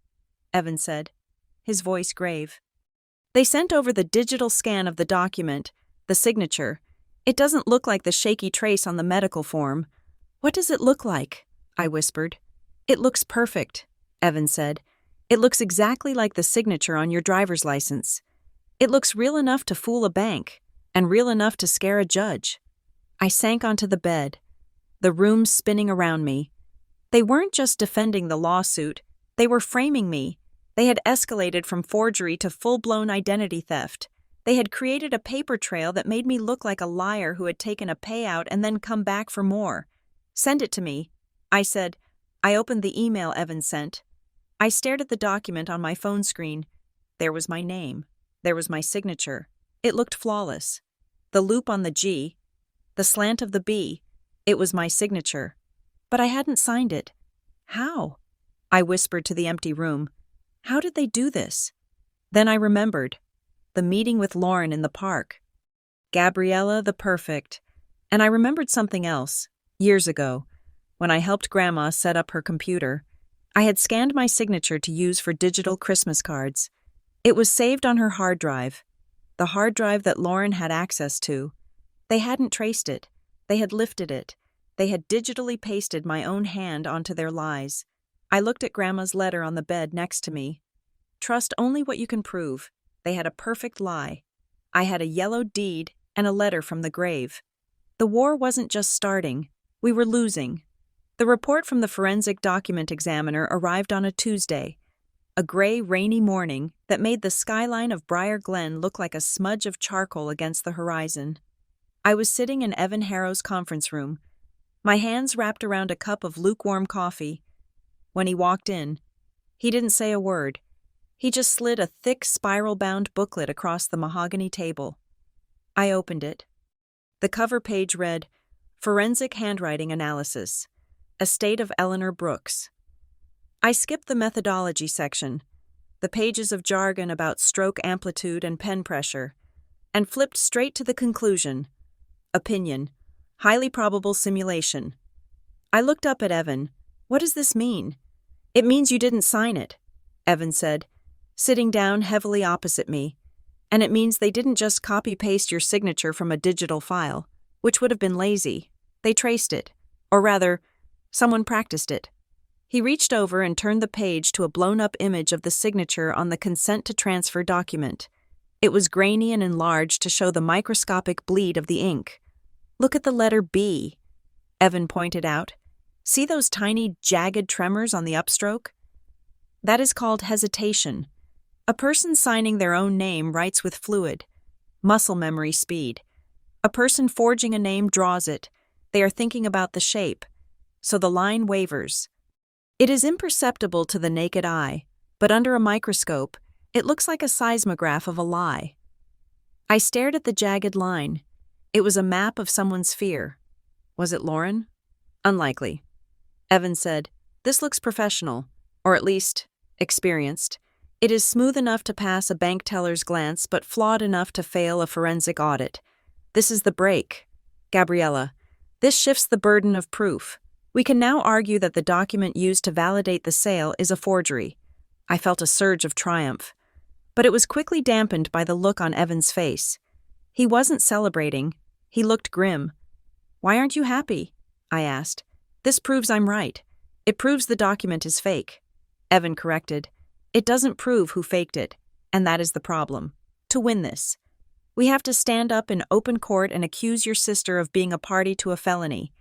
Evan said, his voice grave. "They sent over the digital scan of the document, the signature. It doesn't look like the shaky trace on the medical form." "What does it look like?" I whispered. "It looks perfect," Evan said. "It looks exactly like the signature on your driver's license. It looks real enough to fool a bank, and real enough to scare a judge." I sank onto the bed, the room spinning around me. They weren't just defending the lawsuit, they were framing me. They had escalated from forgery to full-blown identity theft. They had created a paper trail that made me look like a liar who had taken a payout and then come back for more. "Send it to me," I said. I opened the email Evan sent. I stared at the document on my phone screen. There was my name. There was my signature. It looked flawless. The loop on the G, the slant of the B, it was my signature. But I hadn't signed it. "How?" I whispered to the empty room. "How did they do this?" Then I remembered. The meeting with Lauren in the park. Gabriella the perfect. And I remembered something else. Years ago, when I helped Grandma set up her computer, I had scanned my signature to use for digital Christmas cards. It was saved on her hard drive, the hard drive that Lauren had access to. They hadn't traced it. They had lifted it. They had digitally pasted my own hand onto their lies. I looked at Grandma's letter on the bed next to me. Trust only what you can prove. They had a perfect lie. I had a yellow deed and a letter from the grave. The war wasn't just starting. We were losing. The report from the forensic document examiner arrived on a Tuesday, a gray, rainy morning that made the skyline of Briar Glen look like a smudge of charcoal against the horizon. I was sitting in Evan Harrow's conference room, my hands wrapped around a cup of lukewarm coffee. When he walked in, he didn't say a word. He just slid a thick, spiral-bound booklet across the mahogany table. I opened it. The cover page read, Forensic Handwriting Analysis, Estate of Eleanor Brooks. I skipped the methodology section, the pages of jargon about stroke amplitude and pen pressure, and flipped straight to the conclusion. Opinion, highly probable simulation. I looked up at Evan. "What does this mean?" "It means you didn't sign it," Evan said, sitting down heavily opposite me. "And it means they didn't just copy-paste your signature from a digital file, which would have been lazy. They traced it. Or rather, someone practiced it." He reached over and turned the page to a blown-up image of the signature on the consent to transfer document. It was grainy and enlarged to show the microscopic bleed of the ink. "Look at the letter B," Evan pointed out. "See those tiny, jagged tremors on the upstroke? That is called hesitation. A person signing their own name writes with fluid, muscle memory speed. A person forging a name draws it. They are thinking about the shape, so the line wavers. It is imperceptible to the naked eye, but under a microscope, it looks like a seismograph of a lie. I stared at the jagged line. It was a map of someone's fear. Was it Lauren? Unlikely. Evan said, "This looks professional, or at least experienced. It is smooth enough to pass a bank teller's glance, but flawed enough to fail a forensic audit. This is the break. Gabriella, this shifts the burden of proof. We can now argue that the document used to validate the sale is a forgery." I felt a surge of triumph, but it was quickly dampened by the look on Evan's face. He wasn't celebrating. He looked grim. "Why aren't you happy?" I asked. "This proves I'm right. It proves the document is fake." Evan corrected. "It doesn't prove who faked it, and that is the problem. To win this, we have to stand up in open court and accuse your sister of being a party to a felony.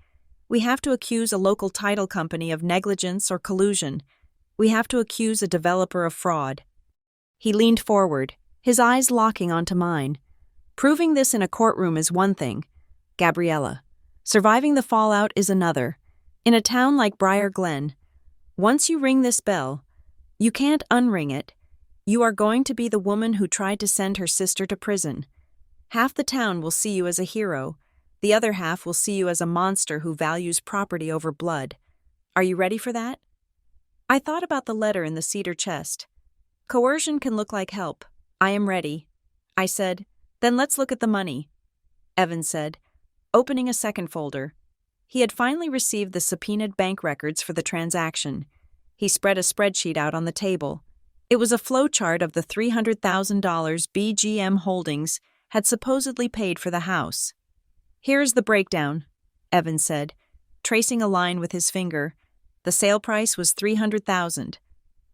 We have to accuse a local title company of negligence or collusion. We have to accuse a developer of fraud." He leaned forward, his eyes locking onto mine. "Proving this in a courtroom is one thing, Gabriella. Surviving the fallout is another. In a town like Briar Glen, once you ring this bell, you can't unring it. You are going to be the woman who tried to send her sister to prison. Half the town will see you as a hero. The other half will see you as a monster who values property over blood. Are you ready for that?" I thought about the letter in the cedar chest. Coercion can look like help. I am ready. I said, "Then let's look at the money." Evan said, opening a second folder. He had finally received the subpoenaed bank records for the transaction. He spread a spreadsheet out on the table. It was a flowchart of the $300,000 BGM Holdings had supposedly paid for the house. "Here's the breakdown," Evan said, tracing a line with his finger. "The sale price was $300,000.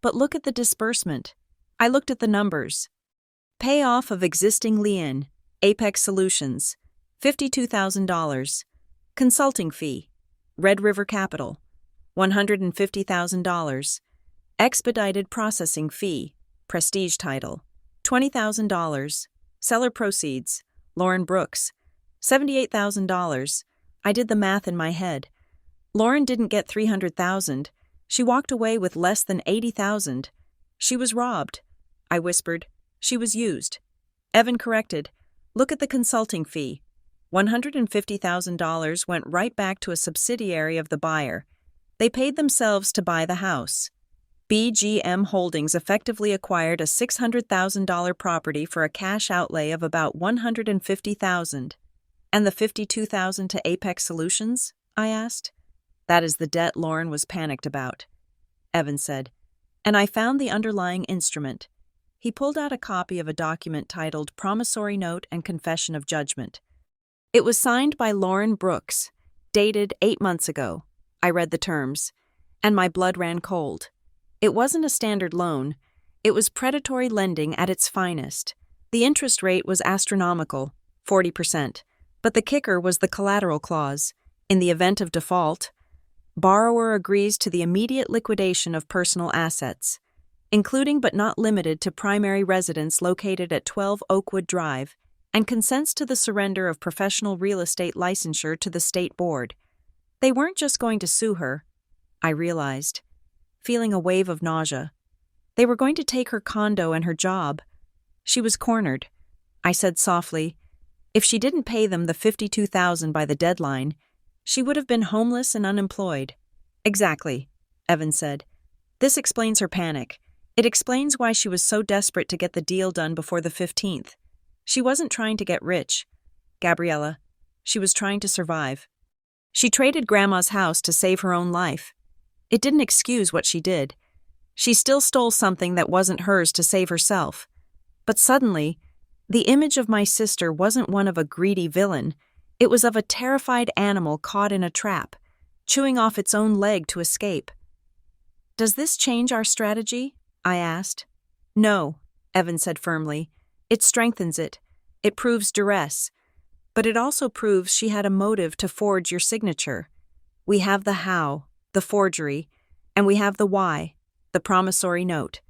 But look at the disbursement." I looked at the numbers. Payoff of existing lien, Apex Solutions, $52,000. Consulting fee, Red River Capital, $150,000. Expedited processing fee, Prestige Title, $20,000. Seller proceeds, Lauren Brooks, $78,000. I did the math in my head. Lauren didn't get $300,000. She walked away with less than $80,000. She was robbed. I whispered. She was used. Evan corrected. "Look at the consulting fee. $150,000 went right back to a subsidiary of the buyer. They paid themselves to buy the house. BGM Holdings effectively acquired a $600,000 property for a cash outlay of about $150,000. And the $52,000 to Apex Solutions?" I asked. "That is the debt Lauren was panicked about," Evan said. "And I found the underlying instrument." He pulled out a copy of a document titled Promissory Note and Confession of Judgment. It was signed by Lauren Brooks, dated 8 months ago. I read the terms, and my blood ran cold. It wasn't a standard loan. It was predatory lending at its finest. The interest rate was astronomical, 40%. But the kicker was the collateral clause. In the event of default, borrower agrees to the immediate liquidation of personal assets, including but not limited to primary residence located at 12 Oakwood Drive, and consents to the surrender of professional real estate licensure to the state board. They weren't just going to sue her, I realized, feeling a wave of nausea. They were going to take her condo and her job. She was cornered. I said softly, if she didn't pay them the $52,000 by the deadline, she would have been homeless and unemployed. Exactly, Evan said. This explains her panic. It explains why she was so desperate to get the deal done before the 15th. She wasn't trying to get rich, Gabriella. She was trying to survive. She traded Grandma's house to save her own life. It didn't excuse what she did. She still stole something that wasn't hers to save herself. But suddenly, the image of my sister wasn't one of a greedy villain. It was of a terrified animal caught in a trap, chewing off its own leg to escape. Does this change our strategy? I asked. No, Evan said firmly. It strengthens it. It proves duress. But it also proves she had a motive to forge your signature. We have the how, the forgery, and we have the why, the promissory note.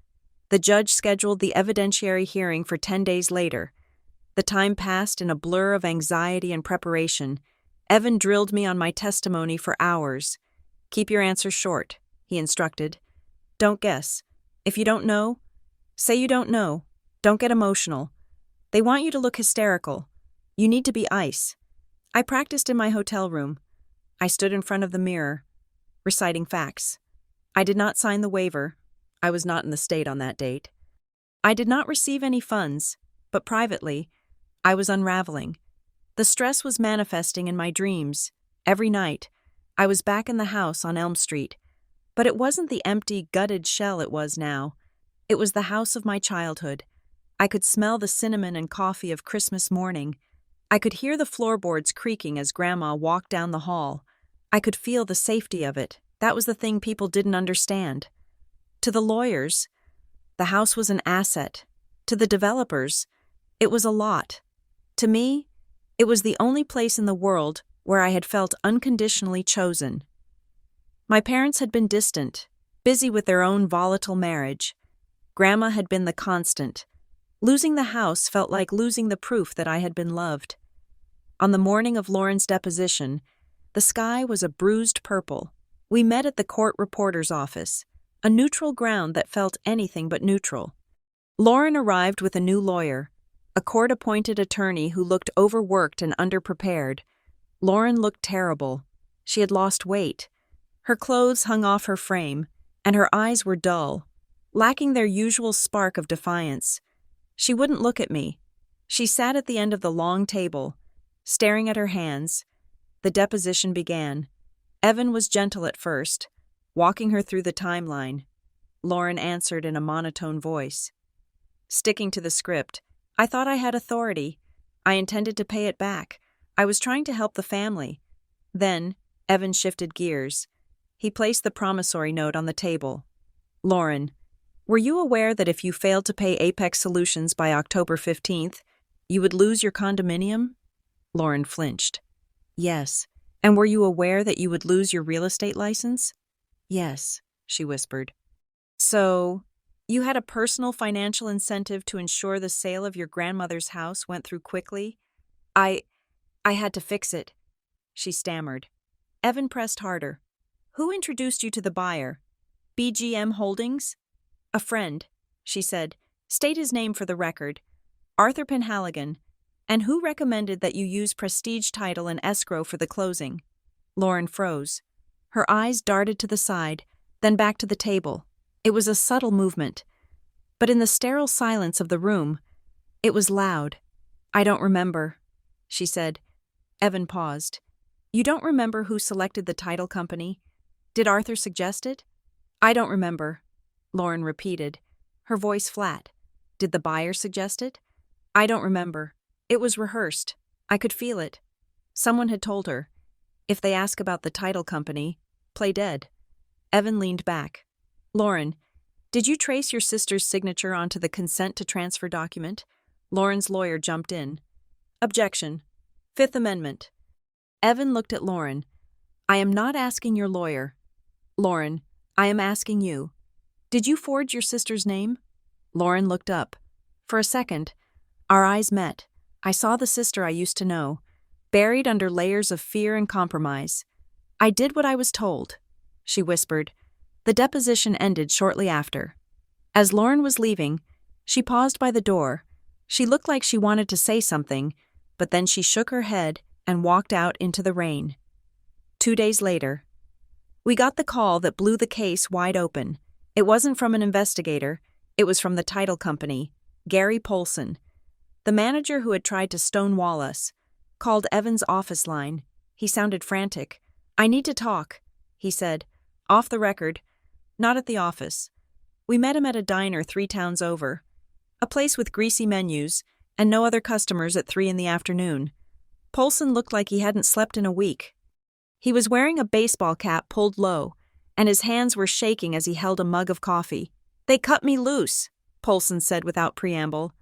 The judge scheduled the evidentiary hearing for 10 days later. The time passed in a blur of anxiety and preparation. Evan drilled me on my testimony for hours. "Keep your answers short," he instructed. "Don't guess. If you don't know, say you don't know. Don't get emotional. They want you to look hysterical. You need to be ice." I practiced in my hotel room. I stood in front of the mirror, reciting facts. I did not sign the waiver. I was not in the state on that date. I did not receive any funds, but privately, I was unraveling. The stress was manifesting in my dreams. Every night, I was back in the house on Elm Street. But it wasn't the empty, gutted shell it was now. It was the house of my childhood. I could smell the cinnamon and coffee of Christmas morning. I could hear the floorboards creaking as Grandma walked down the hall. I could feel the safety of it. That was the thing people didn't understand. To the lawyers, the house was an asset. To the developers, it was a lot. To me, it was the only place in the world where I had felt unconditionally chosen. My parents had been distant, busy with their own volatile marriage. Grandma had been the constant. Losing the house felt like losing the proof that I had been loved. On the morning of Lauren's deposition, the sky was a bruised purple. We met at the court reporter's office, a neutral ground that felt anything but neutral. Lauren arrived with a new lawyer, a court-appointed attorney who looked overworked and underprepared. Lauren looked terrible. She had lost weight. Her clothes hung off her frame, and her eyes were dull, lacking their usual spark of defiance. She wouldn't look at me. She sat at the end of the long table, staring at her hands. The deposition began. Evan was gentle at first, walking her through the timeline. Lauren answered in a monotone voice. Sticking to the script, I thought I had authority. I intended to pay it back. I was trying to help the family. Then, Evan shifted gears. He placed the promissory note on the table. "Lauren, were you aware that if you failed to pay Apex Solutions by October 15th, you would lose your condominium?" Lauren flinched. "Yes. And were you aware that you would lose your real estate license?" "Yes," she whispered. "So, you had a personal financial incentive to ensure the sale of your grandmother's house went through quickly?" I had to fix it," she stammered. Evan pressed harder. "Who introduced you to the buyer? BGM Holdings?" "A friend," she said. "State his name for the record." "Arthur Penhaligon. And who recommended that you use prestige title and escrow for the closing?" Lauren froze. Her eyes darted to the side, then back to the table. It was a subtle movement. But in the sterile silence of the room, it was loud. "I don't remember," she said. Evan paused. "You don't remember who selected the title company? Did Arthur suggest it?" "I don't remember," Lauren repeated, her voice flat. "Did the buyer suggest it?" "I don't remember. It was rehearsed. I could feel it." Someone had told her, "If they ask about the title company, play dead." Evan leaned back. "Lauren, did you trace your sister's signature onto the consent to transfer document?" Lauren's lawyer jumped in. "Objection. Fifth Amendment." Evan looked at Lauren. "I am not asking your lawyer. Lauren, I am asking you. Did you forge your sister's name?" Lauren looked up. For a second, our eyes met. I saw the sister I used to know, buried under layers of fear and compromise. "I did what I was told," she whispered. The deposition ended shortly after. As Lauren was leaving, she paused by the door. She looked like she wanted to say something, but then she shook her head and walked out into the rain. 2 days later, we got the call that blew the case wide open. It wasn't from an investigator. It was from the title company, Gary Polson. The manager who had tried to stonewall us called Evan's office line. He sounded frantic. "I need to talk," he said. "Off the record. Not at the office." We met him at a diner 3 towns over. A place with greasy menus and no other customers at 3 in the afternoon. Polson looked like he hadn't slept in a week. He was wearing a baseball cap pulled low, and his hands were shaking as he held a mug of coffee. "They cut me loose," Polson said without preamble.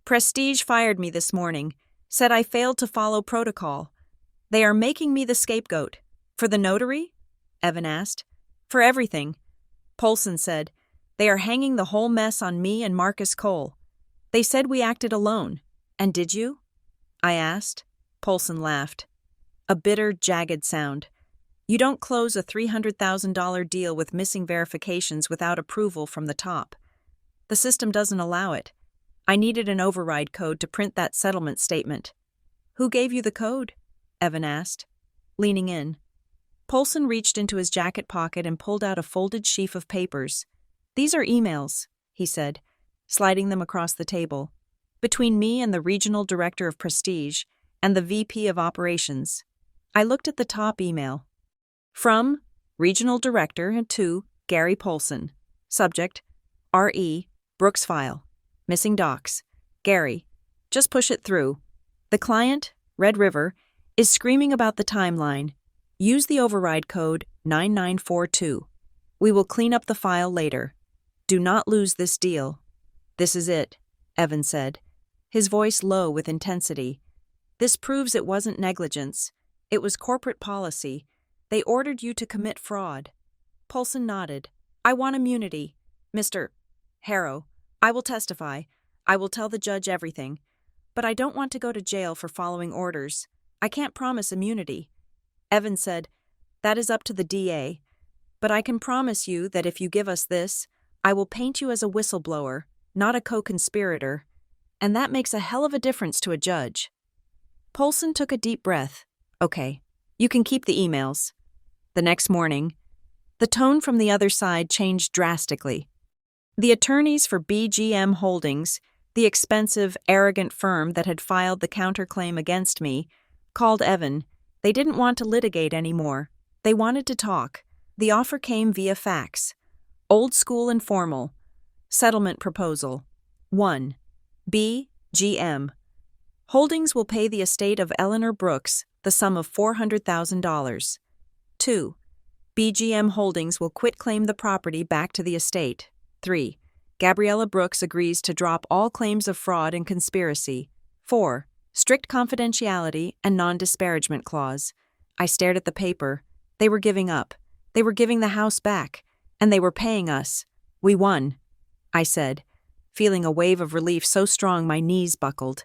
"Prestige fired me this morning, said I failed to follow protocol. They are making me the scapegoat." "For the notary?" Evan asked. "For everything," Polson said. They are hanging the whole mess on me and Marcus Cole. They said we acted alone. And did you? I asked. Polson laughed. A bitter, jagged sound. You don't close a $300,000 deal with missing verifications without approval from the top. The system doesn't allow it. I needed an override code to print that settlement statement. Who gave you the code? Evan asked, leaning in. Polson reached into his jacket pocket and pulled out a folded sheaf of papers. These are emails, he said, sliding them across the table, between me and the regional director of prestige and the VP of operations. I looked at the top email. From Regional Director to Gary Polson. Subject, R.E. Brooks File. Missing docs. Gary. Just push it through. The client, Red River, is screaming about the timeline. Use the override code 9942. We will clean up the file later. Do not lose this deal. This is it, Evan said, his voice low with intensity. This proves it wasn't negligence. It was corporate policy. They ordered you to commit fraud. Polson nodded. I want immunity. Mr. Harrow, I will testify. I will tell the judge everything. But I don't want to go to jail for following orders. I can't promise immunity. Evan said, that is up to the DA. But I can promise you that if you give us this, I will paint you as a whistleblower, not a co-conspirator. And that makes a hell of a difference to a judge. Polson took a deep breath. Okay, you can keep the emails. The next morning, the tone from the other side changed drastically. The attorneys for BGM Holdings, the expensive, arrogant firm that had filed the counterclaim against me, called Evan. They didn't want to litigate anymore. They wanted to talk. The offer came via fax. Old school and formal. Settlement proposal. 1. BGM Holdings will pay the estate of Eleanor Brooks the sum of $400,000. 2. BGM Holdings will quit-claim the property back to the estate. 3. Gabriella Brooks agrees to drop all claims of fraud and conspiracy. 4. Strict confidentiality and non-disparagement clause. I stared at the paper. They were giving up. They were giving the house back. And they were paying us. We won, I said, feeling a wave of relief so strong my knees buckled.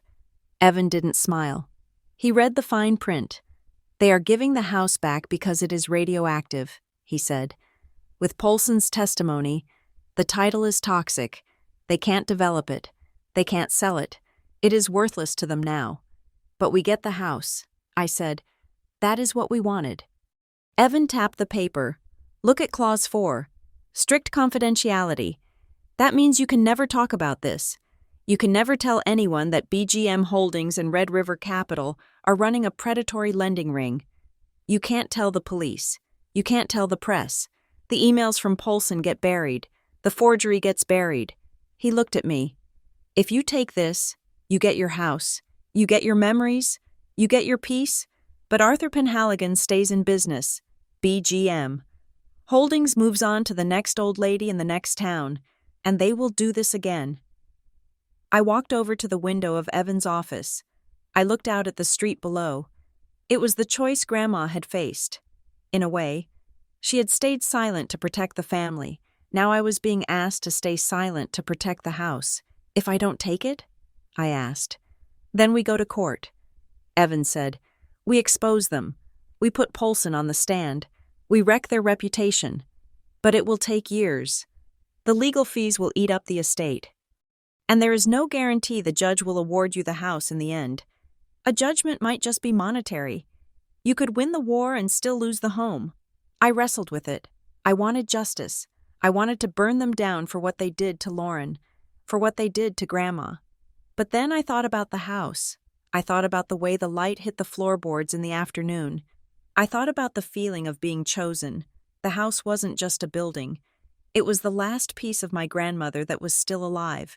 Evan didn't smile. He read the fine print. They are giving the house back because it is radioactive, he said. With Polson's testimony, the title is toxic. They can't develop it. They can't sell it. It is worthless to them now. But we get the house, I said. That is what we wanted. Evan tapped the paper. Look at Clause 4. Strict confidentiality. That means you can never talk about this. You can never tell anyone that BGM Holdings and Red River Capital are running a predatory lending ring. You can't tell the police. You can't tell the press. The emails from Polson get buried. The forgery gets buried. He looked at me. If you take this, you get your house. You get your memories. You get your peace. But Arthur Penhaligon stays in business. BGM. Holdings moves on to the next old lady in the next town, and they will do this again. I walked over to the window of Evan's office. I looked out at the street below. It was the choice Grandma had faced. In a way, she had stayed silent to protect the family. Now I was being asked to stay silent to protect the house. If I don't take it? I asked. Then we go to court. Evan said, we expose them. We put Polson on the stand. We wreck their reputation. But it will take years. The legal fees will eat up the estate. And there is no guarantee the judge will award you the house in the end. A judgment might just be monetary. You could win the war and still lose the home. I wrestled with it. I wanted justice. I wanted to burn them down for what they did to Lauren, for what they did to Grandma. But then I thought about the house. I thought about the way the light hit the floorboards in the afternoon. I thought about the feeling of being chosen. The house wasn't just a building. It was the last piece of my grandmother that was still alive.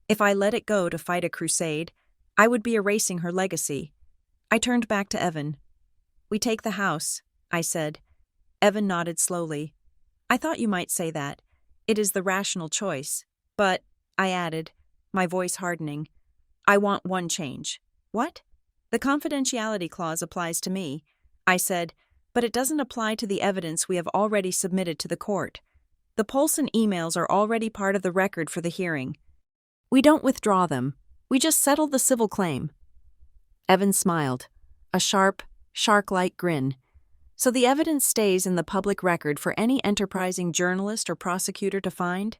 If I let it go to fight a crusade, I would be erasing her legacy. I turned back to Evan. We take the house, I said. Evan nodded slowly. I thought you might say that. It is the rational choice. But, I added, my voice hardening, I want one change. What? The confidentiality clause applies to me, I said, but it doesn't apply to the evidence we have already submitted to the court. The The Polson emails are already part of the record for the hearing. We don't withdraw them. We just settle the civil claim." Evan smiled, a sharp, shark-like grin. "So the evidence stays in the public record for any enterprising journalist or prosecutor to find?"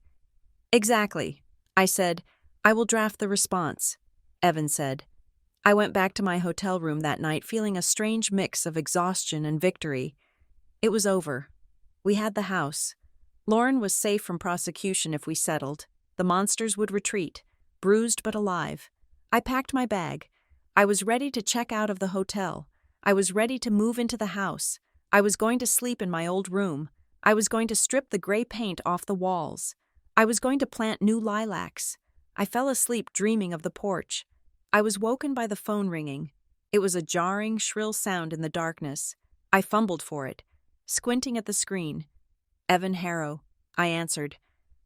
"Exactly," I said. "I will draft the response," Evan said. I went back to my hotel room that night feeling a strange mix of exhaustion and victory. It was over. We had the house. Lauren was safe from prosecution if we settled. The monsters would retreat, bruised but alive. I packed my bag. I was ready to check out of the hotel. I was ready to move into the house. I was going to sleep in my old room. I was going to strip the gray paint off the walls. I was going to plant new lilacs. I fell asleep dreaming of the porch. I was woken by the phone ringing. It was a jarring, shrill sound in the darkness. I fumbled for it, squinting at the screen. "Evan Harrow," I answered,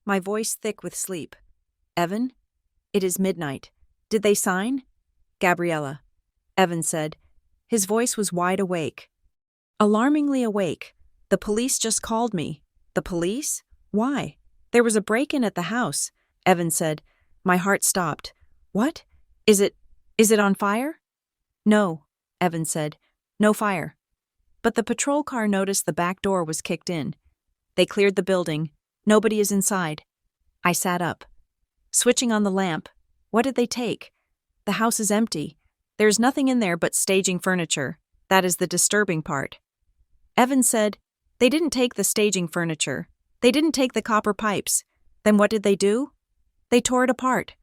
my voice thick with sleep. "Evan? It is midnight. Did they sign?" "Gabriella," Evan said. His voice was wide awake. Alarmingly awake. "The police just called me." "The police? Why?" "There was a break-in at the house," Evan said. My heart stopped. "What? Is it on fire?" "No," Evan said. "No fire." But the patrol car noticed the back door was kicked in. They cleared the building. Nobody is inside. I sat up. Switching on the lamp. What did they take? The house is empty. There is nothing in there but staging furniture. That is the disturbing part. Evan said, "They didn't take the staging furniture. They didn't take the copper pipes. Then what did they do? They tore it apart."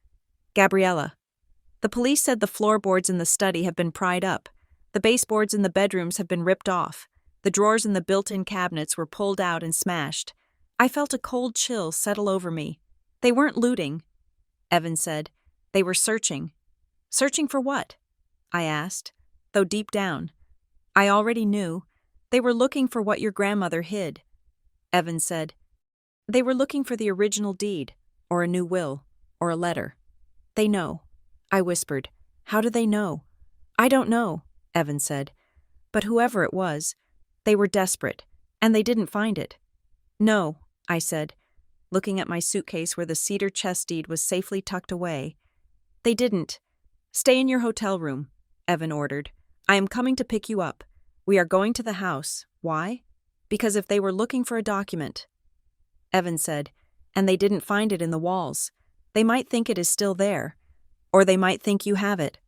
"Gabriella." "The police said the floorboards in the study have been pried up. The baseboards in the bedrooms have been ripped off. The drawers in the built-in cabinets were pulled out and smashed. I felt a cold chill settle over me. They weren't looting," Evan said. "They were searching." "Searching for what?" I asked, though deep down, I already knew. "They were looking for what your grandmother hid," Evan said. "They were looking for the original deed, or a new will, or a letter." "They know," I whispered. "How do they know?" "I don't know," Evan said. "But whoever it was, they were desperate, and they didn't find it." "No," I said, looking at my suitcase where the cedar chest deed was safely tucked away. "They didn't. Stay in your hotel room," Evan ordered. "I am coming to pick you up. We are going to the house. Why? Because if they were looking for a document," Evan said, "and they didn't find it in the walls, they might think it is still there, or they might think you have it."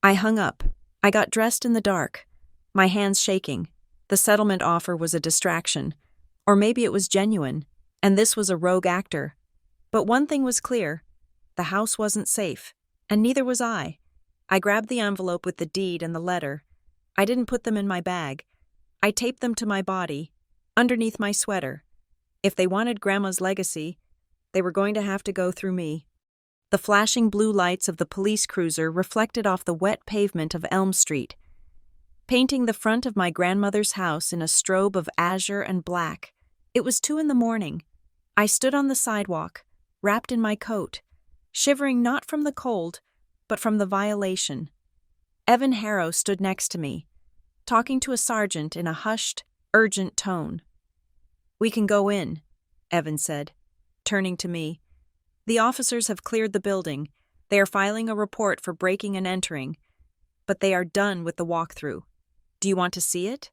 I hung up. I got dressed in the dark, my hands shaking. The settlement offer was a distraction, or maybe it was genuine, and this was a rogue actor. But one thing was clear: the house wasn't safe, and neither was I. I grabbed the envelope with the deed and the letter. I didn't put them in my bag. I taped them to my body, underneath my sweater. If they wanted Grandma's legacy, they were going to have to go through me. The flashing blue lights of the police cruiser reflected off the wet pavement of Elm Street, painting the front of my grandmother's house in a strobe of azure and black. It was 2 a.m. I stood on the sidewalk, wrapped in my coat, shivering not from the cold, but from the violation. Evan Harrow stood next to me, talking to a sergeant in a hushed, urgent tone. "We can go in," Evan said, turning to me. "The officers have cleared the building. They are filing a report for breaking and entering, but they are done with the walkthrough. Do you want to see it?"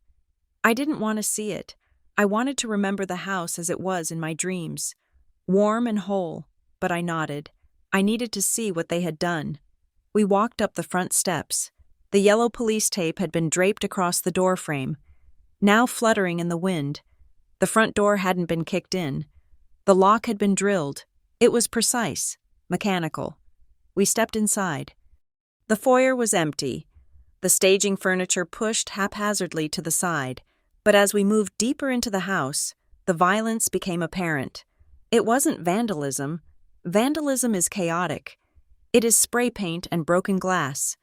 I didn't want to see it. I wanted to remember the house as it was in my dreams, warm and whole, but I nodded. I needed to see what they had done. We walked up the front steps. The yellow police tape had been draped across the door frame, now fluttering in the wind. The front door hadn't been kicked in. The lock had been drilled. It was precise, mechanical. We stepped inside. The foyer was empty, the staging furniture pushed haphazardly to the side, but as we moved deeper into the house, the violence became apparent. It wasn't vandalism. Vandalism is chaotic. It is spray paint and broken glass.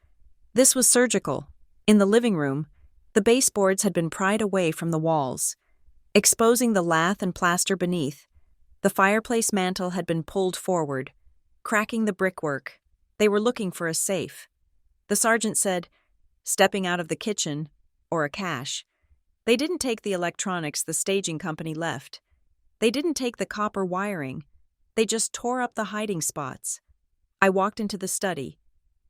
This was surgical. In the living room, the baseboards had been pried away from the walls, exposing the lath and plaster beneath. The fireplace mantel had been pulled forward, cracking the brickwork. They were looking for a safe. The sergeant said, "Stepping out of the kitchen, or a cache." They didn't take the electronics the staging company left. They didn't take the copper wiring. They just tore up the hiding spots. I walked into the study.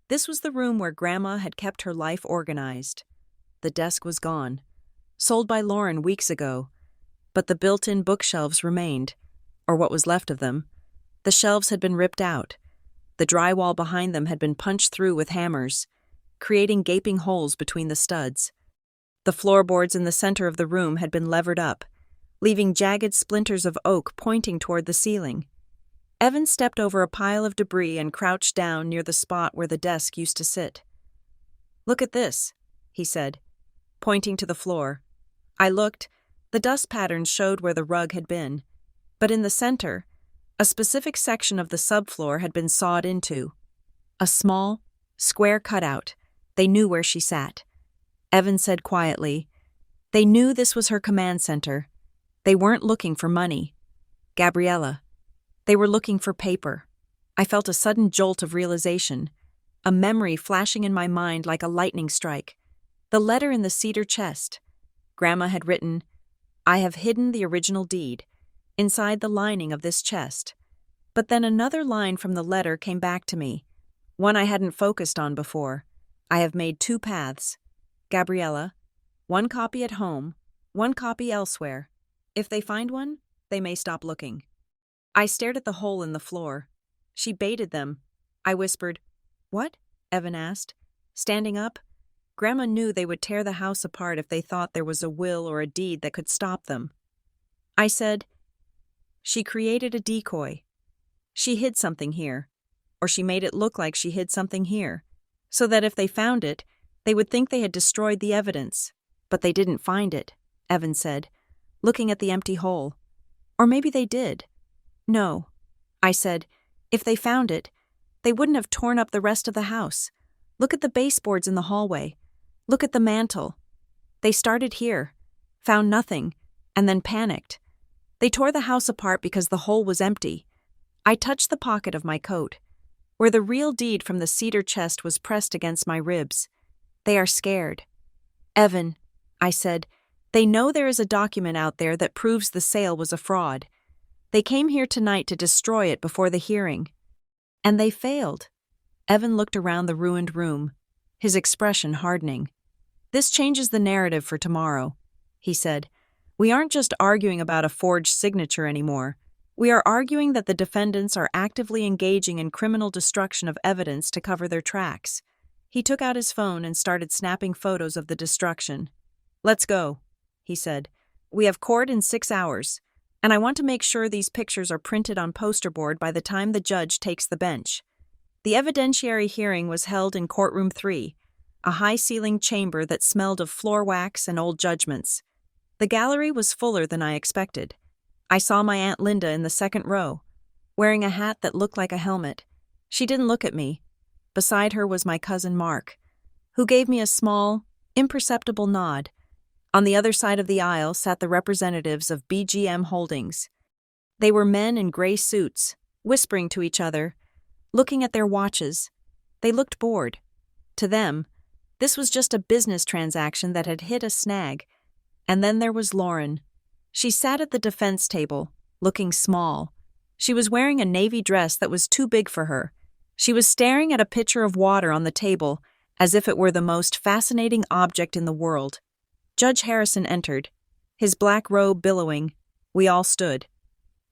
This was the room where Grandma had kept her life organized. The desk was gone. Sold by Lauren weeks ago. But the built-in bookshelves remained, or what was left of them. The shelves had been ripped out. The drywall behind them had been punched through with hammers, creating gaping holes between the studs. The floorboards in the center of the room had been levered up, leaving jagged splinters of oak pointing toward the ceiling. Evan stepped over a pile of debris and crouched down near the spot where the desk used to sit. "Look at this," he said, pointing to the floor. I looked. The dust patterns showed where the rug had been, but in the center, a specific section of the subfloor had been sawed into. A small, square cutout. They knew where she sat. Evan said quietly, "They knew this was her command center. They weren't looking for money. Gabriella. They were looking for paper." I felt a sudden jolt of realization, a memory flashing in my mind like a lightning strike. The letter in the cedar chest. Grandma had written, "I have hidden the original deed inside the lining of this chest." But then another line from the letter came back to me, one I hadn't focused on before. "I have made 2 paths. Gabriella, 1 copy at home, 1 copy elsewhere. If they find one, they may stop looking." I stared at the hole in the floor. She baited them. I whispered, "What?" Evan asked. Standing up, Grandma knew they would tear the house apart if they thought there was a will or a deed that could stop them. I said, "She created a decoy. She hid something here, or she made it look like she hid something here, so that if they found it, they would think they had destroyed the evidence. But they didn't find it," Evan said, looking at the empty hole. "Or maybe they did." "No," I said. "If they found it, they wouldn't have torn up the rest of the house. Look at the baseboards in the hallway. Look at the mantel. They started here, found nothing, and then panicked. They tore the house apart because the hole was empty." I touched the pocket of my coat, where the real deed from the cedar chest was pressed against my ribs. "They are scared." "Evan," I said, "they know there is a document out there that proves the sale was a fraud. They came here tonight to destroy it before the hearing. And they failed." Evan looked around the ruined room, his expression hardening. "This changes the narrative for tomorrow," he said. "We aren't just arguing about a forged signature anymore. We are arguing that the defendants are actively engaging in criminal destruction of evidence to cover their tracks." He took out his phone and started snapping photos of the destruction. "Let's go," he said. "We have court in 6 hours, and I want to make sure these pictures are printed on poster board by the time the judge takes the bench." The evidentiary hearing was held in Courtroom 3, a high-ceilinged chamber that smelled of floor wax and old judgments. The gallery was fuller than I expected. I saw my Aunt Linda in the second row, wearing a hat that looked like a helmet. She didn't look at me. Beside her was my cousin Mark, who gave me a small, imperceptible nod. On the other side of the aisle sat the representatives of BGM Holdings. They were men in gray suits, whispering to each other, looking at their watches. They looked bored. To them, this was just a business transaction that had hit a snag. And then there was Lauren. She sat at the defense table, looking small. She was wearing a navy dress that was too big for her. She was staring at a pitcher of water on the table, as if it were the most fascinating object in the world. Judge Harrison entered, his black robe billowing. We all stood.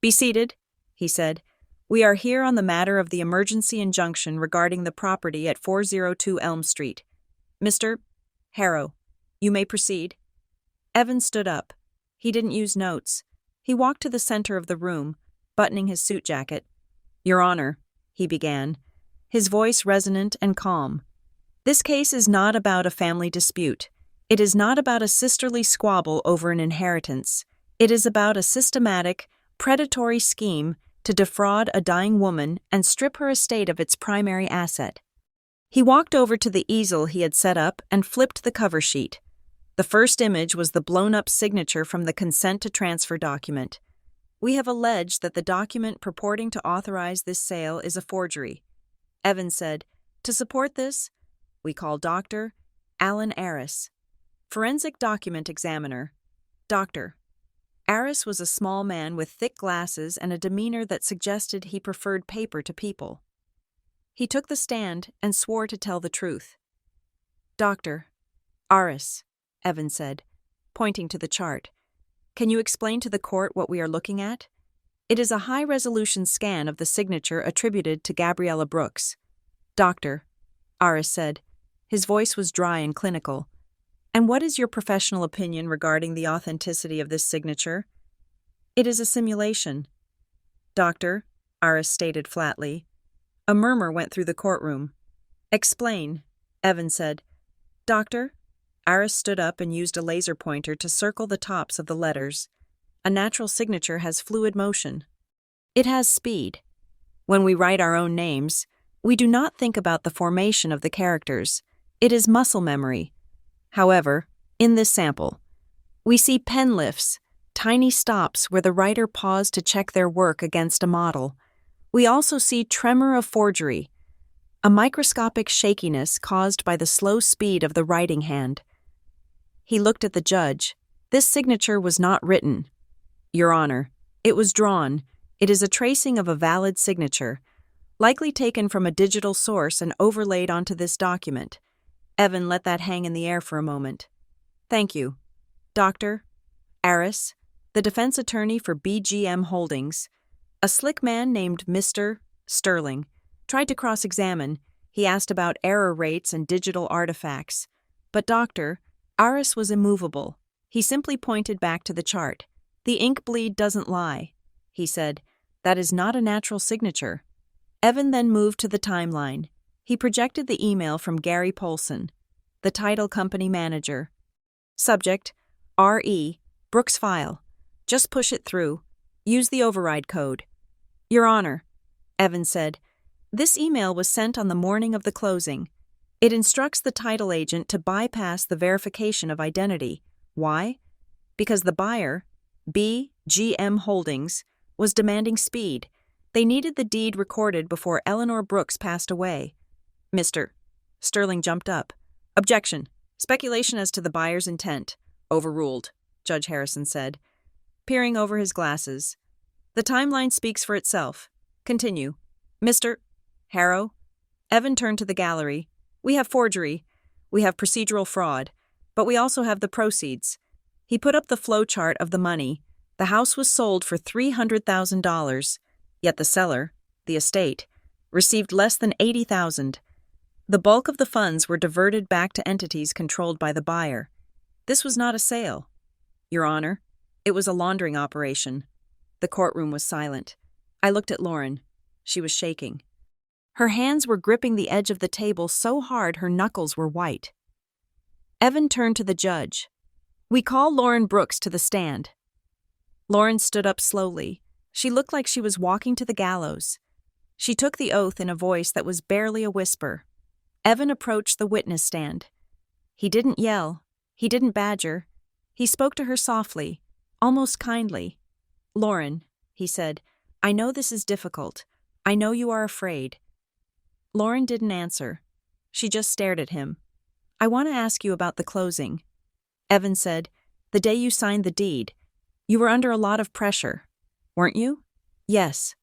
"Be seated," he said. "We are here on the matter of the emergency injunction regarding the property at 402 Elm Street. Mr. Harrow, you may proceed." Evan stood up. He didn't use notes. He walked to the center of the room, buttoning his suit jacket. "Your Honor," he began, his voice resonant and calm. "This case is not about a family dispute. It is not about a sisterly squabble over an inheritance. It is about a systematic, predatory scheme to defraud a dying woman and strip her estate of its primary asset." He walked over to the easel he had set up and flipped the cover sheet. The first image was the blown-up signature from the consent to transfer document. "We have alleged that the document purporting to authorize this sale is a forgery." Evan said, "To support this, we call Dr. Alan Aris, Forensic Document Examiner. Doctor." Aris was a small man with thick glasses and a demeanor that suggested he preferred paper to people. He took the stand and swore to tell the truth. "Dr. Aris," Evan said, pointing to the chart. "Can you explain to the court what we are looking at? It is a high-resolution scan of the signature attributed to Gabriella Brooks." "Doctor," Aris said. His voice was dry and clinical. "And what is your professional opinion regarding the authenticity of this signature?" "It is a simulation." "Doctor," Aris stated flatly. A murmur went through the courtroom. "Explain," Evan said. "Doctor?" Aris stood up and used a laser pointer to circle the tops of the letters. "A natural signature has fluid motion. It has speed. When we write our own names, we do not think about the formation of the characters. It is muscle memory. However, in this sample, we see pen lifts, tiny stops where the writer paused to check their work against a model. We also see tremor of forgery, a microscopic shakiness caused by the slow speed of the writing hand." He looked at the judge. "This signature was not written, Your Honor. It was drawn. It is a tracing of a valid signature, likely taken from a digital source and overlaid onto this document." Evan let that hang in the air for a moment. "Thank you. Dr. Aris, the defense attorney for BGM Holdings, a slick man named Mr. Sterling, tried to cross-examine. He asked about error rates and digital artifacts. But Dr. Aris was immovable. He simply pointed back to the chart. "The ink bleed doesn't lie," he said. "That is not a natural signature." Evan then moved to the timeline. He projected the email from Gary Polson, the title company manager. "Subject, R.E., Brooks file. Just push it through. Use the override code." "Your Honor," Evan said, "this email was sent on the morning of the closing. It instructs the title agent to bypass the verification of identity. Why? Because the buyer, BGM Holdings, was demanding speed. They needed the deed recorded before Eleanor Brooks passed away." "Mr. Sterling jumped up. "Objection. Speculation as to the buyer's intent. Overruled," Judge Harrison said, peering over his glasses. "The timeline speaks for itself. Continue." "Mr. Harrow?" Evan turned to the gallery. "We have forgery. We have procedural fraud. But we also have the proceeds." He put up the flow chart of the money. The house was sold for $300,000. Yet the seller, the estate, received less than $80,000. The bulk of the funds were diverted back to entities controlled by the buyer. This was not a sale, Your Honor. It was a laundering operation. The courtroom was silent. I looked at Lauren. She was shaking. Her hands were gripping the edge of the table so hard her knuckles were white. Evan turned to the judge. "We call Lauren Brooks to the stand." Lauren stood up slowly. She looked like she was walking to the gallows. She took the oath in a voice that was barely a whisper. Evan approached the witness stand. He didn't yell. He didn't badger. He spoke to her softly, almost kindly. "Lauren," he said, "I know this is difficult. I know you are afraid." Lauren didn't answer. She just stared at him. "I want to ask you about the closing." Evan said, "The day you signed the deed, you were under a lot of pressure, weren't you?" "Yes,"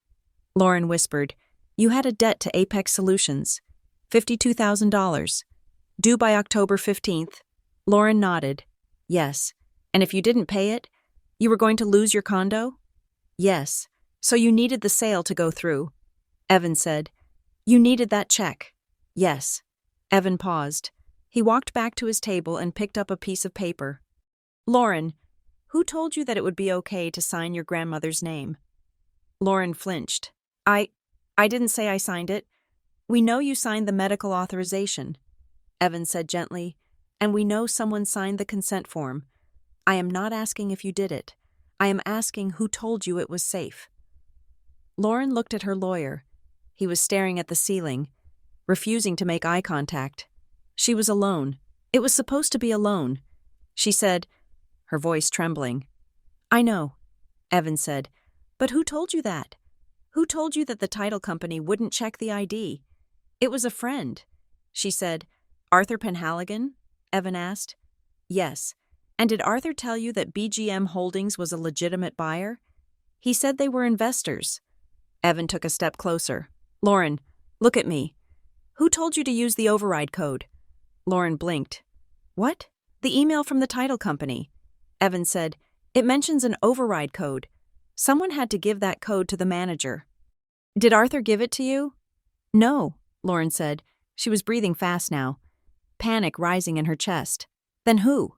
Lauren whispered. "You had a debt to Apex Solutions, $52,000. Due by October 15th. Lauren nodded. "Yes. And if you didn't pay it, you were going to lose your condo?" "Yes. So you needed the sale to go through." Evan said, "You needed that check." "Yes." Evan paused. He walked back to his table and picked up a piece of paper. "Lauren, who told you that it would be okay to sign your grandmother's name?" Lauren flinched. I didn't say I signed it. We know you signed the medical authorization," Evan said gently, "and we know someone signed the consent form. I am not asking if you did it. I am asking who told you it was safe." Lauren looked at her lawyer. He was staring at the ceiling, refusing to make eye contact. She was alone. It was supposed to be alone. She said, her voice trembling, "I know," Evan said, "but who told you that? Who told you that the title company wouldn't check the ID?" "It was a friend," she said. "Arthur Penhaligon?" Evan asked. "Yes, And did Arthur tell you that BGM Holdings was a legitimate buyer? He said they were investors. Evan took a step closer. Lauren, look at me. Who told you to use the override code? Lauren blinked. What? The email from the title company. Evan said, it mentions an override code. Someone had to give that code to the manager. Did Arthur give it to you? No, Lauren said. She was breathing fast now, panic rising in her chest. Then who?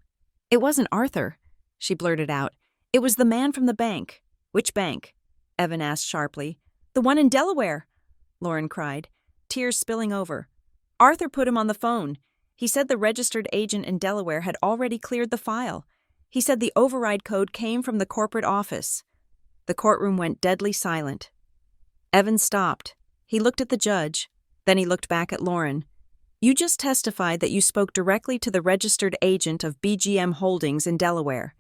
It wasn't Arthur, she blurted out. It was the man from the bank. Which bank? Evan asked sharply. The one in Delaware, Lauren cried, tears spilling over. Arthur put him on the phone. He said the registered agent in Delaware had already cleared the file. He said the override code came from the corporate office. The courtroom went deadly silent. Evan stopped. He looked at the judge. Then he looked back at Lauren. You just testified that you spoke directly to the registered agent of BGM Holdings in Delaware,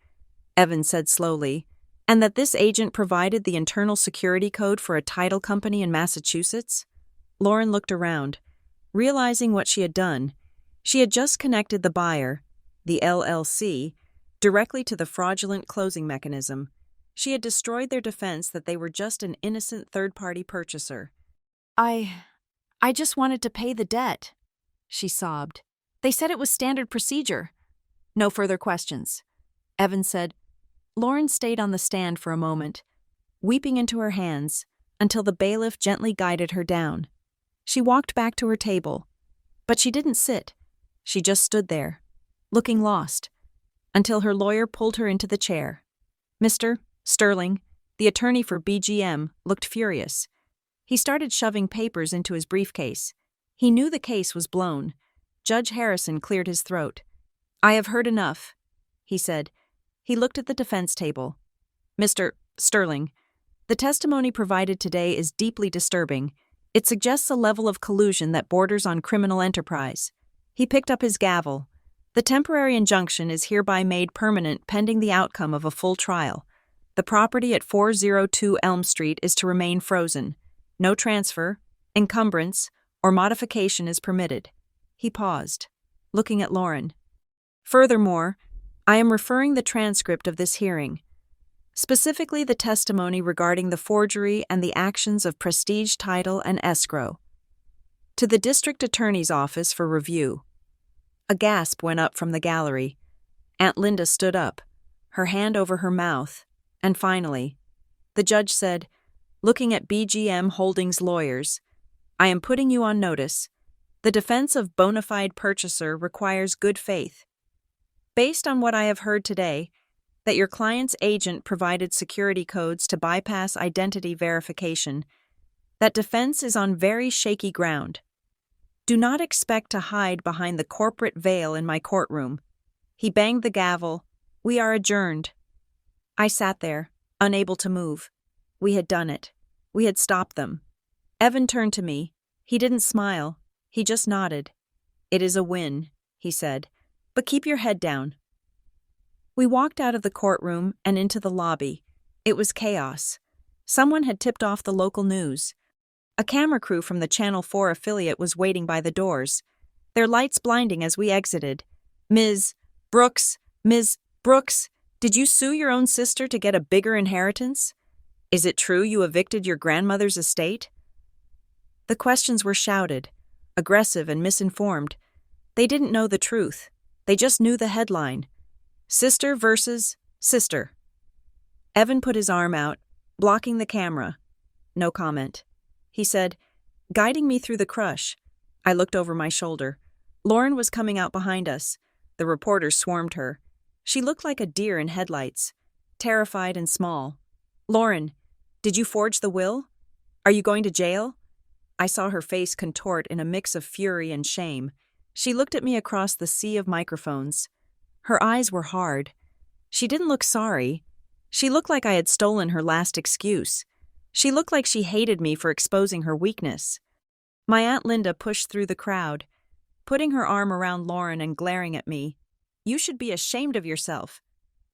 Evan said slowly, and that this agent provided the internal security code for a title company in Massachusetts? Lauren looked around, realizing what she had done. She had just connected the buyer, the LLC, directly to the fraudulent closing mechanism. She had destroyed their defense that they were just an innocent third-party purchaser. I just wanted to pay the debt, she sobbed. They said it was standard procedure. No further questions, Evan said. Lauren stayed on the stand for a moment, weeping into her hands, until the bailiff gently guided her down. She walked back to her table, but she didn't sit. She just stood there, looking lost, until her lawyer pulled her into the chair. Mr. Sterling, the attorney for BGM, looked furious. He started shoving papers into his briefcase. He knew the case was blown. Judge Harrison cleared his throat. I have heard enough, he said. He looked at the defense table. Mr. Sterling, the testimony provided today is deeply disturbing. It suggests a level of collusion that borders on criminal enterprise. He picked up his gavel. The temporary injunction is hereby made permanent pending the outcome of a full trial. The property at 402 Elm Street is to remain frozen. No transfer, encumbrance, or modification is permitted. He paused, looking at Lauren. Furthermore, I am referring the transcript of this hearing, specifically the testimony regarding the forgery and the actions of Prestige Title and Escrow, to the district attorney's office for review. A gasp went up from the gallery. Aunt Linda stood up, her hand over her mouth, and finally, the judge said, looking at BGM Holdings lawyers, I am putting you on notice. The defense of bona fide purchaser requires good faith. Based on what I have heard today, that your client's agent provided security codes to bypass identity verification, that defense is on very shaky ground. Do not expect to hide behind the corporate veil in my courtroom. He banged the gavel. We are adjourned. I sat there, unable to move. We had done it. We had stopped them. Evan turned to me. He didn't smile. He just nodded. It is a win, he said, but keep your head down. We walked out of the courtroom and into the lobby. It was chaos. Someone had tipped off the local news. A camera crew from the Channel 4 affiliate was waiting by the doors, their lights blinding as we exited. Ms. Brooks, did you sue your own sister to get a bigger inheritance? Is it true you evicted your grandmother's estate? The questions were shouted, aggressive and misinformed. They didn't know the truth. They just knew the headline. Sister versus sister. Evan put his arm out, blocking the camera. No comment. He said, guiding me through the crush. I looked over my shoulder. Lauren was coming out behind us. The reporters swarmed her. She looked like a deer in headlights, terrified and small. Lauren, did you forge the will? Are you going to jail? I saw her face contort in a mix of fury and shame. She looked at me across the sea of microphones. Her eyes were hard. She didn't look sorry. She looked like I had stolen her last excuse. She looked like she hated me for exposing her weakness. My Aunt Linda pushed through the crowd, putting her arm around Lauren and glaring at me. You should be ashamed of yourself.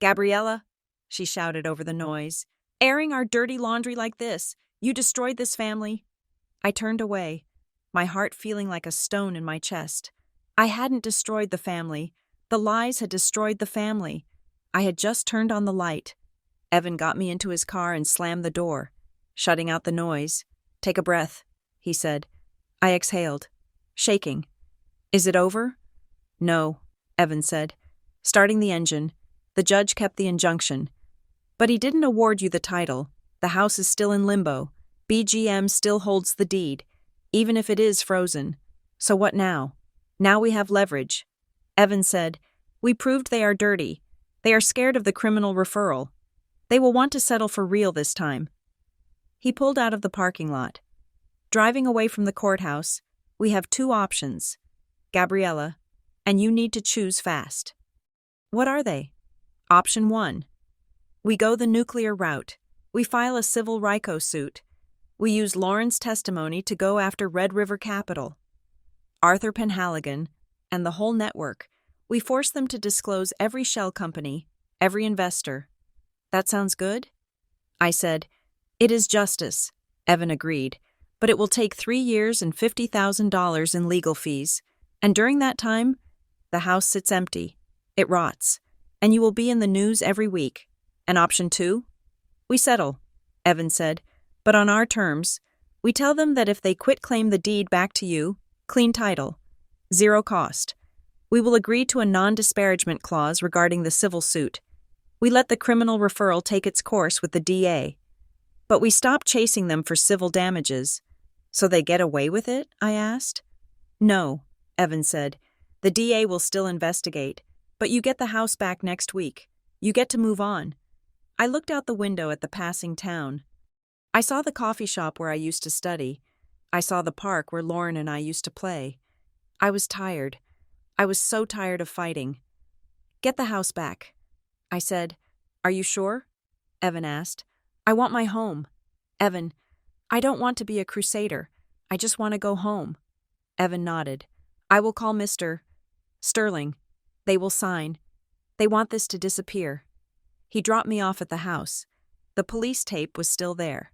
Gabriella, she shouted over the noise, airing our dirty laundry like this. You destroyed this family. I turned away, my heart feeling like a stone in my chest. I hadn't destroyed the family. The lies had destroyed the family. I had just turned on the light. Evan got me into his car and slammed the door, shutting out the noise. "Take a breath," he said. I exhaled, shaking. "Is it over?" "No," Evan said, starting the engine. "The judge kept the injunction. But he didn't award you the title. The house is still in limbo. BGM still holds the deed, even if it is frozen. So what now? Now we have leverage." Evan said, "We proved they are dirty. They are scared of the criminal referral. They will want to settle for real this time." He pulled out of the parking lot. "Driving away from the courthouse, we have two options, Gabriella, and you need to choose fast." "What are they?" "Option 1. We go the nuclear route. We file a civil RICO suit. We use Lauren's testimony to go after Red River Capital, Arthur Penhaligon, and the whole network. We force them to disclose every shell company, every investor." "That sounds good?" I said. "It is justice," Evan agreed, "but it will take 3 years and $50,000 in legal fees. And during that time, the house sits empty. It rots. And you will be in the news every week." "And option 2? "We settle," Evan said, "but on our terms. We tell them that if they quit claim the deed back to you, clean title, zero cost. We will agree to a non-disparagement clause regarding the civil suit. We let the criminal referral take its course with the DA. But we stop chasing them for civil damages." "So they get away with it?" I asked. "No," Evan said. "The DA will still investigate, but you get the house back next week. You get to move on." I looked out the window at the passing town. I saw the coffee shop where I used to study. I saw the park where Lauren and I used to play. I was tired. I was so tired of fighting. "Get the house back," I said. "Are you sure?" Evan asked. "I want my home." "Evan, I don't want to be a crusader. I just want to go home." Evan nodded. "I will call Mr. Sterling. They will sign. They want this to disappear." He dropped me off at the house. The police tape was still there.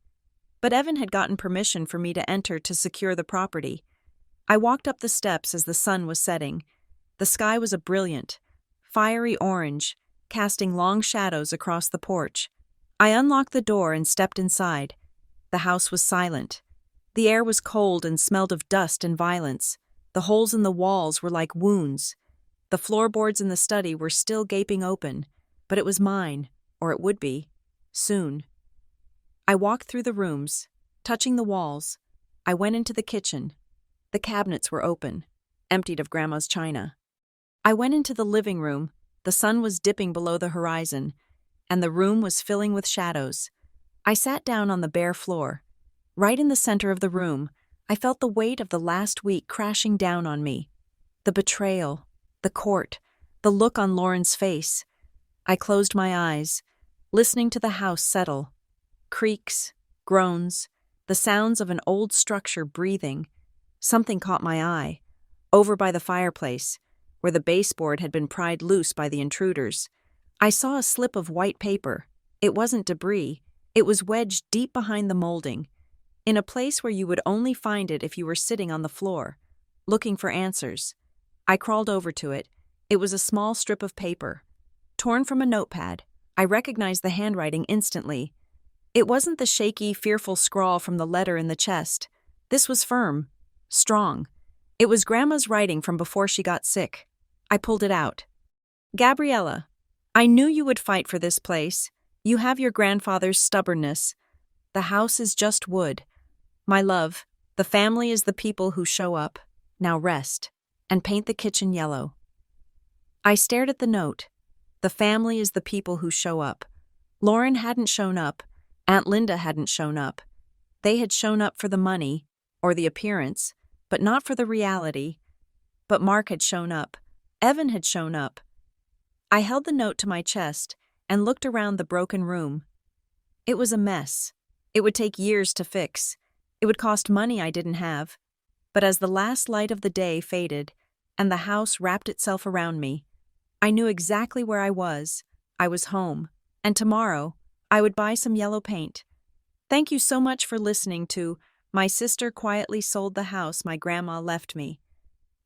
But Evan had gotten permission for me to enter to secure the property. I walked up the steps as the sun was setting. The sky was a brilliant, fiery orange, casting long shadows across the porch. I unlocked the door and stepped inside. The house was silent. The air was cold and smelled of dust and violence. The holes in the walls were like wounds. The floorboards in the study were still gaping open, but it was mine, or it would be, soon. I walked through the rooms, touching the walls. I went into the kitchen. The cabinets were open, emptied of Grandma's china. I went into the living room. The sun was dipping below the horizon, and the room was filling with shadows. I sat down on the bare floor. Right in the center of the room, I felt the weight of the last week crashing down on me. The betrayal, the court, the look on Lauren's face. I closed my eyes, listening to the house settle. Creaks, groans, the sounds of an old structure breathing. Something caught my eye, over by the fireplace, where the baseboard had been pried loose by the intruders. I saw a slip of white paper. It wasn't debris. It was wedged deep behind the molding, in a place where you would only find it if you were sitting on the floor, looking for answers. I crawled over to it. It was a small strip of paper, torn from a notepad. I recognized the handwriting instantly. It wasn't the shaky, fearful scrawl from the letter in the chest. This was firm, strong. It was Grandma's writing from before she got sick. I pulled it out. "Gabriella, I knew you would fight for this place. You have your grandfather's stubbornness. The house is just wood. My love, the family is the people who show up. Now rest, and paint the kitchen yellow." I stared at the note. The family is the people who show up. Lauren hadn't shown up. Aunt Linda hadn't shown up. They had shown up for the money, or the appearance, but not for the reality. But Mark had shown up. Evan had shown up. I held the note to my chest and looked around the broken room. It was a mess. It would take years to fix. It would cost money I didn't have. But as the last light of the day faded and the house wrapped itself around me, I knew exactly where I was. I was home, and tomorrow I would buy some yellow paint. Thank you so much for listening to My Sister Quietly Sold the House My Grandma Left Me.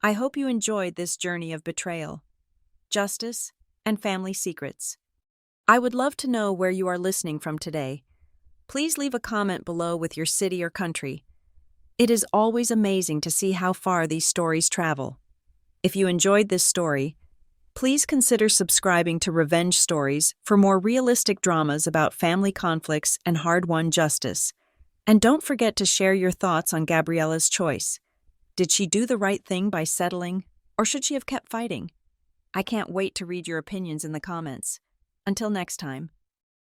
I hope you enjoyed this journey of betrayal, justice, and family secrets. I would love to know where you are listening from today. Please leave a comment below with your city or country. It is always amazing to see how far these stories travel. If you enjoyed this story, please consider subscribing to Revenge Stories for more realistic dramas about family conflicts and hard-won justice. And don't forget to share your thoughts on Gabriella's choice. Did she do the right thing by settling, or should she have kept fighting? I can't wait to read your opinions in the comments. Until next time.